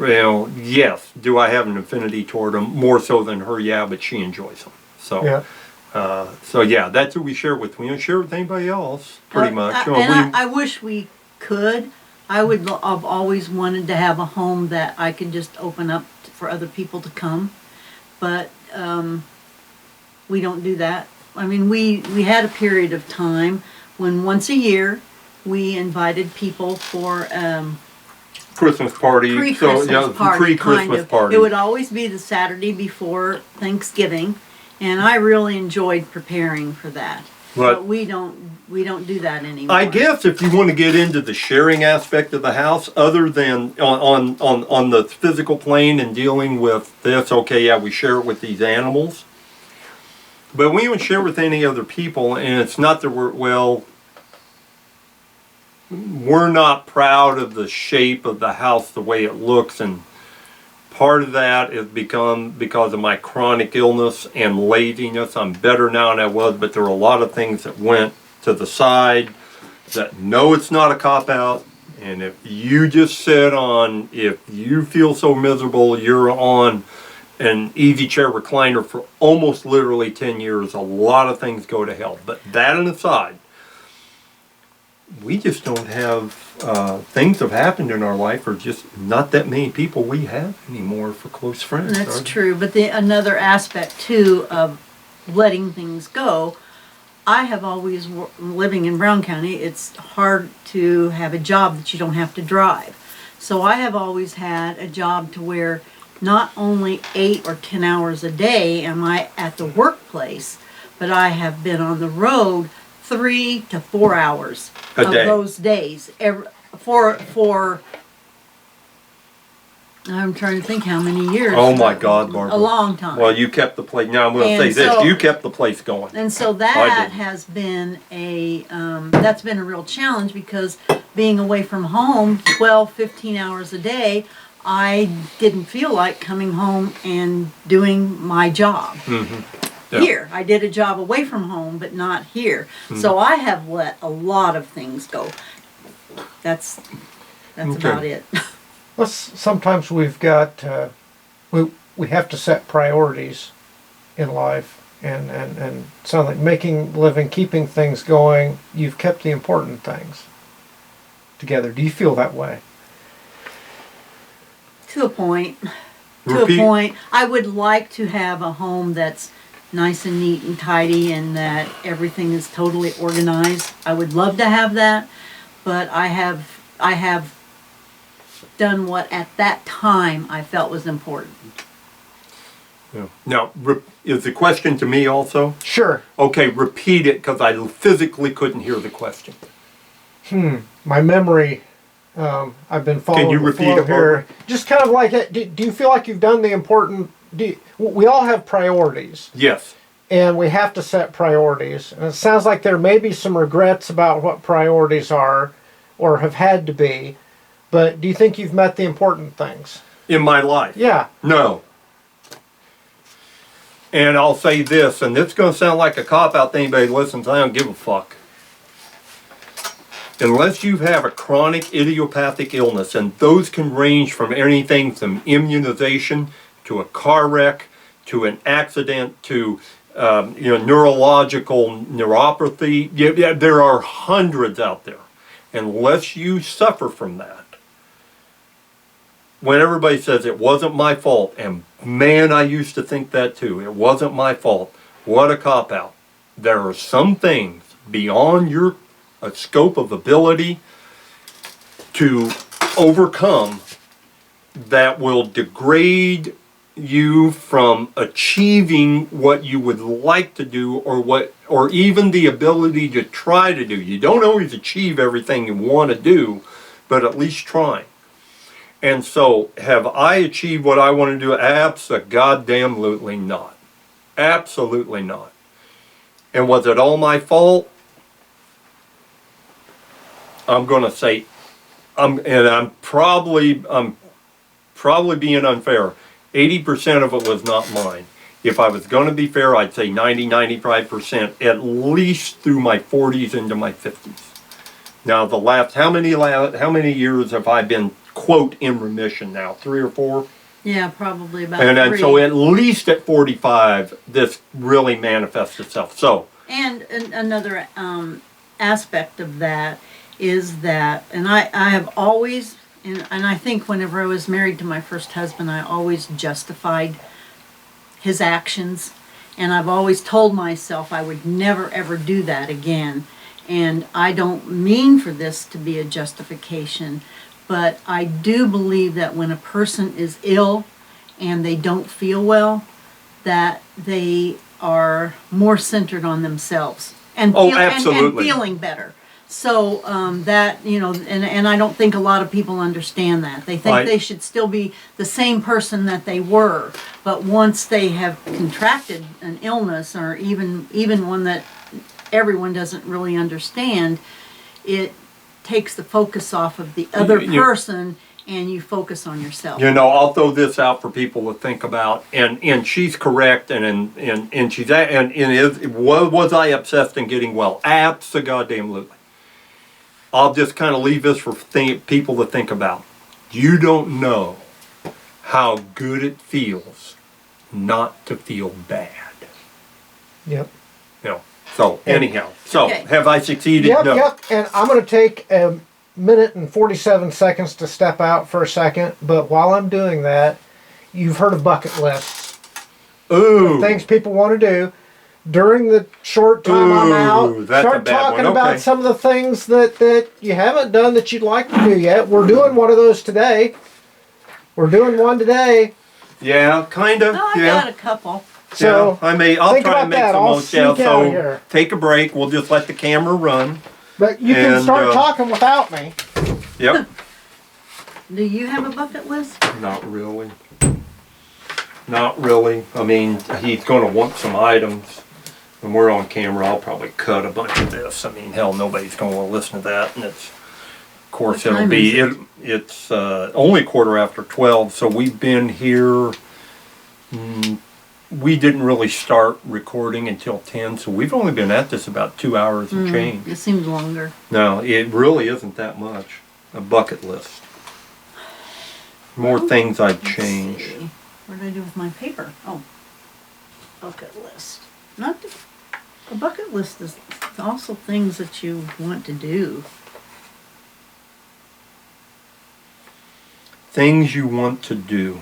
Speaker 1: yes, do I have an affinity toward them more so than her? Yeah, but she enjoys them. So.
Speaker 2: Yeah.
Speaker 1: That's who we share with. We don't share with anybody else, pretty much.
Speaker 3: I wish we could. I've always wanted to have a home that I could just open up for other people to come, but we don't do that. I mean, we had a period of time when once a year we invited people for
Speaker 1: Christmas party.
Speaker 3: pre-Christmas party.
Speaker 1: Pre-Christmas
Speaker 3: kind of.
Speaker 1: party.
Speaker 3: It would always be the Saturday before Thanksgiving, and I really enjoyed preparing for that. But we don't do that anymore.
Speaker 1: I guess if you want to get into the sharing aspect of the house, other than on the physical plane and dealing with this, okay, yeah, we share it with these animals. But we don't share with any other people, and it's not that we're not proud of the shape of the house, the way it looks, and part of that has become because of my chronic illness and laziness. I'm better now than I was, but there were a lot of things that went to the side that no, it's not a cop-out. And if you just if you feel so miserable, you're on an easy chair recliner for almost literally 10 years, a lot of things go to hell. But that aside, we just don't have, things have happened in our life, or just not that many people we have anymore for close friends.
Speaker 3: That's
Speaker 1: are there?
Speaker 3: true, but another aspect too of letting things go, I have always, living in Brown County, it's hard to have a job that you don't have to drive. So I have always had a job to where not only 8 or 10 hours a day am I at the workplace, but I have been on the road 3 to 4 hours
Speaker 1: A
Speaker 3: of
Speaker 1: day.
Speaker 3: those days. I'm trying to think how many years.
Speaker 1: Oh my God, Barbara.
Speaker 3: A long time.
Speaker 1: Well, you kept the place. Now I'm going to
Speaker 3: And
Speaker 1: say this:
Speaker 3: so-
Speaker 1: you kept the place going.
Speaker 3: And so
Speaker 1: I
Speaker 3: that
Speaker 1: didn't.
Speaker 3: has been that's been a real challenge, because being away from home 12, 15 hours a day, I didn't feel like coming home and doing my job.
Speaker 1: Mm-hmm. Yeah.
Speaker 3: Here, I did a job away from home, but not here.
Speaker 1: Mm-hmm.
Speaker 3: So I have let a lot of things go. That's
Speaker 1: Okay.
Speaker 3: about it.
Speaker 2: Plus, sometimes we've got, we have to set priorities in life. And sound like making living, keeping things going, you've kept the important things together. Do you feel that way?
Speaker 3: To a point. To
Speaker 1: Repeat.
Speaker 3: a point. I would like to have a home that's nice and neat and tidy and that everything is totally organized. I would love to have that, but I have done what at that time I felt was important.
Speaker 1: Yeah. Now, is the question to me also?
Speaker 2: Sure.
Speaker 1: Okay, repeat it because I physically couldn't hear the question.
Speaker 2: My memory, I've been following
Speaker 1: you
Speaker 2: the
Speaker 1: repeat
Speaker 2: flow
Speaker 1: it, Barbara?
Speaker 2: here. Just kind of like it. Do you feel like you've done the important? We all have priorities,
Speaker 1: Yes.
Speaker 2: and we have to set priorities. And it sounds like there may be some regrets about what priorities are, or have had to be. But do you think you've met the important things?
Speaker 1: In my life?
Speaker 2: Yeah.
Speaker 1: No. And I'll say this, and this is going to sound like a cop-out to anybody who listens, I don't give a fuck. Unless you have a chronic idiopathic illness, and those can range from anything from immunization to a car wreck to an accident to neurological neuropathy. Yeah, there are hundreds out there. Unless you suffer from that. When everybody says it wasn't my fault, and man, I used to think that too. It wasn't my fault. What a cop-out. There are some things beyond your scope of ability to overcome that will degrade you from achieving what you would like to do, or even the ability to try to do. You don't always achieve everything you want to do, but at least try. And so, have I achieved what I want to do? Abso-goddamn-lutely not. Absolutely not. And was it all my fault? I'm going to say, I'm probably being unfair. 80% of it was not mine. If I was going to be fair, I'd say 95%, at least through my 40s into my 50s. Now, the last, how many years have I been, quote, in remission now? 3 or 4?
Speaker 3: Yeah, probably about
Speaker 1: And
Speaker 3: 3.
Speaker 1: so at least at 45, this really manifests itself. So.
Speaker 3: And another aspect of that is that, and I have always, and I think whenever I was married to my first husband, I always justified his actions. And I've always told myself I would never ever do that again. And I don't mean for this to be a justification, but I do believe that when a person is ill and they don't feel well, that they are more centered on themselves and, and feeling better. So that, and I don't think a lot of people understand that. They think they should still be the same person that they were, but once they have contracted an illness, or even one that everyone doesn't really understand, it takes the focus off of the other person, and you focus on yourself.
Speaker 1: I'll throw this out for people to think about, and she's correct, and was I obsessed in getting well? Abso-goddamn-lutely. I'll just kind of leave this for people to think about. You don't know how good it feels not to feel bad.
Speaker 2: Yep.
Speaker 1: So anyhow,
Speaker 3: Okay.
Speaker 1: Have I succeeded?
Speaker 2: Yep,
Speaker 1: No.
Speaker 2: yep. And I'm going to take a minute and 47 seconds to step out for a second. But while I'm doing that, you've heard of bucket lists.
Speaker 1: Ooh.
Speaker 2: Things people want to do. During the short time I'm out,
Speaker 1: that's
Speaker 2: start
Speaker 1: a bad
Speaker 2: talking
Speaker 1: one.
Speaker 2: about
Speaker 1: Okay.
Speaker 2: some of the things that you haven't done that you'd like to do yet. We're doing one of those today. We're doing one today.
Speaker 1: Yeah, kind of.
Speaker 3: Oh, I
Speaker 1: yeah.
Speaker 3: got a couple.
Speaker 2: So
Speaker 1: I'll
Speaker 2: think
Speaker 1: try
Speaker 2: about
Speaker 1: and make
Speaker 2: that.
Speaker 1: some
Speaker 2: I'll
Speaker 1: notes.
Speaker 2: sneak out
Speaker 1: So
Speaker 2: here.
Speaker 1: take a break. We'll just let the camera run.
Speaker 2: But you can
Speaker 1: And,
Speaker 2: start talking without me.
Speaker 1: Yep.
Speaker 3: Do you have a bucket list?
Speaker 1: Not really. Not really. I mean, he's going to want some items. When we're on camera, I'll probably cut a bunch of this. I mean, hell, nobody's going to want to listen to that. And it's, of course,
Speaker 3: What
Speaker 1: it'll
Speaker 3: time
Speaker 1: be,
Speaker 3: is
Speaker 1: it's only 12:15. So we've been here, we didn't really start recording until 10. So we've only been at this about 2 hours and change.
Speaker 3: It seems longer.
Speaker 1: No, it really isn't that much. A bucket list. More things I'd
Speaker 3: Let's
Speaker 1: change.
Speaker 3: see. What did I do with my paper? Oh, bucket list. Not the, a bucket list is also things that you want to do.
Speaker 1: Things you want to do.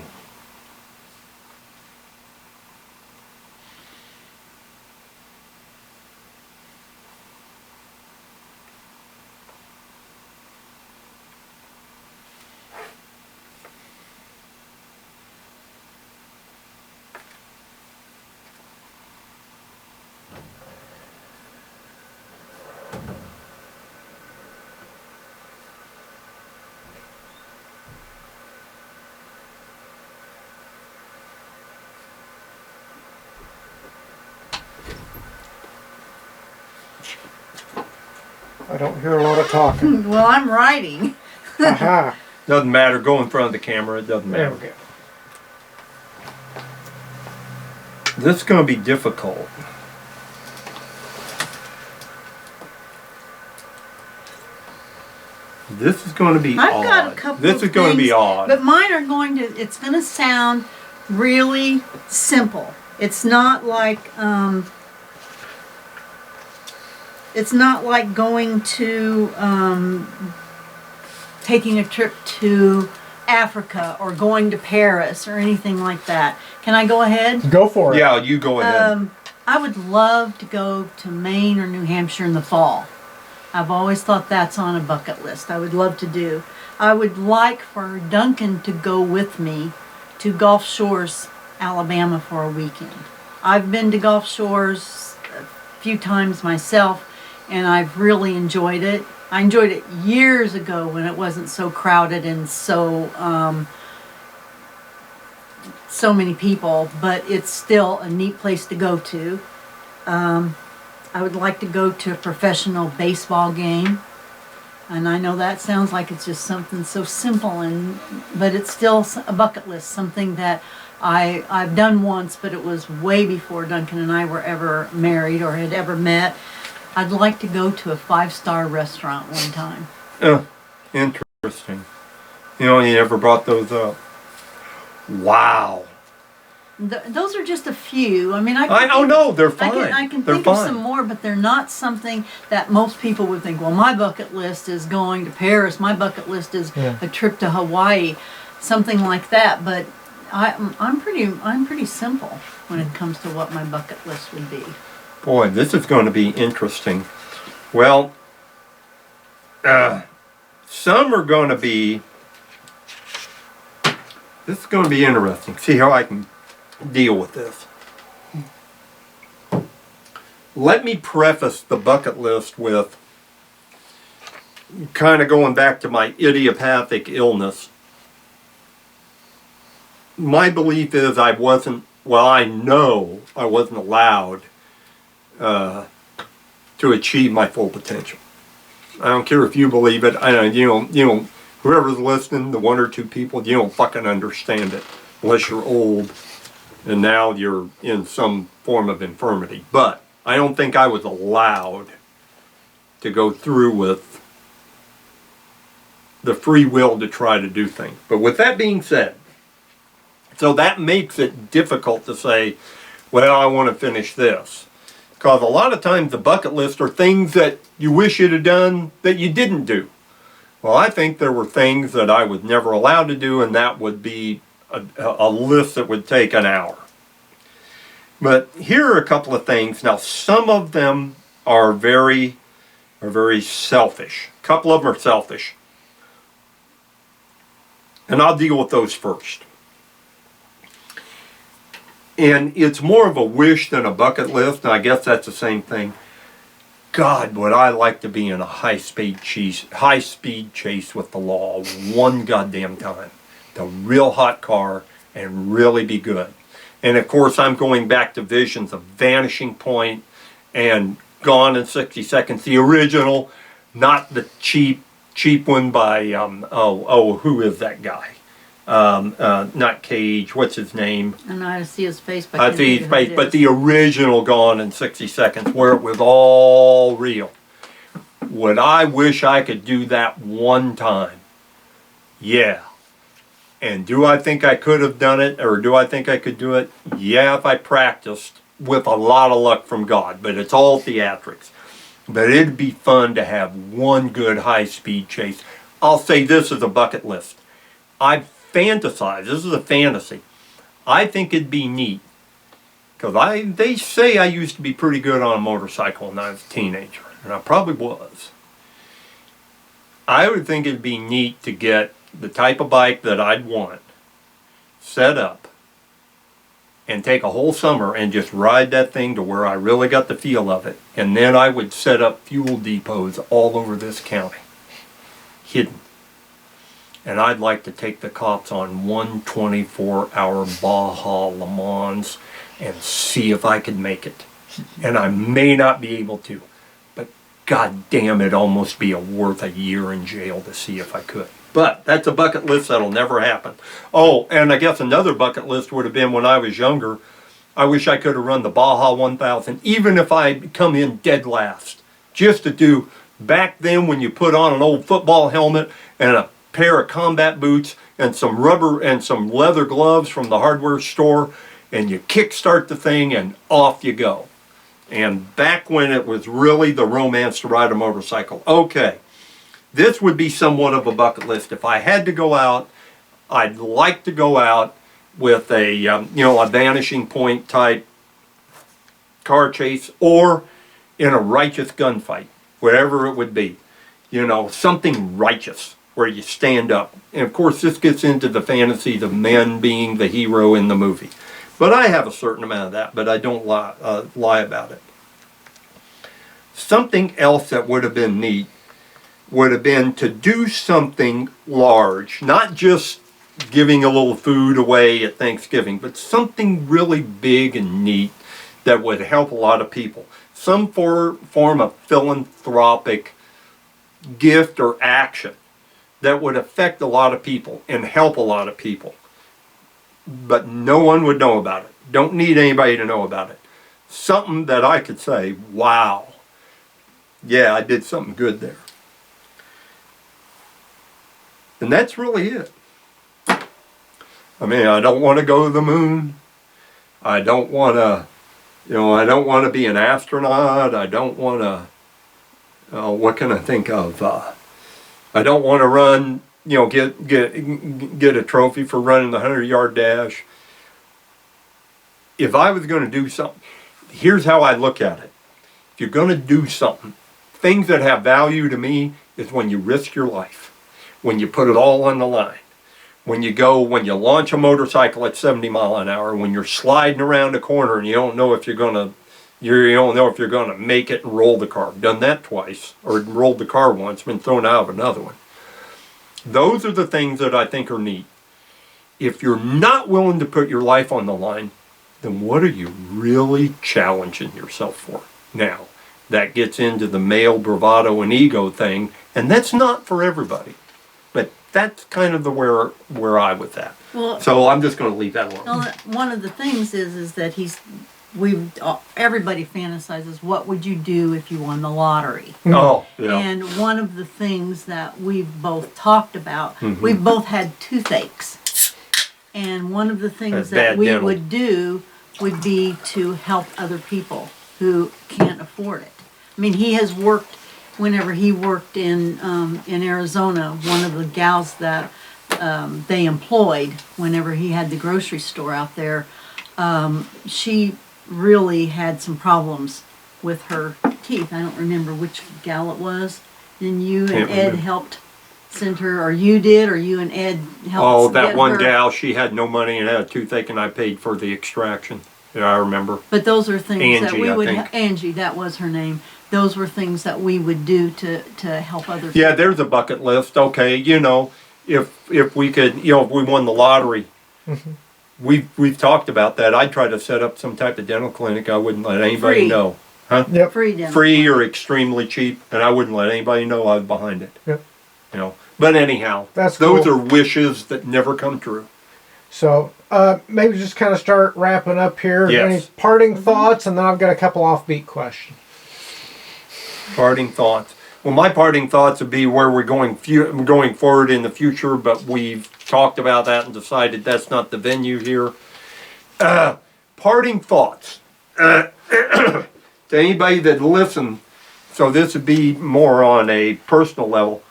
Speaker 2: I don't hear a lot of talking.
Speaker 3: Well, I'm writing.
Speaker 2: Aha.
Speaker 1: Doesn't matter. Go in front of the camera. It doesn't
Speaker 2: There
Speaker 1: matter.
Speaker 2: we go.
Speaker 1: This is going to be difficult. This is going to be
Speaker 3: I've
Speaker 1: odd.
Speaker 3: got a couple
Speaker 1: This
Speaker 3: of
Speaker 1: is going to be
Speaker 3: things,
Speaker 1: odd.
Speaker 3: But mine are going to, it's going to sound really simple. It's not like going to taking a trip to Africa or going to Paris or anything like that. Can I go ahead?
Speaker 2: Go for it.
Speaker 1: Yeah, you go ahead.
Speaker 3: I would love to go to Maine or New Hampshire in the fall. I've always thought that's on a bucket list. I would love to do. I would like for Duncan to go with me to Gulf Shores, Alabama for a weekend. I've been to Gulf Shores a few times myself, and I've really enjoyed it. I enjoyed it years ago when it wasn't so crowded and so many people, but it's still a neat place to go to. I would like to go to a professional baseball game. And I know that sounds like it's just something so simple, but it's still a bucket list, something that I've done once, but it was way before Duncan and I were ever married or had ever met. I'd like to go to a 5-star restaurant one time.
Speaker 1: Interesting. You know, you never brought those up. Wow.
Speaker 3: Those are just a few. I mean,
Speaker 1: Oh no, they're fine.
Speaker 3: I can
Speaker 1: They're
Speaker 3: think
Speaker 1: fine.
Speaker 3: of some more, but they're not something that most people would think, well, my bucket list is going to Paris. My bucket list is a trip to Hawaii, something like that. But I'm pretty simple when it comes to what my bucket list would be.
Speaker 1: Boy, this is going to be interesting. Well, some are going to be. This is going to be interesting. See how I can deal with this. Let me preface the bucket list with kind of going back to my idiopathic illness. My belief is I know I wasn't allowed to achieve my full potential. I don't care if you believe it. I know, whoever's listening, the one or two people, you don't fucking understand it unless you're old and now you're in some form of infirmity. But I don't think I was allowed to go through with the free will to try to do things. But with that being said, so that makes it difficult to say, well, I want to finish this. Because a lot of times the bucket list are things that you wish you'd have done that you didn't do. Well, I think there were things that I was never allowed to do, and that would be a list that would take an hour. But here are a couple of things. Now, some of them are very selfish. A couple of them are selfish. And I'll deal with those first. And it's more of a wish than a bucket list, and I guess that's the same thing. God, would I like to be in a high-speed chase with the law one goddamn time. The real hot car and really be good. And of course, I'm going back to visions of Vanishing Point and Gone in 60 Seconds, the original, not the cheap one by who is that guy? Not Cage. What's his name?
Speaker 3: And I see his face.
Speaker 1: I see his face, but the original Gone in 60 Seconds, where it was all real. Would I wish I could do that one time? Yeah. And do I think I could have done it, or do I think I could do it? Yeah, if I practiced with a lot of luck from God, but it's all theatrics. But it'd be fun to have one good high-speed chase. I'll say this as a bucket list. I fantasize, this is a fantasy. I think it'd be neat, because they say I used to be pretty good on a motorcycle when I was a teenager, and I probably was. I would think it'd be neat to get the type of bike that I'd want set up and take a whole summer and just ride that thing to where I really got the feel of it. And then I would set up fuel depots all over this county, hidden. And I'd like to take the cops on one 24-hour Baja Le Mans and see if I could make it. And I may not be able to, but god damn, it'd almost be worth a year in jail to see if I could. But that's a bucket list that'll never happen. Oh, and I guess another bucket list would have been when I was younger. I wish I could have run the Baja 1000, even if I come in dead last. Just to do, back then when you put on an old football helmet and a pair of combat boots and some rubber and some leather gloves from the hardware store, and you kickstart the thing and off you go. And back when it was really the romance to ride a motorcycle. Okay. This would be somewhat of a bucket list. If I had to go out, I'd like to go out with a, a vanishing point type car chase, or in a righteous gunfight, whatever it would be. Something righteous where you stand up. And of course, this gets into the fantasies of men being the hero in the movie. But I have a certain amount of that, but I don't lie about it. Something else that would have been neat would have been to do something large, not just giving a little food away at Thanksgiving, but something really big and neat that would help a lot of people. Some form of philanthropic gift or action that would affect a lot of people and help a lot of people. But no one would know about it. Don't need anybody to know about it. Something that I could say, wow, yeah, I did something good there. And that's really it. I mean, I don't want to go to the moon. I don't want to, I don't want to be an astronaut. I don't want to, what can I think of? I don't want to run, get a trophy for running the 100-yard dash. If I was going to do something, here's how I look at it. If you're going to do something, things that have value to me is when you risk your life. When you put it all on the line, when you launch a motorcycle at 70 miles an hour, when you're sliding around a corner and you don't know if you're gonna make it and roll the car. I've done that twice, or rolled the car once, been thrown out of another one. Those are the things that I think are neat. If you're not willing to put your life on the line, then what are you really challenging yourself for? Now, that gets into the male bravado and ego thing, and that's not for everybody. But that's kind of where I was at. Well, so I'm just going to leave that alone.
Speaker 3: Well, one of the things is that everybody fantasizes, what would you do if you won the lottery?
Speaker 1: Oh, yeah.
Speaker 3: And one of the things that we've both talked about, we've both had toothaches. And one of the things that we would do would be to help other people who can't afford it. I mean, he has worked. Whenever he worked in Arizona, one of the gals that they employed, whenever he had the grocery store out there, she really had some problems with her teeth. I don't remember which gal it was. And you and Ed helped send her, or you did, or you and Ed helped.
Speaker 1: Oh, that one gal, she had no money and had a toothache, and I paid for the extraction. Yeah, I remember.
Speaker 3: But those are things
Speaker 1: Angie,
Speaker 3: that we would. Angie, that was her name. Those were things that we would do to help other people.
Speaker 1: Yeah, there's a bucket list. Okay, if we could, if we won the lottery, we've talked about that. I'd try to set up some type of dental clinic. I wouldn't let anybody know. Huh?
Speaker 2: Yep.
Speaker 3: Free dental.
Speaker 1: Free or extremely cheap, and I wouldn't let anybody know I was behind it.
Speaker 2: Yep.
Speaker 1: But anyhow,
Speaker 2: those
Speaker 1: are wishes that never come true.
Speaker 2: So maybe just kind of start wrapping up here.
Speaker 1: Yes.
Speaker 2: Any parting thoughts, and then I've got a couple offbeat questions.
Speaker 1: Parting thoughts. Well, my parting thoughts would be where we're going forward in the future, but we've talked about that and decided that's not the venue here. Parting thoughts to anybody that listened. So this would be more on a personal level.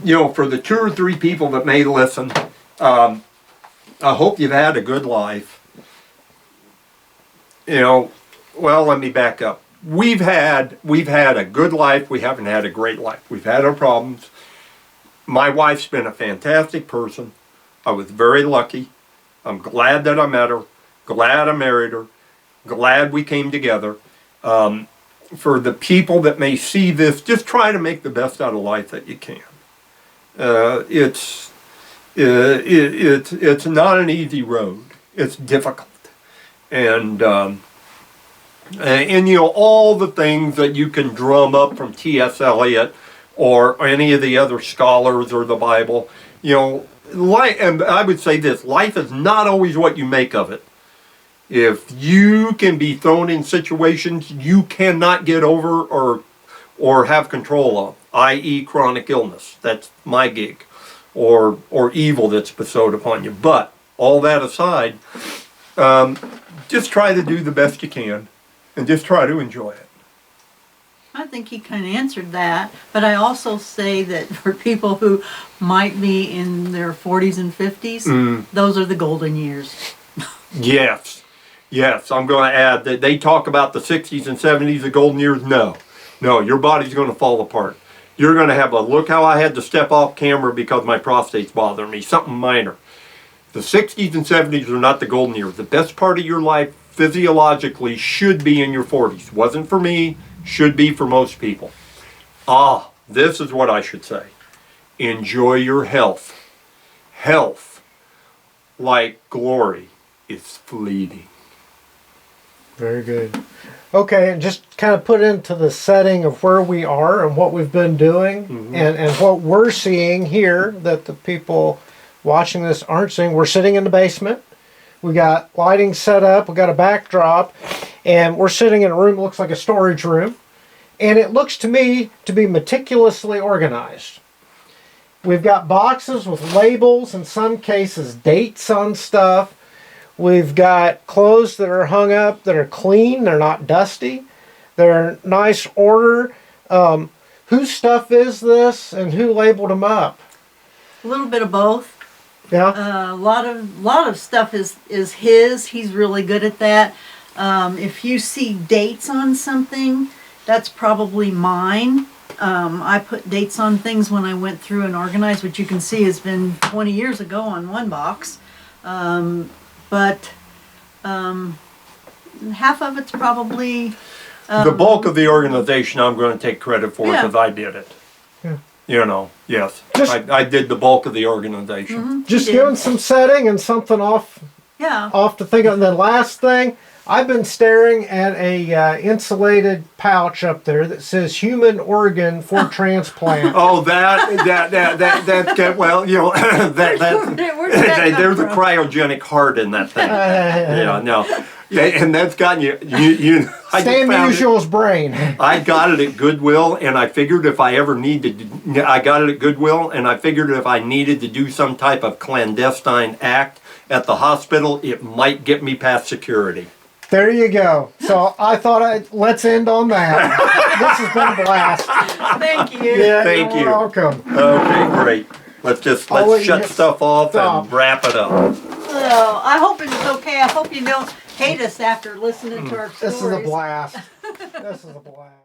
Speaker 1: You know, for the 2 or 3 people that may listen, I hope you've had a good life. You know, well, let me back up. We've had a good life. We haven't had a great life. We've had our problems. My wife's been a fantastic person. I was very lucky. I'm glad that I met her. Glad I married her. Glad we came together. For the people that may see this, just try to make the best out of life that you can. It's not an easy road. It's difficult, and you know, all the things that you can drum up from T.S. Eliot or any of the other scholars or the Bible. You know, life, and I would say this: life is not always what you make of it. If you can be thrown in situations you cannot get over or have control of, i.e. chronic illness, that's my gig, or evil that's bestowed upon you. But all that aside, just try to do the best you can and just try to enjoy it.
Speaker 3: I think he kind of answered that, but I also say that for people who might be in their 40s and 50s, those are the golden years.
Speaker 1: Yes. Yes, I'm going to add that they talk about the 60s and 70s, the golden years. No, your body's going to fall apart. You're going to have a, look how I had to step off camera because my prostate's bothering me, something minor. The 60s and 70s are not the golden years. The best part of your life physiologically should be in your 40s. Wasn't for me, should be for most people. This is what I should say. Enjoy your health. Health, like glory, is fleeting.
Speaker 2: Very good. Okay, and just kind of put into the setting of where we are and what we've been doing, and what we're seeing here that the people watching this aren't seeing. We're sitting in the basement. We got lighting set up. We got a backdrop, and we're sitting in a room that looks like a storage room, and it looks to me to be meticulously organized. We've got boxes with labels, in some cases dates on stuff. We've got clothes that are hung up that are clean. They're not dusty. They're in nice order. Whose stuff is this, and who labeled them up?
Speaker 3: A little bit of both.
Speaker 2: Yeah.
Speaker 3: A lot of stuff is his. He's really good at that. If you see dates on something, that's probably mine. I put dates on things when I went through and organized, which you can see has been 20 years ago on one box. But half of it's probably...
Speaker 1: the bulk of the organization I'm going to take credit for because I did it.
Speaker 2: Yeah.
Speaker 1: You know, yes. I did the bulk of the organization.
Speaker 2: Just giving some setting and something off to think of. And then last thing, I've been staring at a insulated pouch up there that says human organ for transplant.
Speaker 1: Oh, that's good. Well, you know, there's a cryogenic heart in that thing. Yeah, no. Yeah, and that's gotten you
Speaker 2: Stan Musial's brain.
Speaker 1: I got it at Goodwill, and I figured if I ever needed to, I got it at Goodwill, and I figured if I needed to do some type of clandestine act at the hospital, it might get me past security.
Speaker 2: There you go. So I thought let's end on that. This has been a blast.
Speaker 3: Thank you.
Speaker 2: Yeah,
Speaker 1: Thank you.
Speaker 2: You're welcome.
Speaker 1: Okay, great. Let's shut stuff off and wrap it up.
Speaker 3: Well, I hope it's okay. I hope you don't hate us after listening to our stories.
Speaker 2: This is a blast. This is a blast.